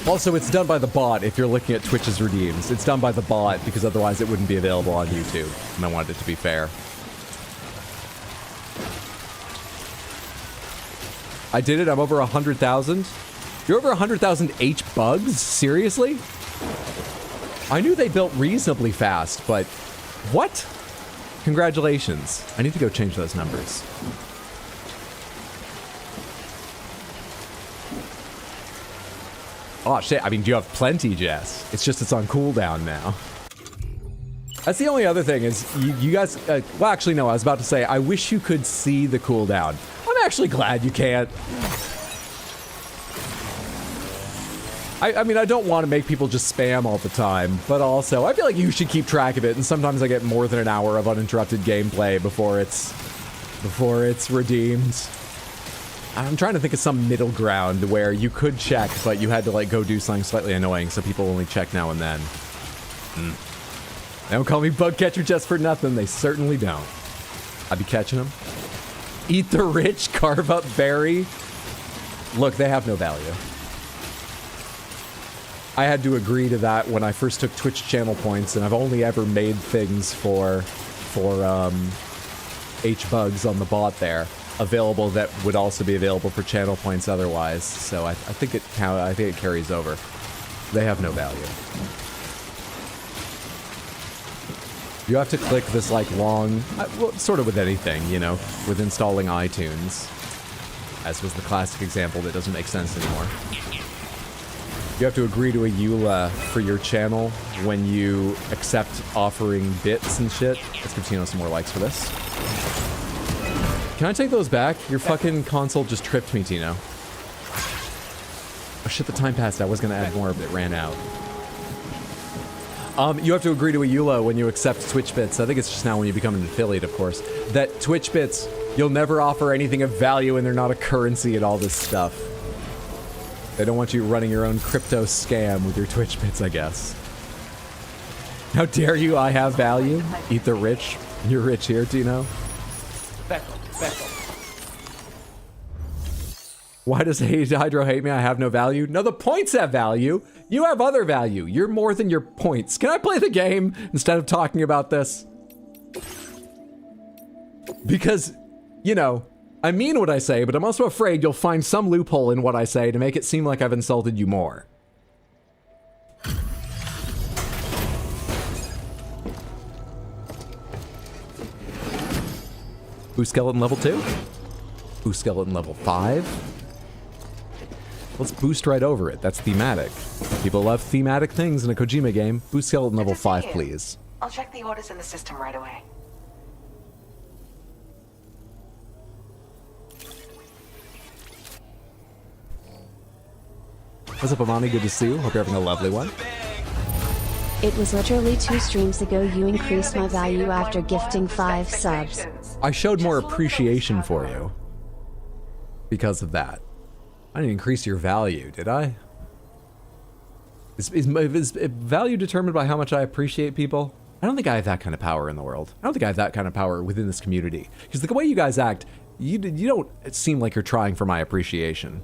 Also, it's done by the bot if you're looking at Twitch's redeems. It's done by the bot because otherwise it wouldn't be available on YouTube, and I wanted it to be fair. I did it. I'm over 100,000. You're over 100,000 H-bugs? Seriously? I knew they built reasonably fast, but what? Congratulations. I need to go change those numbers. Oh, shit. I mean, you have plenty, Jess. It's just it's on cooldown now. That's the only other thing is you guys... well, actually, no. I was about to say, I wish you could see the cooldown. I'm actually glad you can't. I mean, I don't want to make people just spam all the time, but also I feel like you should keep track of it, and sometimes I get more than an hour of uninterrupted gameplay before it's redeemed. I'm trying to think of some middle ground where you could check, but you had to like go do something slightly annoying, so people only check now and then. They don't call me bug catcher just for nothing. They certainly don't. I'd be catching them. Eat the rich, carve up berry. Look, they have no value. I had to agree to that when I first took Twitch channel points, and I've only ever made things for H-bugs on the bot there available that would also be available for channel points otherwise. So I think it carries over. They have no value. You have to click this like long, well, sort of with anything, you know, with installing iTunes, as was the classic example that doesn't make sense anymore. You have to agree to a EULA for your channel when you accept offering bits and shit. Let's give Tino some more likes for this. Can I take those back? Your fucking console just tripped me, Tino. Oh shit, the time passed. I was gonna add more, but it ran out. You have to agree to a EULA when you accept Twitch bits. I think it's just now when you become an affiliate, of course. That Twitch bits, you'll never offer anything of value and they're not a currency and all this stuff. They don't want you running your own crypto scam with your Twitch bits, I guess. How dare you, I have value? Eat the rich. You're rich here, Tino. Speckle, speckle. Why does Hydro hate me? I have no value. No, the points have value. You have other value. You're more than your points. Can I play the game instead of talking about this? Because, you know, I mean what I say, but I'm also afraid you'll find some loophole in what I say to make it seem like I've insulted you more. Boost skeleton level 2? Boost skeleton level 5? Let's boost right over it. That's thematic. People love thematic things in a Kojima game. Boost skeleton level 5, please. I'll check the orders in the system right away. What's up, Amani? Good to see you. Hope you're having a lovely one. It was literally 2 streams ago you increased my value after gifting 5 subs. I showed more appreciation for you because of that. I didn't increase your value, did I? Is value determined by how much I appreciate people? I don't think I have that kind of power in the world. I don't think I have that kind of power within this community. Because the way you guys act, you don't seem like you're trying for my appreciation.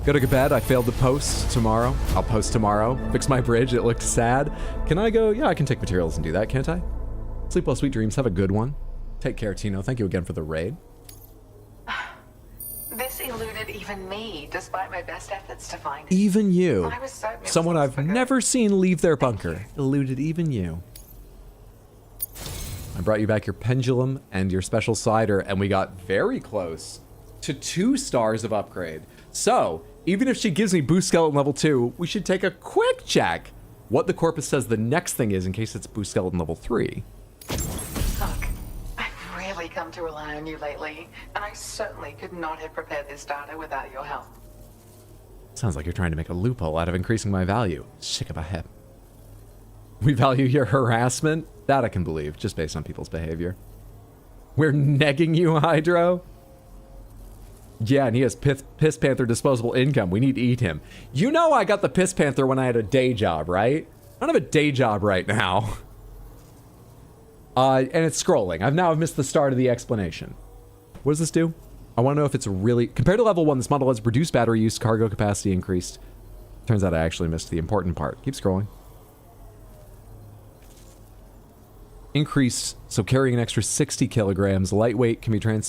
Go to bed. I failed to post tomorrow. I'll post tomorrow. Fix my bridge. It looked sad. Can I go? Yeah, I can take materials and do that, can't I? Sleep well, sweet dreams. Have a good one. Take care, Tino. Thank you again for the raid. This eluded even me, despite my best efforts to find it. Even you. I was certain it was Someone lost I've for good. never seen leave their bunker. Eluded even you. I brought you back your pendulum and your special cider, and we got very close to 2 stars of upgrade. So, even if she gives me boost skeleton level 2, we should take a quick check what the corpus says the next thing is in case it's boost skeleton level 3. Look, I've really come to rely on you lately, and I certainly could not have prepared this data without your help. Sounds like you're trying to make a loophole out of increasing my value. Sick of a hip. We value your harassment? That I can believe, just based on people's behavior. We're negging you, Hydro? Yeah, and he has Piss Panther disposable income. We need to eat him. You know I got the Piss Panther when I had a day job, right? I don't have a day job right now. And it's scrolling. I've now missed the start of the explanation. What does this do? I want to know if it's really... Compared to level 1, this model has reduced battery use, cargo capacity increased. Turns out I actually missed the important part. Keep scrolling. Increased, so carrying an extra 60 kilograms. Lightweight can be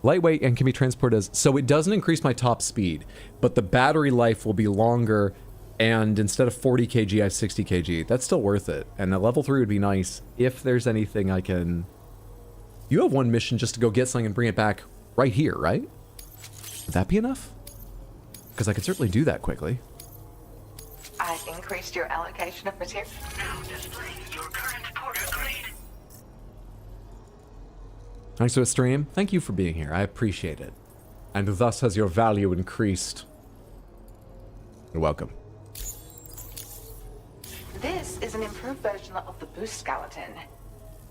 Lightweight and can be transported as... So it doesn't increase my top speed, but the battery life will be longer, and instead of 40 kg, I have 60 kg. That's still worth it. And a level 3 would be nice if there's anything I can... You have one mission just to go get something and bring it back right here, right? Would that be enough? Because I could certainly do that quickly. I've increased your allocation of material. Now display your current porter grade. Thanks for the stream. Thank you for being here. I appreciate it. And thus has your value increased. You're welcome. This is an improved version of the boost skeleton.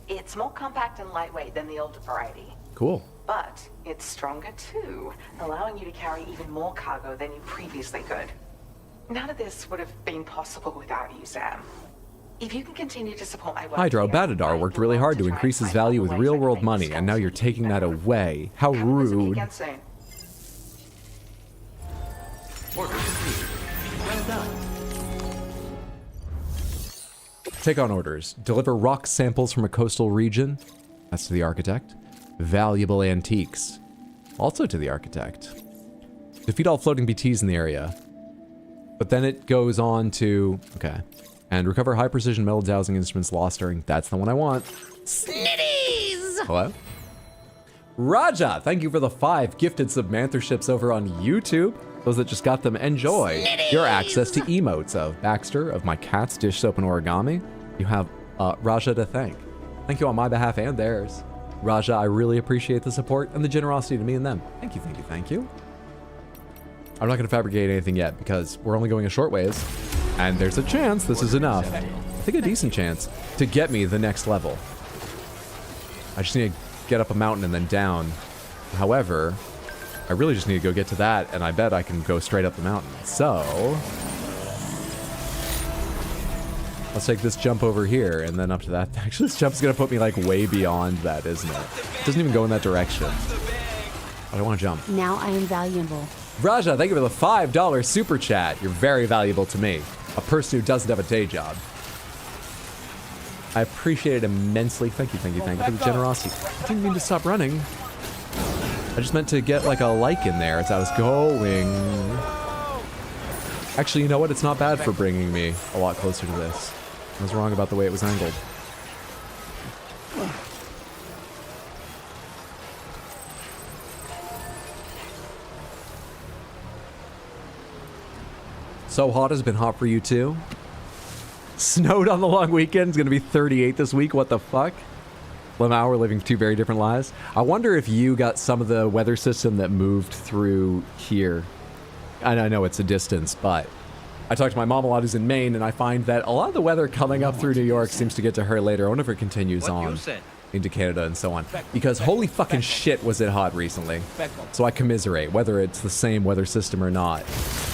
It's more compact and lightweight than the older variety. Cool. But it's stronger too, allowing you to carry even more cargo than you previously could. None of this would have been possible without you, Sam. If you can continue to support my work... Hydro here, Batadar worked really hard to increase his value with real-world money, and now you're taking that away. How rude. Again soon. Order complete. Well done. Take on orders. Deliver rock samples from a coastal region. That's to the architect. Valuable antiques. Also to the architect. Defeat all floating BTs in the area. But then it goes on to... Okay. And recover high-precision metal dowsing instruments lost during... That's the one I want. Snitties! Hello? Raja, thank you for the 5 gifted submantherships over on YouTube. Those that just got them, enjoy your access to emotes of Baxter, of my cats, dish soap, and origami. You have Raja to thank. Thank you on my behalf and theirs. Raja, I really appreciate the support and the generosity to me and them. Thank you, thank you, thank you. I'm not going to fabricate anything yet because we're only going a short ways. And there's a chance this is enough. I think a decent chance to get me the next level. I just need to get up a mountain and then down. However, I really just need to go get to that, and I bet I can go straight up the mountain. So... Let's take this jump over here and then up to that. Actually, this jump's gonna put me like way beyond that, isn't it? It doesn't even go in that direction. I don't want to jump. Now I am valuable. Raja, thank you for the $5 super chat. You're very valuable to me, a person who doesn't have a day job. I appreciate it immensely. Thank you for the generosity. I didn't mean to stop running. I just meant to get like a like in there as I was going. Actually, you know what? It's not bad for bringing me a lot closer to this. I was wrong about the way it was angled. So hot has been hot for you too? Snowed on the long weekend. It's going to be 38 this week. What the fuck? Lamau, we're living two very different lives. I wonder if you got some of the weather system that moved through here. And I know it's a distance, but I talked to my mom a lot who's in Maine, and I find that a lot of the weather coming up through New York seems to get to her later. I wonder if it continues on into Canada and so on. Because holy fucking shit was it hot recently. So I commiserate, whether it's the same weather system or not.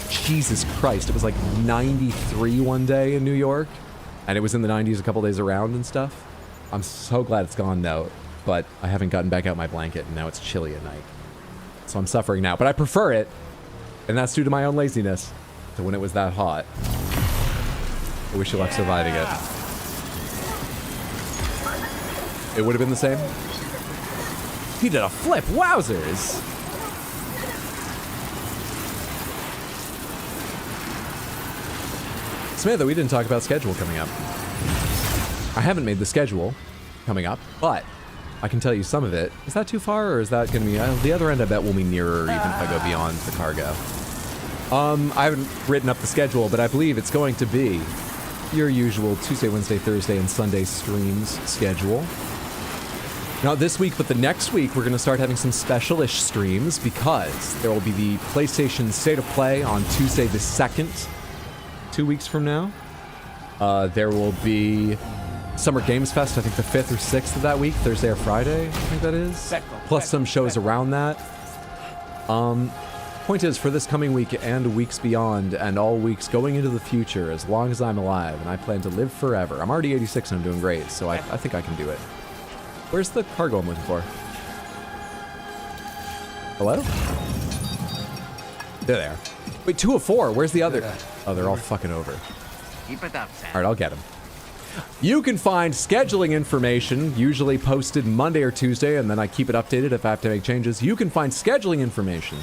Jesus Christ, it was like 93 one day in New York, and it was in the 90s a couple days around and stuff. I'm so glad it's gone now, but I haven't gotten back out my blanket, and now it's chilly at night. So I'm suffering now, but I prefer it, and that's due to my own laziness, to when it was that hot. I wish you luck surviving it. It would have been the same? He did a flip, wowzers! Samantha, we didn't talk about schedule coming up. I haven't made the schedule coming up, but I can tell you some of it. Is that too far, or is that going to be... the other end, I bet, will be nearer even if I go beyond the cargo. I haven't written up the schedule, but I believe it's going to be your usual Tuesday, Wednesday, Thursday, and Sunday streams schedule. Not this week, but the next week, we're going to start having some special-ish streams because there will be the PlayStation State of Play on Tuesday the 2nd, 2 weeks from now. There will be Summer Games Fest, I think the 5th or 6th of that week, Thursday or Friday, I think that is. Plus some shows around that. Point is, for this coming week and weeks beyond, and all weeks going into the future, as long as I'm alive, and I plan to live forever. I'm already 86 and I'm doing great, so I think I can do it. Where's the cargo I'm looking for? Hello? They're there. Wait, 2 of 4. Where's the other? Oh, they're all fucking over. Keep it up, Sam. All right, I'll get them. You can find scheduling information, usually posted Monday or Tuesday, and then I keep it updated if I have to make changes. You can find scheduling information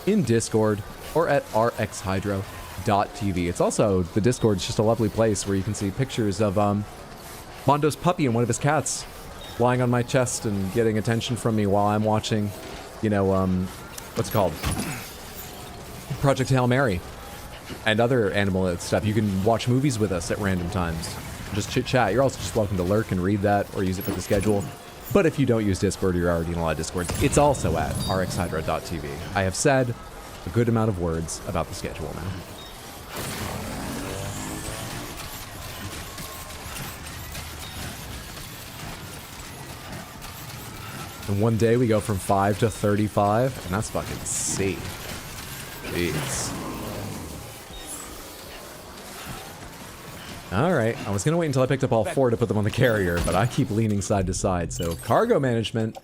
in Discord or at rxhydro.tv. It's also, the Discord's just a lovely place where you can see pictures of Mondo's puppy and one of his cats lying on my chest and getting attention from me while I'm watching, you know, what's it called? Project Hail Mary. And other animal stuff. You can watch movies with us at random times. Just chit-chat. You're also just welcome to lurk and read that or use it for the schedule. But if you don't use Discord, you're already in a lot of Discords. It's also at rxhydro.tv. I have said a good amount of words about the schedule now. And one day we go from 5 to 35, and that's fucking C. Jeez. Alright, I was going to wait until I picked up all 4 to put them on the carrier, but I keep leaning side to side. So, cargo management,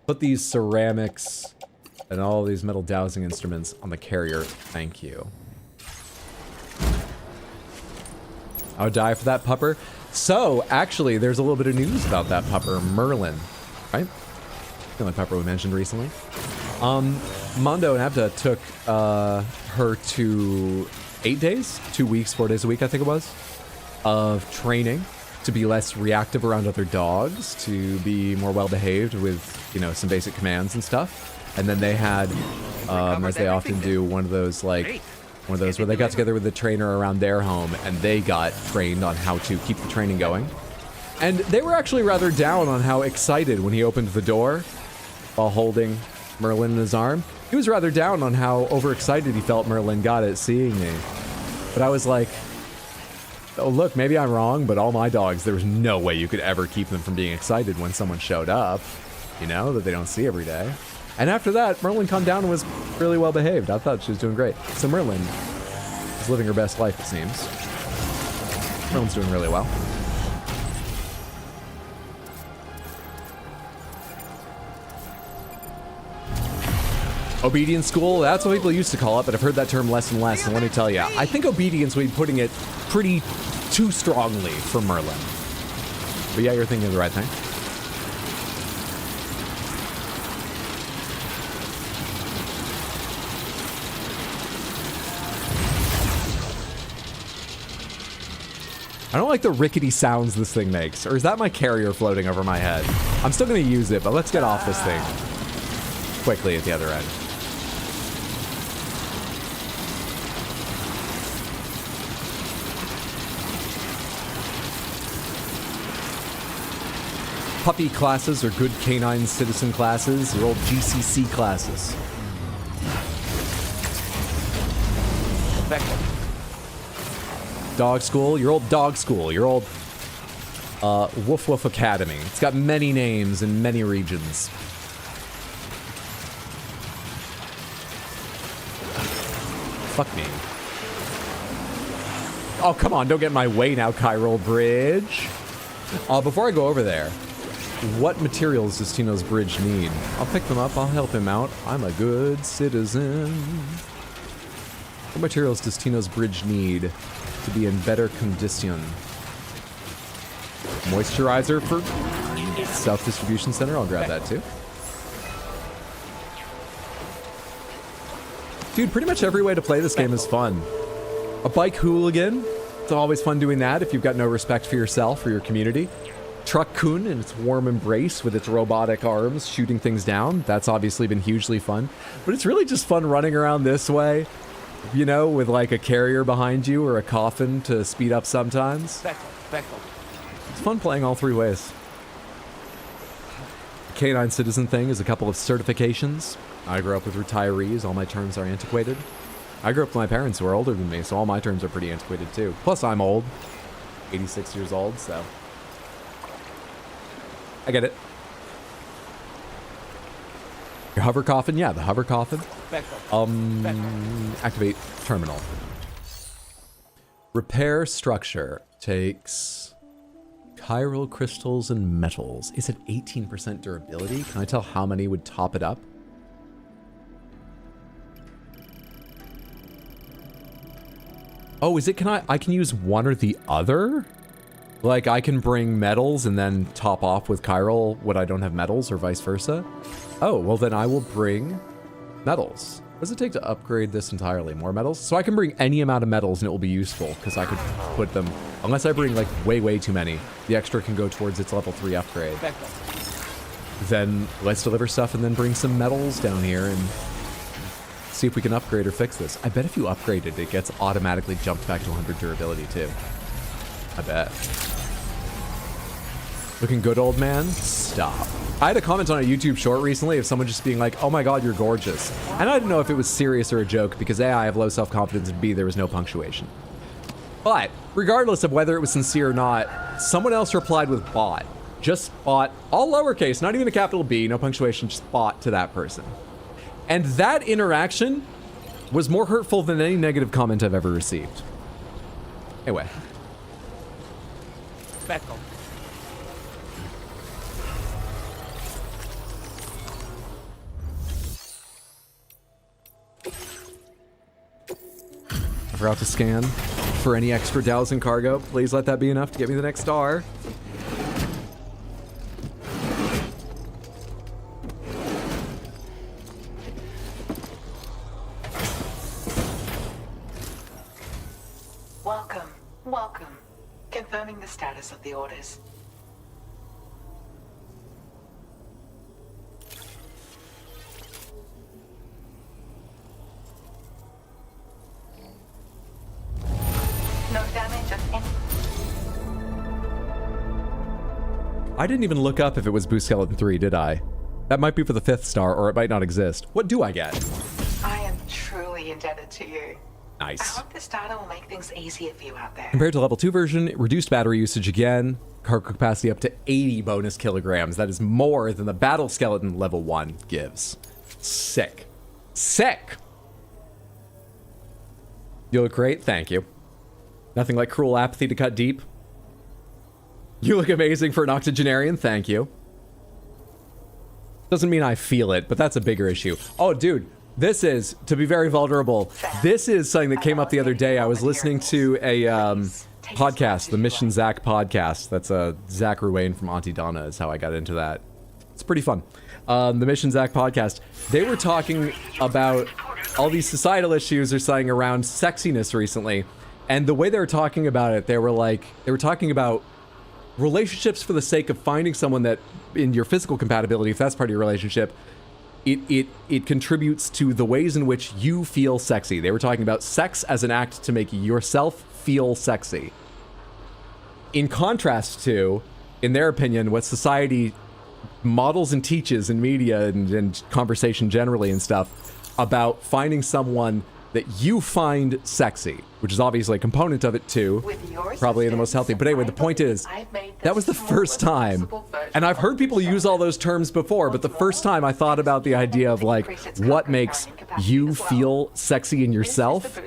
put these ceramics and all these metal dowsing instruments on the carrier. Thank you. I would die for that pupper. So, actually, there's a little bit of news about that pupper, Merlin, right? The only pupper we mentioned recently. Mondo and Abda took her to 8 days, 2 weeks, 4 days a week, I think it was, of training to be less reactive around other dogs, to be more well-behaved with, you know, some basic commands and stuff. And then they had, as they often do, one of those where they got together with the trainer around their home and they got trained on how to keep the training going. And they were actually rather down on how excited when he opened the door while holding Merlin in his arm. He was rather down on how overexcited he felt Merlin got at seeing me. But I was like, oh, look, maybe I'm wrong, but all my dogs, there was no way you could ever keep them from being excited when someone showed up, you know, that they don't see every day. And after that, Merlin calmed down and was really well behaved. I thought she was doing great. So Merlin is living her best life, it seems. Merlin's doing really well. Obedience school, that's what people used to call it, but I've heard that term less and less, and let me tell you, I think obedience would be putting it pretty too strongly for Merlin. But yeah, you're thinking of the right thing. I don't like the rickety sounds this thing makes, or is that my carrier floating over my head? I'm still gonna use it, but let's get off this thing quickly at the other end. Puppy classes are good canine citizen classes, your old GCC classes. Dog school, your old dog school, your old Woof Woof Academy. It's got many names in many regions. Fuck me. Oh, come on, don't get in my way now, Chiral Bridge. Before I go over there, what materials does Tino's bridge need? I'll pick them up, I'll help him out. I'm a good citizen. What materials does Tino's bridge need to be in better condition? Moisturizer for South Distribution Center, I'll grab that too. Dude, pretty much every way to play this game is fun. A bike hooligan, it's always fun doing that if you've got no respect for yourself or your community. Truck Kun and its warm embrace with its robotic arms shooting things down. That's obviously been hugely fun. But it's really just fun running around this way, you know, with like a carrier behind you or a coffin to speed up sometimes. It's fun playing all three ways. Canine Citizen thing is a couple of certifications. I grew up with retirees. All my terms are antiquated. I grew up with my parents who are older than me, so all my terms are pretty antiquated too. Plus, I'm old. 86 years old, so... I get it. Your hover coffin? Yeah, the hover coffin. Activate terminal. Repair structure takes chiral crystals and metals. Is it 18% durability? Can I tell how many would top it up? Oh, is it, I can use one or the other? Like, I can bring metals and then top off with chiral when I don't have metals, or vice versa? Oh, well then I will bring metals. What does it take to upgrade this entirely? More metals? So I can bring any amount of metals and it will be useful, because I could put them... Unless I bring, like, way too many, the extra can go towards its level 3 upgrade. Then let's deliver stuff and then bring some metals down here and see if we can upgrade or fix this. I bet if you upgrade it, it gets automatically jumped back to 100 durability, too. I bet. Looking good, old man? Stop. I had a comment on a YouTube short recently of someone just being like, oh my god, you're gorgeous. And I didn't know if it was serious or a joke because A, I have low self-confidence, and B, there was no punctuation. But, regardless of whether it was sincere or not, someone else replied with bot. Just bot, all lowercase, not even a capital B, no punctuation, just bot to that person. And that interaction was more hurtful than any negative comment I've ever received. Anyway. Beckham. I forgot to scan for any extra dowsing cargo. Please let that be enough to get me the next star. Welcome. Confirming the status of the orders. No damage of any... I didn't even look up if it was Boost Skeleton 3, did I? That might be for the 5th star, or it might not exist. What do I get? I am truly indebted to you. Nice. I hope this data will make things easier for you out there. Compared to level 2 version, reduced battery usage again, cargo capacity up to 80 bonus kilograms. That is more than the Battle Skeleton level 1 gives. Sick. Sick! You look great, thank you. Nothing like cruel apathy to cut deep. You look amazing for an octogenarian. Thank you. Doesn't mean I feel it, but that's a bigger issue. Oh, dude, this is, to be very vulnerable, this is something that came up the other day. I was listening to a podcast, the Mission Zach podcast. That's Zach Ruane from Auntie Donna is how I got into that. It's pretty fun. The Mission Zach podcast. They were talking about all these societal issues they're saying around sexiness recently. And the way they were talking about it, they were talking about relationships for the sake of finding someone that in your physical compatibility, if that's part of your relationship, it contributes to the ways in which you feel sexy. They were talking about sex as an act to make yourself feel sexy. In contrast to, in their opinion, what society models and teaches in media and conversation generally and stuff about finding someone that you find sexy, which is obviously a component of it too, probably the most healthy. But anyway, the point is, that was the first time, and I've heard people use all those terms before, but the first time I thought about the idea of like, what makes you feel sexy in yourself,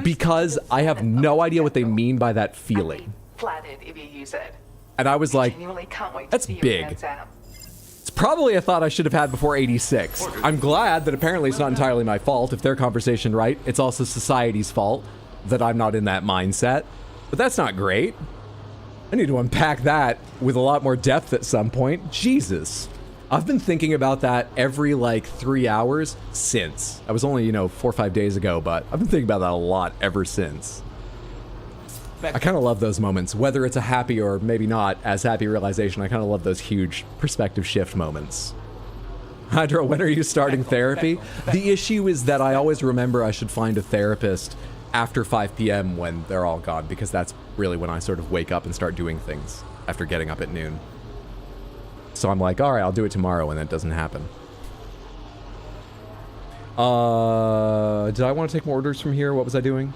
because I have no idea what they mean by that feeling. And I was like, that's big. It's probably a thought I should have had before 86. I'm glad that apparently it's not entirely my fault. If their conversation right, it's also society's fault that I'm not in that mindset. But that's not great. I need to unpack that with a lot more depth at some point. Jesus. I've been thinking about that every like 3 hours since. I was only, 4 or 5 days ago, but I've been thinking about that a lot ever since. I kind of love those moments, whether it's a happy or maybe not as happy realization. I kind of love those huge perspective shift moments. Hydro, when are you starting therapy? The issue is that I always remember I should find a therapist after 5 p.m. when they're all gone, because that's really when I sort of wake up and start doing things after getting up at noon. So I'm like, all right, I'll do it tomorrow, and that doesn't happen. Did I want to take more orders from here? What was I doing?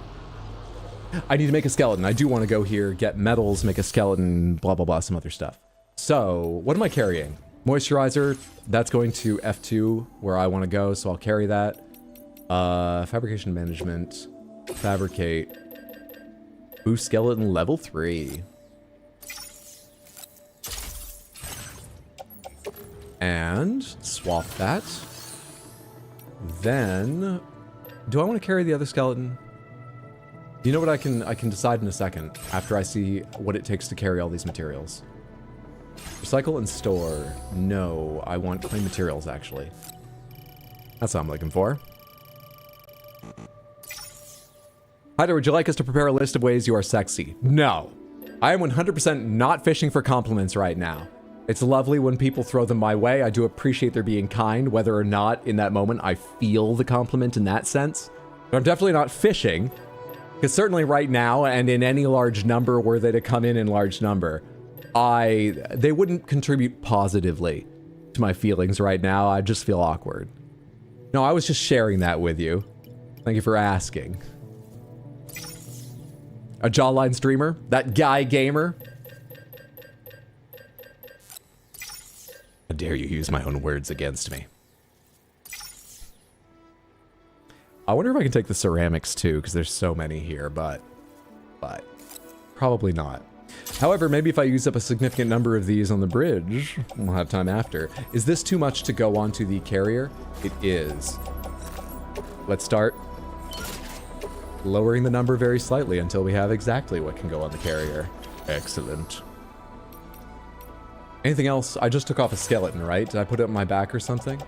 I need to make a skeleton. I do want to go here, get metals, make a skeleton, blah, blah, blah, some other stuff. So, what am I carrying? Moisturizer, that's going to F2, where I want to go, so I'll carry that. Fabrication management, fabricate, boost skeleton level 3. And swap that. Then, do I want to carry the other skeleton? You know what, I can decide in a second after I see what it takes to carry all these materials. Recycle and store. No, I want clean materials, actually. That's what I'm looking for. Hi there, would you like us to prepare a list of ways you are sexy? No. I am 100% not fishing for compliments right now. It's lovely when people throw them my way. I do appreciate their being kind, whether or not in that moment I feel the compliment in that sense. But I'm definitely not fishing. Because certainly right now, and in any large number were they to come in large number, they wouldn't contribute positively to my feelings right now. I just feel awkward. No, I was just sharing that with you. Thank you for asking. A jawline streamer? That guy gamer? How dare you use my own words against me? I wonder if I can take the ceramics too, because there's so many here, but probably not. However, maybe if I use up a significant number of these on the bridge, we'll have time after. Is this too much to go onto the carrier? It is. Let's start lowering the number very slightly until we have exactly what can go on the carrier. Excellent. Anything else? I just took off a skeleton, right? Did I put it on my back or something?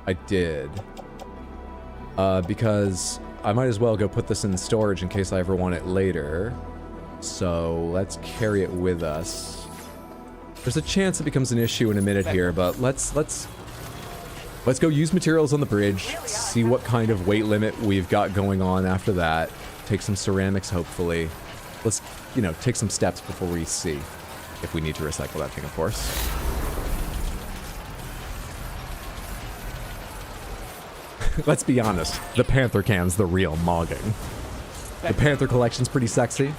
I did. Because I might as well go put this in storage in case I ever want it later. So let's carry it with us. There's a chance it becomes an issue in a minute here, but let's go use materials on the bridge, see what kind of weight limit we've got going on after that. Take some ceramics, hopefully. Let's, take some steps before we see if we need to recycle that thing, of course. Let's be honest, the Panther can's the real mogging. The Panther collection's pretty sexy.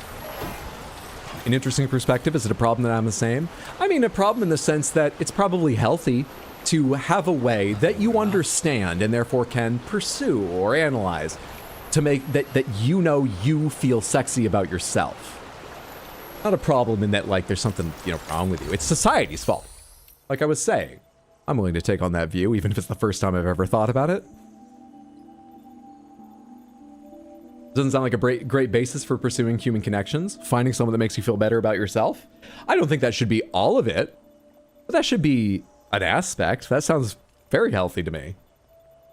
An interesting perspective, is it a problem that I'm the same? I mean, a problem in the sense that it's probably healthy to have a way that you understand and therefore can pursue or analyze to make that you know you feel sexy about yourself. Not a problem in that, like, there's something, you know, wrong with you. It's society's fault. Like I was saying, I'm willing to take on that view, even if it's the first time I've ever thought about it. Doesn't sound like a great basis for pursuing human connections. Finding someone that makes you feel better about yourself. I don't think that should be all of it, but that should be an aspect. That sounds very healthy to me.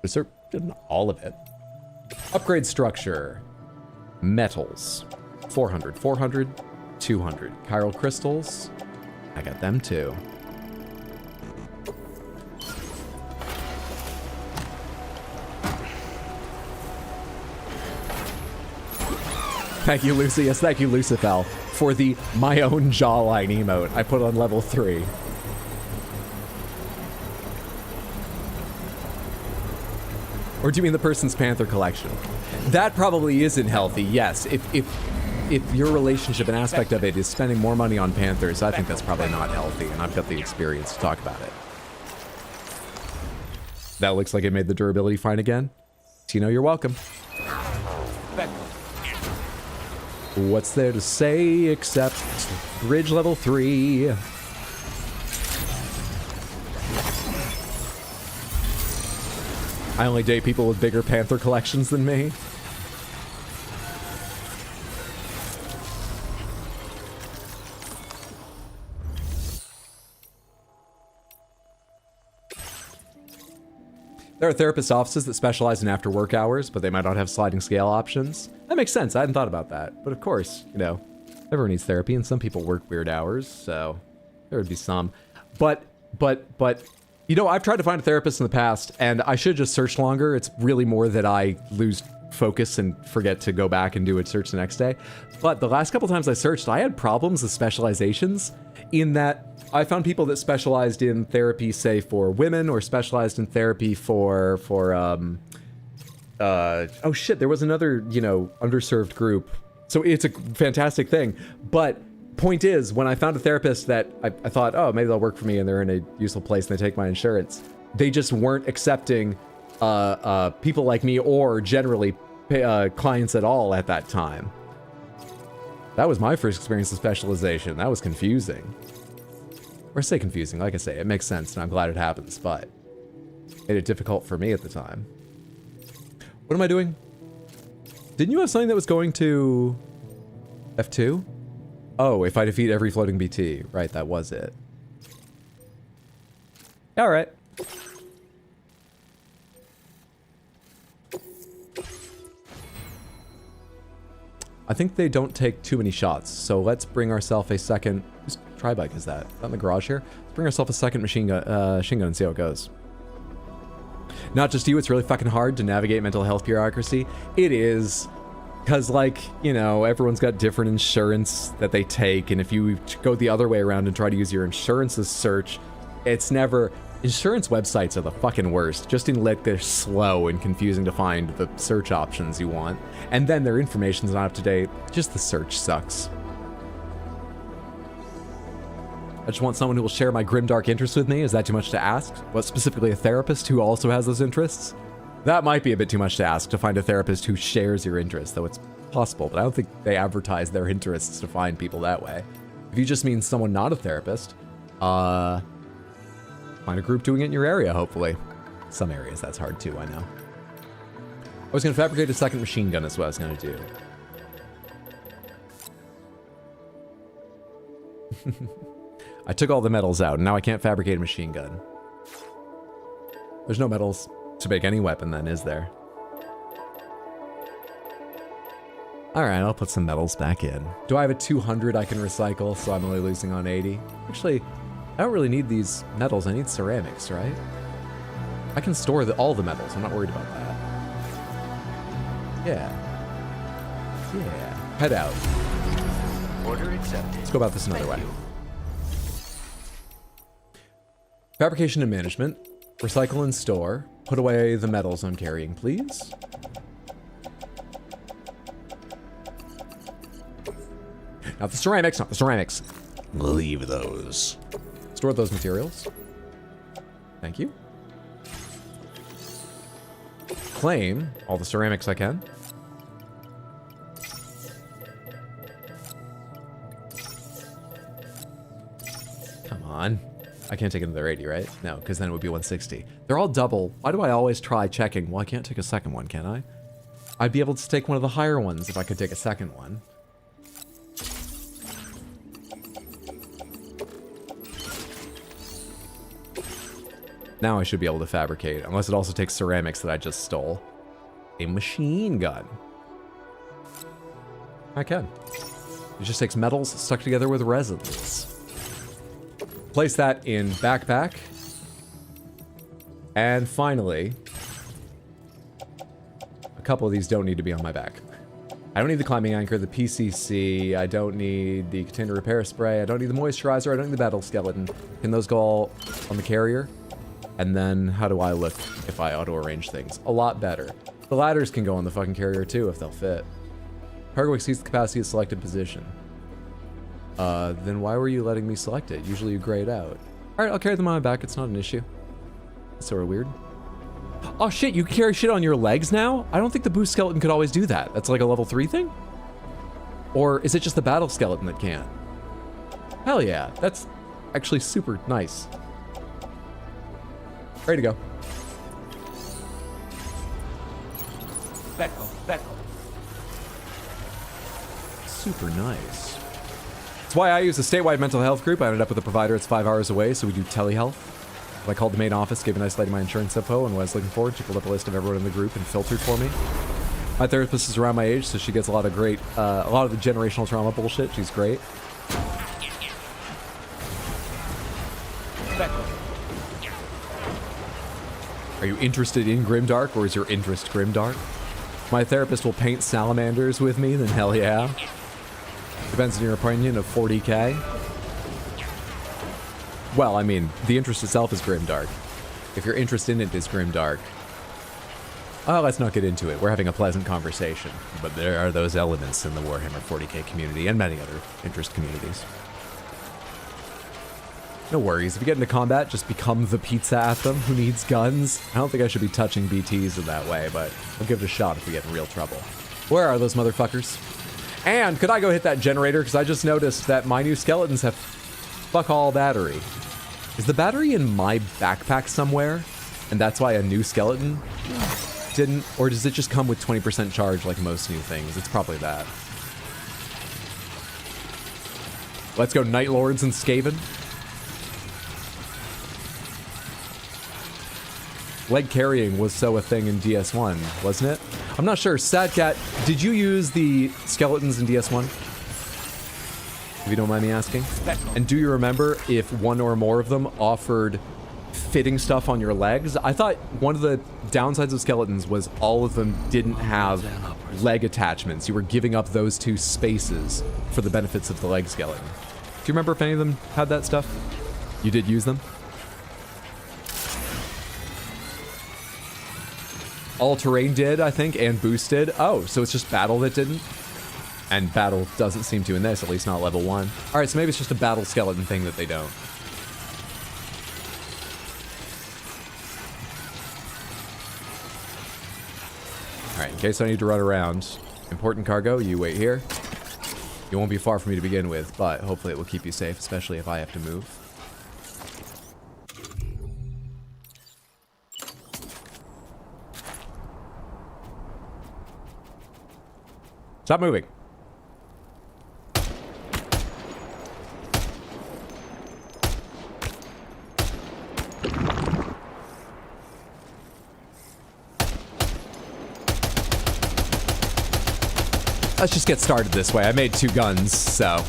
But certainly not all of it. Upgrade structure. Metals. 400, 400, 200. Chiral crystals. I got them too. Thank you, Lucy. Yes, thank you, Lucifel, for the my own jawline emote I put on level 3. Or do you mean the person's Panther collection? That probably isn't healthy, yes. If your relationship, an aspect of it, is spending more money on Panthers, I think that's probably not healthy, and I've got the experience to talk about it. That looks like it made the durability fine again. Tino, you're welcome. What's there to say except bridge level 3? I only date people with bigger Panther collections than me. There are therapist offices that specialize in after work hours, but they might not have sliding scale options. That makes sense. I hadn't thought about that. But of course, you know, everyone needs therapy, and some people work weird hours, so there would be some. But, you know, I've tried to find a therapist in the past, and I should just search longer. It's really more that I lose focus and forget to go back and do a search the next day. But the last couple times I searched, I had problems with specializations in that I found people that specialized in therapy, say, for women, or specialized in therapy for oh shit, there was another, you know, underserved group. So it's a fantastic thing. But point is, when I found a therapist that I thought, oh, maybe they'll work for me and they're in a useful place and they take my insurance, they just weren't accepting people like me or generally clients at all at that time. That was my first experience with specialization. That was confusing. Or say confusing, like I say, it makes sense and I'm glad it happens, but made it difficult for me at the time. What am I doing? Didn't you have something that was going to F2? Oh, if I defeat every floating BT. Right, that was it. All right. I think they don't take too many shots, so let's bring ourselves a second... Whose tri-bike is that? Is that in the garage here? Let's bring ourselves a second machine gun and see how it goes. Not just you, it's really fucking hard to navigate mental health bureaucracy. It is, because, like, you know, everyone's got different insurance that they take, and if you go the other way around and try to use your insurance's search, it's never... Insurance websites are the fucking worst, just in like they're slow and confusing to find the search options you want. And then their information's not up to date, just the search sucks. I just want someone who will share my grimdark interests with me. Is that too much to ask? What, specifically a therapist who also has those interests? That might be a bit too much to ask, to find a therapist who shares your interests, though it's possible, but I don't think they advertise their interests to find people that way. If you just mean someone not a therapist, find a group doing it in your area, hopefully. Some areas, that's hard too, I know. I was going to fabricate a second machine gun, is what I was going to do. I took all the metals out, and now I can't fabricate a machine gun. There's no metals to make any weapon then, is there? Alright, I'll put some metals back in. Do I have a 200 I can recycle, so I'm only losing on 80? Actually, I don't really need these metals. I need ceramics, right? I can store all the metals. I'm not worried about that. Yeah. Yeah. Head out. Order accepted. Let's go about this another way. Fabrication and management. Recycle and store. Put away the metals I'm carrying, please. Not the ceramics, not the ceramics. Leave those. Store those materials. Thank you. Claim all the ceramics I can. on. I can't take another 80, right? No, because then it would be 160. They're all double. Why do I always try checking? Well, I can't take a second one, can I? I'd be able to take one of the higher ones if I could take a second one. Now I should be able to fabricate, unless it also takes ceramics that I just stole. A machine gun. I can. It just takes metals stuck together with resins. Place that in backpack. And finally, a couple of these don't need to be on my back. I don't need the climbing anchor, the PCC, I don't need the container repair spray, I don't need the moisturizer, I don't need the battle skeleton. Can those go all on the carrier? And then how do I look if I auto-arrange things? A lot better. The ladders can go on the fucking carrier too if they'll fit. Cargo exceeds the capacity of selected position. Then why were you letting me select it? Usually you gray it out. Alright, I'll carry them on my back, it's not an issue. That's sort of weird. Oh shit, you can carry shit on your legs now? I don't think the boost skeleton could always do that. That's like a level 3 thing? Or is it just the battle skeleton that can? Hell yeah, that's actually super nice. Ready to go. Super nice. That's why I use a statewide mental health group. I ended up with a provider that's 5 hours away, so we do telehealth. I called the main office, gave a nice lady my insurance info and what I was looking for. She pulled up a list of everyone in the group and filtered for me. My therapist is around my age, so she gets a lot of the generational trauma bullshit. She's great. Are you interested in Grimdark, or is your interest Grimdark? My therapist will paint salamanders with me, then hell yeah. Depends on your opinion of 40k. Well, I mean, the interest itself is Grimdark. If your interest in it is Grimdark... Oh, let's not get into it. We're having a pleasant conversation. But there are those elements in the Warhammer 40k community, and many other interest communities. No worries. If you get into combat, just become the pizza at them. Who needs guns? I don't think I should be touching BTs in that way, but we'll give it a shot if we get in real trouble. Where are those motherfuckers? And could I go hit that generator? Because I just noticed that my new skeletons have fuck all battery. Is the battery in my backpack somewhere? And that's why a new skeleton didn't? Or does it just come with 20% charge like most new things? It's probably that. Let's go Night Lords and Skaven. Leg carrying was so a thing in DS1, wasn't it? I'm not sure. Sadcat, did you use the skeletons in DS1? If you don't mind me asking. And do you remember if one or more of them offered fitting stuff on your legs? I thought one of the downsides of skeletons was all of them didn't have leg attachments. You were giving up those two spaces for the benefits of the leg skeleton. Do you remember if any of them had that stuff? You did use them? All-terrain did, I think, and boost did. Oh, so it's just battle that didn't? And battle doesn't seem to in this, at least not level 1. Alright, so maybe it's just a battle skeleton thing that they don't. Alright, in case I need to run around. Important cargo, you wait here. You won't be far from me to begin with, but hopefully it will keep you safe, especially if I have to move. Stop moving. Let's just get started this way. I made 2 guns, so...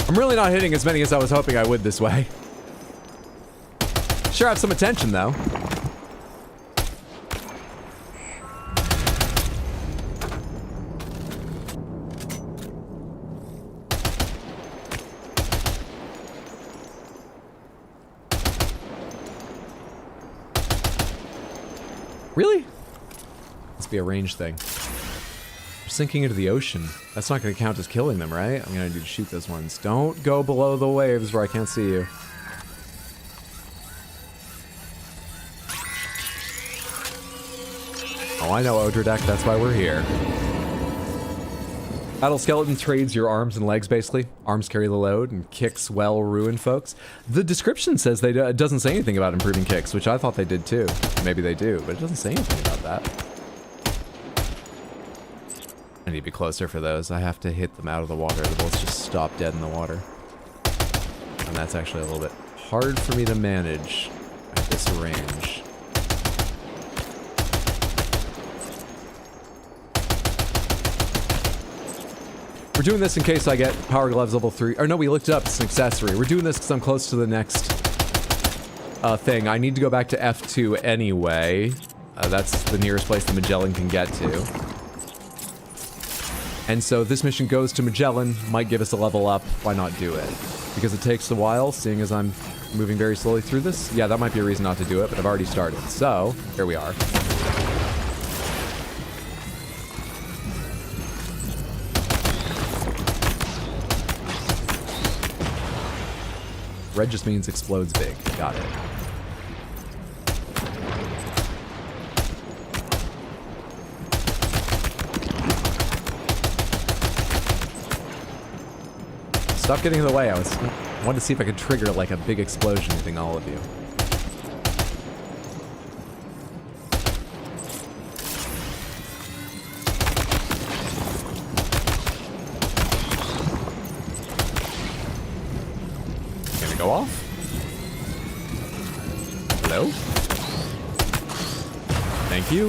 I'm really not hitting as many as I was hoping I would this way. Sure have some attention, though. Really? Must be a range thing. They're sinking into the ocean. That's not going to count as killing them, right? I'm going to need to shoot those ones. Don't go below the waves where I can't see you. Oh, I know, Odradek. That's why we're here. Battle Skeleton trades your arms and legs, basically. Arms carry the load, and kicks well ruin folks. The description says it doesn't say anything about improving kicks, which I thought they did too. Maybe they do, but it doesn't say anything about that. I need to be closer for those. I have to hit them out of the water. The bullets just stop dead in the water. And that's actually a little bit hard for me to manage at this range. We're doing this in case I get Power Gloves level 3. Or no, we looked it up. It's an accessory. We're doing this because I'm close to the next thing. I need to go back to F2 anyway. That's the nearest place the Magellan can get to. And so this mission goes to Magellan. Might give us a level up. Why not do it? Because it takes a while, seeing as I'm moving very slowly through this. Yeah, that might be a reason not to do it, but I've already started. So, here we are. Red just means explodes big. Got it. Stop getting in the way. I wanted to see if I could trigger like a big explosion hitting all of you. Go off? Hello? Thank you.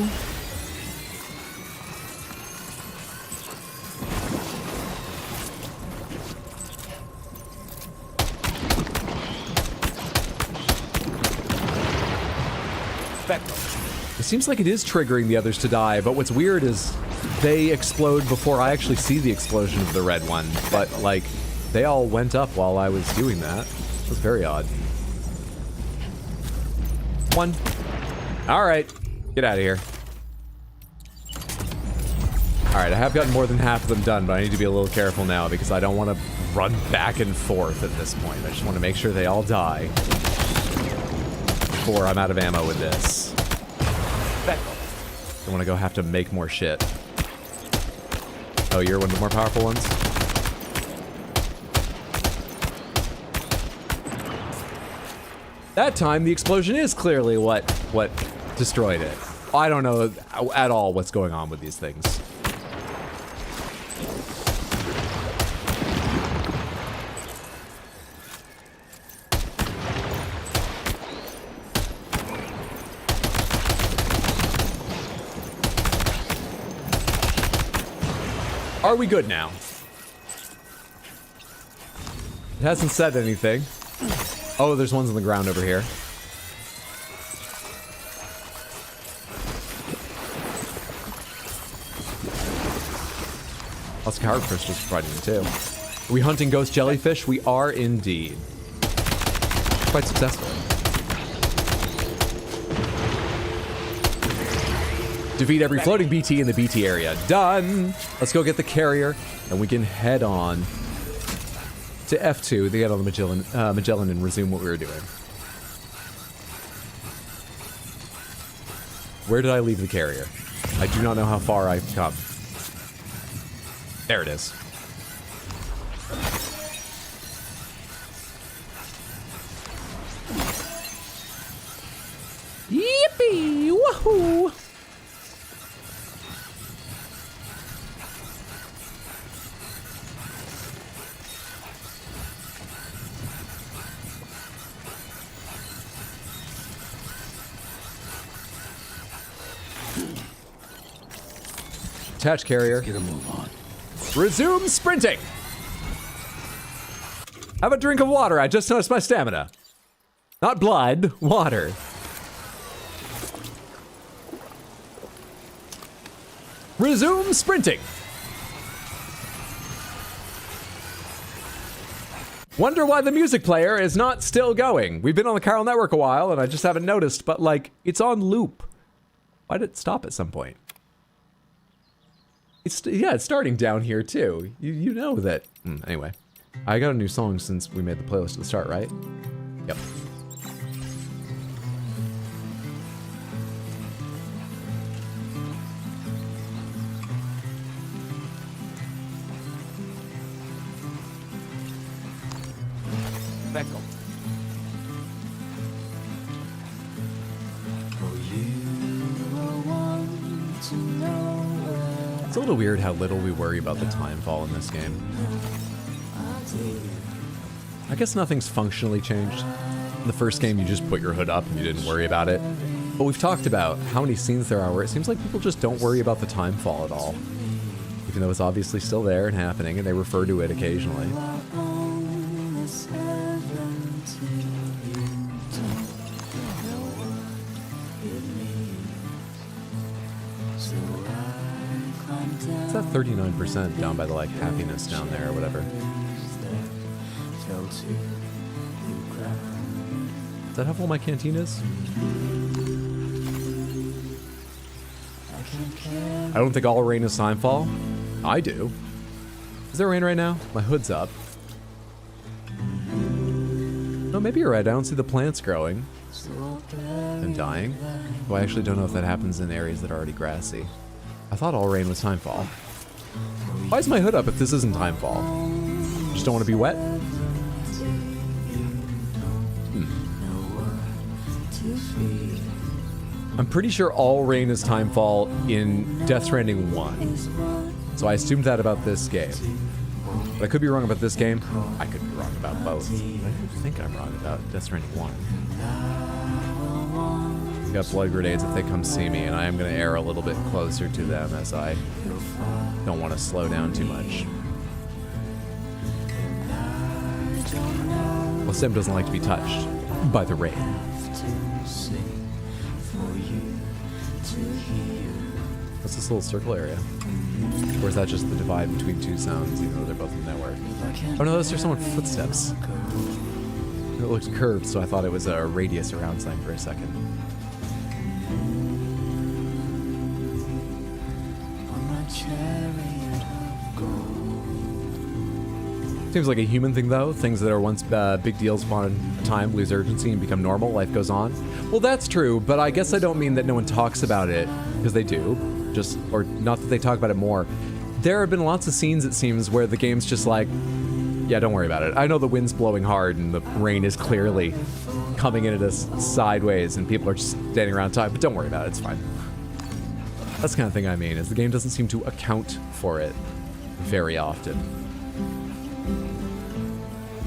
It seems like it is triggering the others to die, but what's weird is they explode before I actually see the explosion of the red one, but like they all went up while I was doing that. It was very odd. One. All right, get out of here. All right, I have gotten more than half of them done, but I need to be a little careful now because I don't want to run back and forth at this point. I just want to make sure they all die before I'm out of ammo with this. I want to go have to make more shit. Oh, you're one of the more powerful ones? That time, the explosion is clearly what destroyed it. I don't know at all what's going on with these things. Are we good now? It hasn't said anything. Oh, there's ones on the ground over here. Lots of coward crystals providing them too. Are we hunting ghost jellyfish? We are indeed. Quite successfully. Defeat every floating BT in the BT area. Done! Let's go get the carrier, and we can head on to F2 to get on the Magellan and resume what we were doing. Where did I leave the carrier? I do not know how far I've come. There it is. Yippee! Woohoo! Attach carrier. Get a move on. Resume sprinting. Have a drink of water. I just noticed my stamina. Not blood, water. Resume sprinting. Wonder why the music player is not still going. We've been on the Chiral Network a while and I just haven't noticed, but like, it's on loop. Why did it stop at some point? It's starting down here too. You know that. Anyway, I got a new song since we made the playlist at the start, right? Yep. It's a little weird how little we worry about the time fall in this game. I guess nothing's functionally changed. In the first game, you just put your hood up and you didn't worry about it. But we've talked about how many scenes there are where it seems like people just don't worry about the time fall at all. Even though it's obviously still there and happening, and they refer to it occasionally. It's that 39% down by the, like, happiness down there or whatever. Is that how full my canteen is? I don't think all rain is timefall. I do. Is there rain right now? My hood's up. No, maybe you're right. I don't see the plants growing and dying. Well, I actually don't know if that happens in areas that are already grassy. I thought all rain was timefall. Why is my hood up if this isn't timefall? Just don't want to be wet? I'm pretty sure all rain is timefall in Death Stranding 1. So I assumed that about this game. But I could be wrong about this game. I could be wrong about both. But I think I'm wrong about Death Stranding 1. I've got blood grenades if they come see me, and I am going to err a little bit closer to them as I don't want to slow down too much. Well, Sim doesn't like to be touched by the rain. What's this little circle area? Or is that just the divide between two sounds, even though they're both in the network? Oh no, those are someone's footsteps. It looks curved, so I thought it was a radius around sign for a second. Seems like a human thing, though. Things that are once big deals upon time lose urgency and become normal. Life goes on. Well, that's true, but I guess I don't mean that no one talks about it, because they do. Just, or not that they talk about it more. There have been lots of scenes, it seems, where the game's just like, yeah, don't worry about it. I know the wind's blowing hard and the rain is clearly coming in at us sideways and people are just standing around talking, but don't worry about it, it's fine. That's the kind of thing I mean, is the game doesn't seem to account for it very often.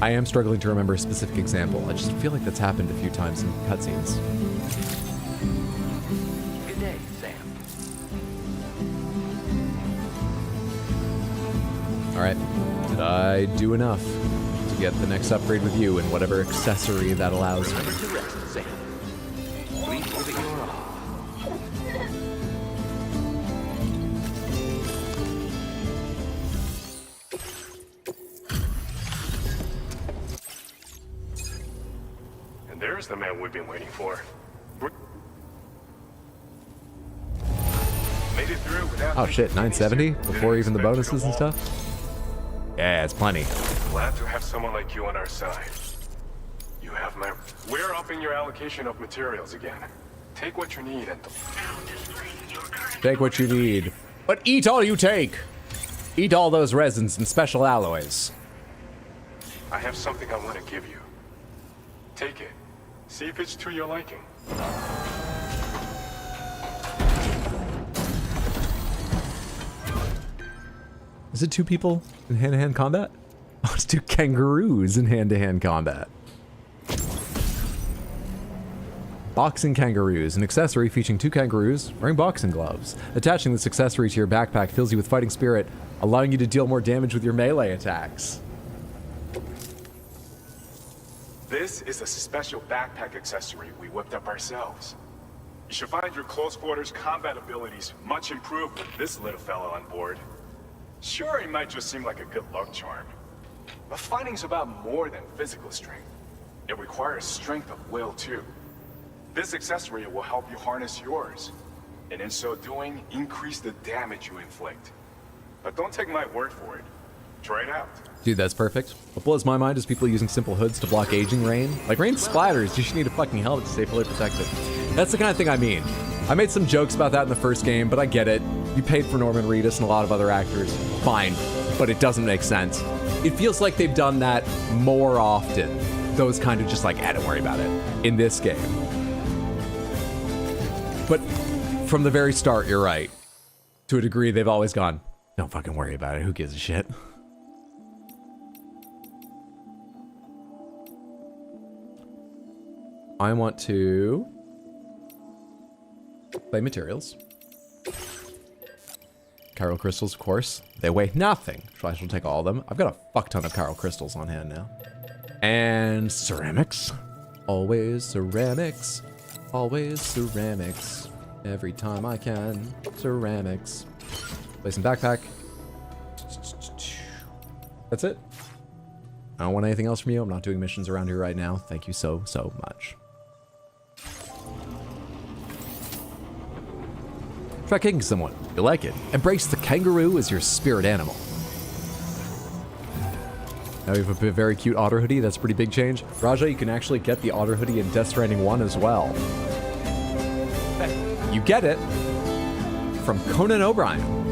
I am struggling to remember a specific example. I just feel like that's happened a few times in cutscenes. Good day, Sam. Alright, did I do enough to get the next upgrade with you and whatever accessory that allows me? Remember to rest, Sam. Please give it your all. And there's the man we've been waiting for. Made it through without... Oh shit, 970? Before even the bonuses and stuff? Yeah, it's plenty. Glad to have someone like you on our side. You have my... We're upping your allocation of materials again. Take what you need and... Take what you need. But eat all you take! Eat all those resins and special alloys. I have something I want to give you. Take it. See if it's to your liking. Is it two people in hand-to-hand combat? Oh, it's two kangaroos in hand-to-hand combat. Boxing kangaroos, an accessory featuring two kangaroos wearing boxing gloves. Attaching this accessory to your backpack fills you with fighting spirit, allowing you to deal more damage with your melee attacks. This is a special backpack accessory we whipped up ourselves. You should find your close quarters combat abilities much improved with this little fella on board. Sure, it might just seem like a good luck charm, but fighting's about more than physical strength. It requires strength of will, too. This accessory will help you harness yours, and in so doing, increase the damage you inflict. But don't take my word for it. Try it out. Dude, that's perfect. What blows my mind is people using simple hoods to block aging rain. Like, rain splatters, you should need a fucking helmet to stay fully protected. That's the kind of thing I mean. I made some jokes about that in the first game, but I get it. You paid for Norman Reedus and a lot of other actors. Fine, but it doesn't make sense. It feels like they've done that more often. Those kind of just like, don't worry about it, in this game. But from the very start, you're right. To a degree, they've always gone, don't fucking worry about it. Who gives a shit? I want to play materials. Chiral crystals, of course. They weigh nothing, so I shall take all of them. I've got a fuck ton of chiral crystals on hand now. And ceramics. Always ceramics. Always ceramics. Every time I can. Ceramics. Place in backpack. That's it. I don't want anything else from you. I'm not doing missions around here right now. Thank you so, so much. Try kicking someone. You like it. Embrace the kangaroo as your spirit animal. Now we have a very cute otter hoodie. That's a pretty big change. Raja, you can actually get the otter hoodie in Death Stranding 1 as well. You get it from Conan O'Brien.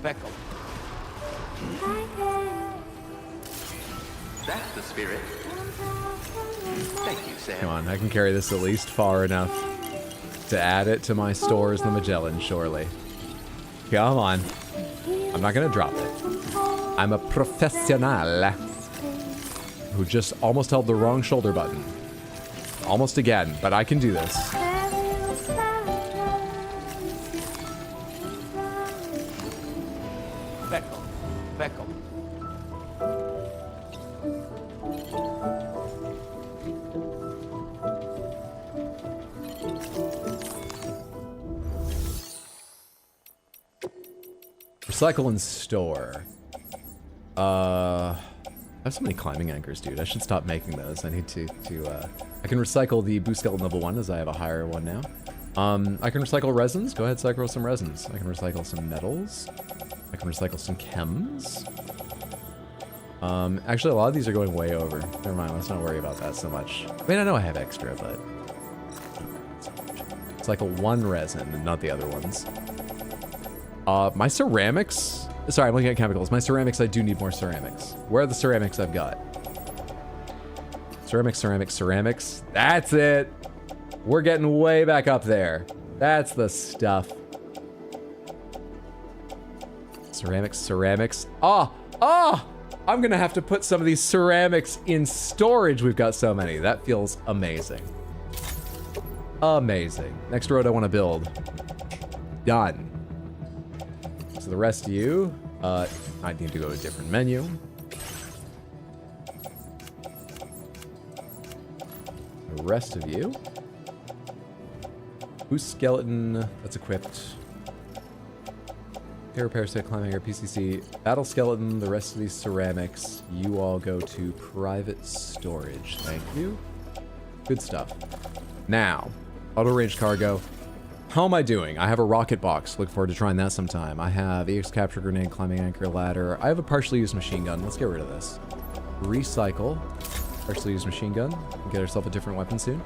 Beckel. That's the spirit. Thank you, Sam. Come on, I can carry this at least far enough to add it to my stores in the Magellan, surely. Come on. I'm not gonna drop it. I'm a professional who just almost held the wrong shoulder button. Almost again, but I can do this. Beckel. Recycle and store. I have so many climbing anchors, dude. I should stop making those. I need to I can recycle the boost skeleton level 1 as I have a higher one now. I can recycle resins. Go ahead, cycle some resins. I can recycle some metals. I can recycle some chems. Actually, a lot of these are going way over. Never mind, let's not worry about that so much. I mean, I know I have extra, but... Recycle one resin and not the other ones. My ceramics... Sorry, I'm looking at chemicals. My ceramics, I do need more ceramics. Where are the ceramics I've got? Ceramics, ceramics, ceramics. That's it! We're getting way back up there. That's the stuff. Ceramics, ceramics. I'm gonna have to put some of these ceramics in storage. We've got so many. That feels amazing. Amazing. Next road I want to build. Done. So the rest of you, I need to go to a different menu. The rest of you. Boost skeleton, that's equipped. Hair repair set, climbing hair, PCC. Battle skeleton, the rest of these ceramics. You all go to private storage. Thank you. Good stuff. Now, auto range cargo. How am I doing? I have a rocket box. Look forward to trying that sometime. I have EX capture grenade, climbing anchor ladder. I have a partially used machine gun. Let's get rid of this. Recycle. Partially used machine gun. Get ourselves a different weapon soon.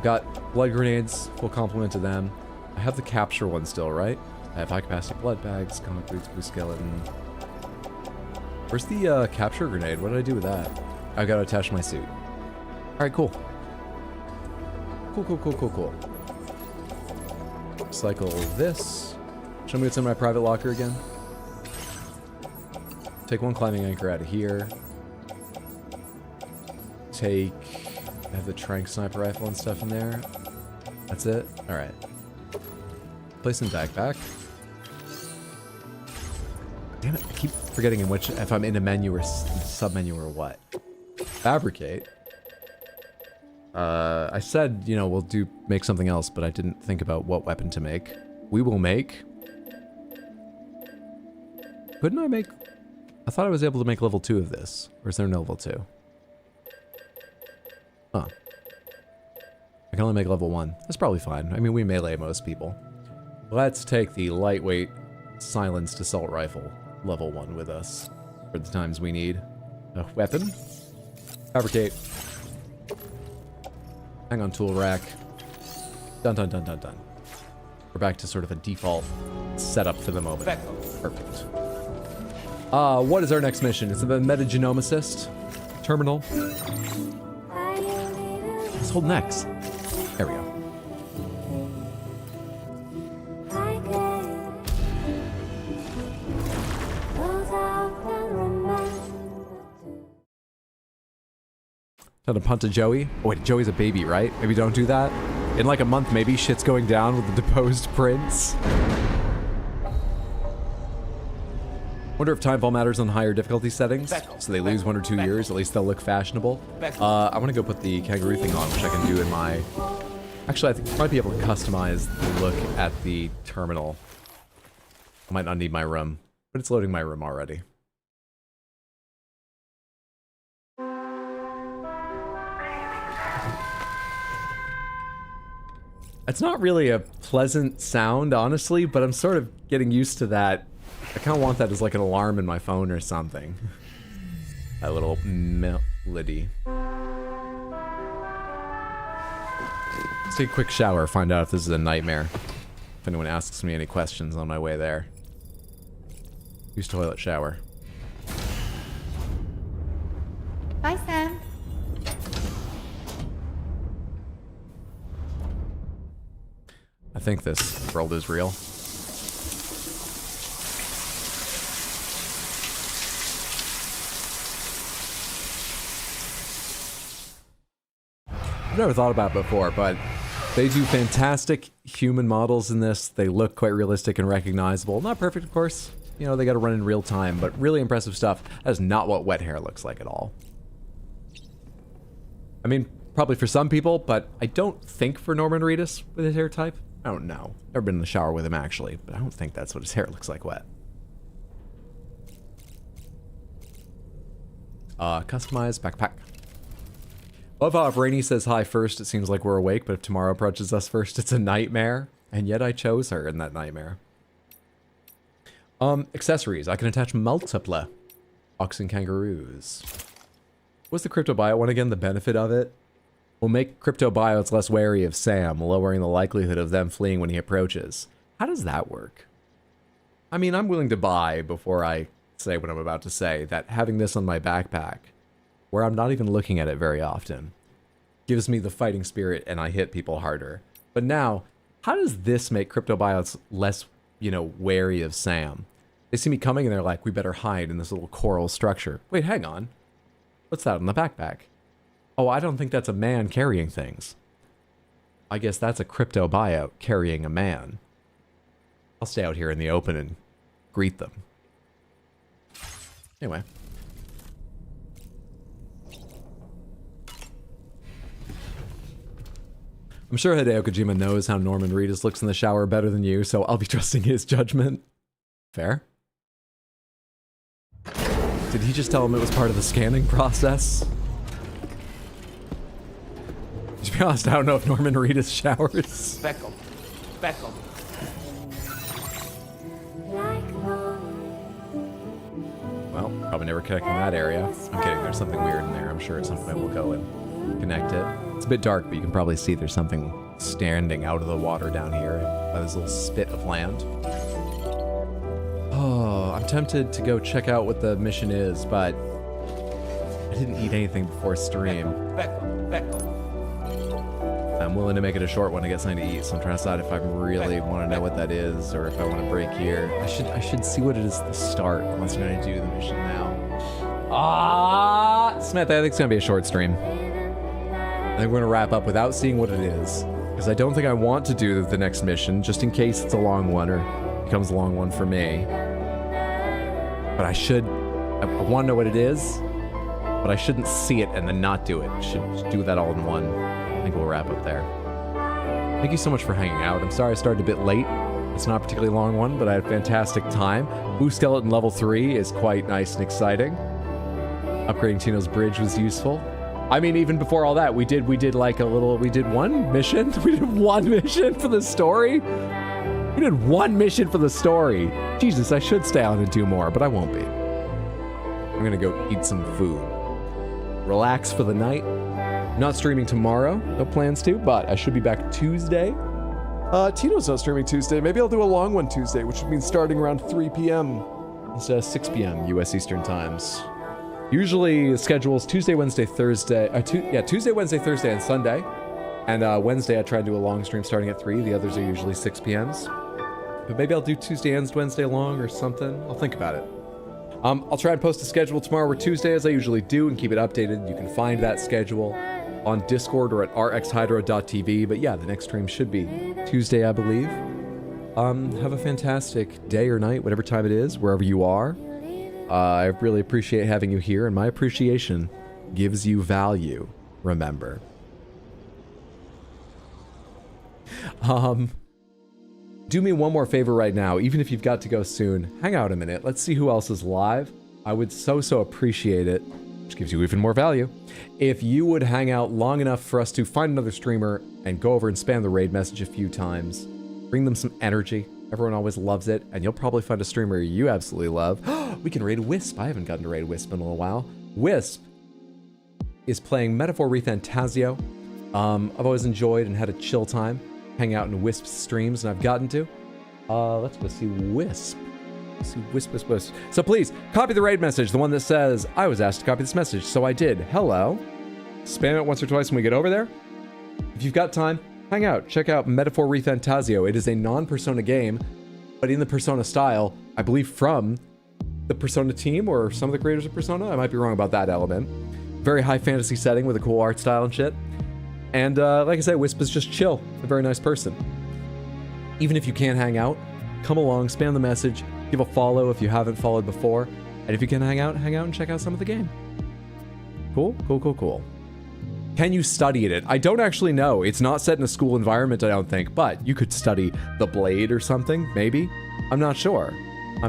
Got blood grenades. Full complement to them. I have the capture one still, right? I have high capacity blood bags, comic boots, boost skeleton. Where's the capture grenade? What did I do with that? I gotta attach my suit. Alright, cool. Cool. Recycle this. Show me what's in my private locker again. Take one climbing anchor out of here. I have the trank sniper rifle and stuff in there. That's it? Alright. Place in backpack. Damn it, I keep forgetting if I'm in a menu or sub-menu or what. Fabricate. I said, you know, we'll make something else, but I didn't think about what weapon to make. We will make... Couldn't I make... I thought I was able to make level 2 of this. Or is there no level 2? Huh. I can only make level 1. That's probably fine. I mean, we melee most people. Let's take the lightweight silenced assault rifle level 1 with us for the times we need a weapon. Fabricate. Hang on tool rack. Done. We're back to sort of a default set up for the moment. Perfect. What is our next mission? Is it the metagenomicist terminal? Let's hold next. There we go. Time to punt to Joey. Oh wait, Joey's a baby, right? Maybe don't do that. In like a month, maybe shit's going down with the deposed prince. Wonder if timefall matters on higher difficulty settings, so they lose 1 or 2 years. At least they'll look fashionable. I want to go put the kangaroo thing on, which I can do in my... Actually, I think I might be able to customize the look at the terminal. I might not need my room, but it's loading my room already. It's not really a pleasant sound, honestly, but I'm sort of getting used to that. I kind of want that as like an alarm in my phone or something. That little melody. Let's take a quick shower, find out if this is a nightmare. If anyone asks me any questions on my way there. Use toilet shower. Bye, Sam. I think this world is real. I've never thought about it before, but they do fantastic human models in this. They look quite realistic and recognizable. Not perfect, of course. You know, they got to run in real time, but really impressive stuff. That is not what wet hair looks like at all. I mean, probably for some people, but I don't think for Norman Reedus with his hair type. I don't know. Never been in the shower with him, actually, but I don't think that's what his hair looks like wet. Customize backpack. Love how if Rainey says hi first, it seems like we're awake, but if tomorrow approaches us first, it's a nightmare. And yet I chose her in that nightmare. Accessories. I can attach multiple oxen kangaroos. What's the crypto buyout one again? The benefit of it will make crypto buyouts less wary of Sam, lowering the likelihood of them fleeing when he approaches. How does that work? I mean, I'm willing to buy before I say what I'm about to say, that having this on my backpack, where I'm not even looking at it very often, gives me the fighting spirit and I hit people harder. But now, how does this make crypto buyouts less, you know, wary of Sam? They see me coming and they're like, we better hide in this little coral structure. Wait, hang on. What's that in the backpack? Oh, I don't think that's a man carrying things. I guess that's a crypto buyout carrying a man. I'll stay out here in the open and greet them. Anyway. I'm sure Hideo Kojima knows how Norman Reedus looks in the shower better than you, so I'll be trusting his judgment. Fair. Did he just tell him it was part of the scanning process? To be honest, I don't know if Norman Reedus showers. Beckham. Beckham. Well, probably never connecting that area. I'm kidding, there's something weird in there. I'm sure at some point we'll go and connect it. It's a bit dark, but you can probably see there's something standing out of the water down here by this little spit of land. Oh, I'm tempted to go check out what the mission is, but I didn't eat anything before stream. I'm willing to make it a short one to get something to eat, so I'm trying to decide if I really want to know what that is or if I want to break here. I should see what it is at the start, unless I'm going to do the mission now. Smith, I think it's going to be a short stream. I think we're going to wrap up without seeing what it is, because I don't think I want to do the next mission, just in case it's a long one or becomes a long one for me. But I want to know what it is, but I shouldn't see it and then not do it. I should do that all in one. I think we'll wrap up there. Thank you so much for hanging out. I'm sorry I started a bit late. It's not a particularly long one, but I had a fantastic time. Blue Skeleton level 3 is quite nice and exciting. Upgrading Tino's bridge was useful. I mean, even before all that, we did like we did one mission? We did one mission for the story? We did one mission for the story. Jesus, I should stay on and do more, but I won't be. I'm gonna go eat some food. Relax for the night. Not streaming tomorrow, no plans to, but I should be back Tuesday. Tino's not streaming Tuesday. Maybe I'll do a long one Tuesday, which would mean starting around 3 p.m. instead of 6 p.m. U.S. Eastern times. Usually the schedule is Tuesday, Wednesday, Thursday. Tuesday, Wednesday, Thursday, and Sunday. And Wednesday I try to do a long stream starting at 3. The others are usually 6 p.m.s. But maybe I'll do Tuesday and Wednesday long or something. I'll think about it. I'll try and post a schedule tomorrow or Tuesday as I usually do and keep it updated. You can find that schedule on Discord or at rxhydro.tv. But yeah, the next stream should be Tuesday, I believe. Have a fantastic day or night, whatever time it is, wherever you are. I really appreciate having you here, and my appreciation gives you value, remember. Do me one more favor right now, even if you've got to go soon. Hang out a minute. Let's see who else is live. I would so appreciate it, which gives you even more value, if you would hang out long enough for us to find another streamer and go over and spam the raid message a few times. Bring them some energy. Everyone always loves it, and you'll probably find a streamer you absolutely love. We can raid Wisp. I haven't gotten to raid Wisp in a little while. Wisp is playing Metaphor Rethantasio. I've always enjoyed and had a chill time hang out in Wisp's streams, and I've gotten to. Let's go see Wisp. Let's see Wisp. So please, copy the raid message, the one that says, I was asked to copy this message, so I did. Hello. Spam it once or twice when we get over there. If you've got time, hang out. Check out Metaphor Rethantasio. It is a non-Persona game, but in the Persona style, I believe from the Persona team or some of the creators of Persona. I might be wrong about that element. Very high fantasy setting with a cool art style and shit. And like I said, Wisp is just chill, a very nice person. Even if you can't hang out, come along, spam the message, give a follow if you haven't followed before, and if you can hang out and check out some of the game. Cool. Can you study in it? I don't actually know. It's not set in a school environment, I don't think, but you could study the blade or something, maybe? I'm not sure. All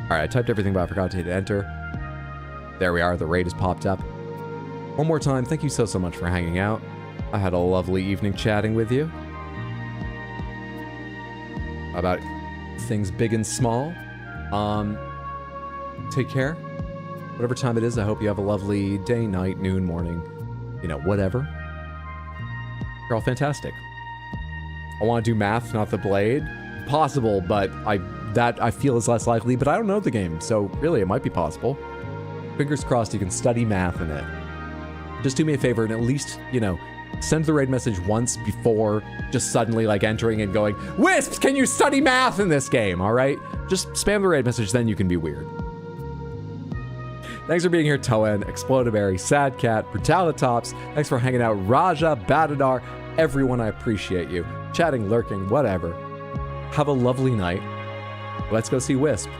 right, I typed everything, but I forgot to hit enter. There we are, the raid has popped up. One more time, thank you so much for hanging out. I had a lovely evening chatting with you about things big and small. Take care. Whatever time it is, I hope you have a lovely day, night, noon, morning, whatever. You're all fantastic. I want to do math, not the blade. Possible, but I feel is less likely, but I don't know the game, so really it might be possible. Fingers crossed you can study math in it. Just do me a favor and at least, send the raid message once before just suddenly entering and going, Wisps, can you study math in this game? All right? Just spam the raid message, then you can be weird. Thanks for being here, Toen, Explodaberry, Sad Cat, Brutalitops. Thanks for hanging out, Raja, Badadar, everyone. I appreciate you. Chatting, lurking, whatever. Have a lovely night. Let's go see Wisp.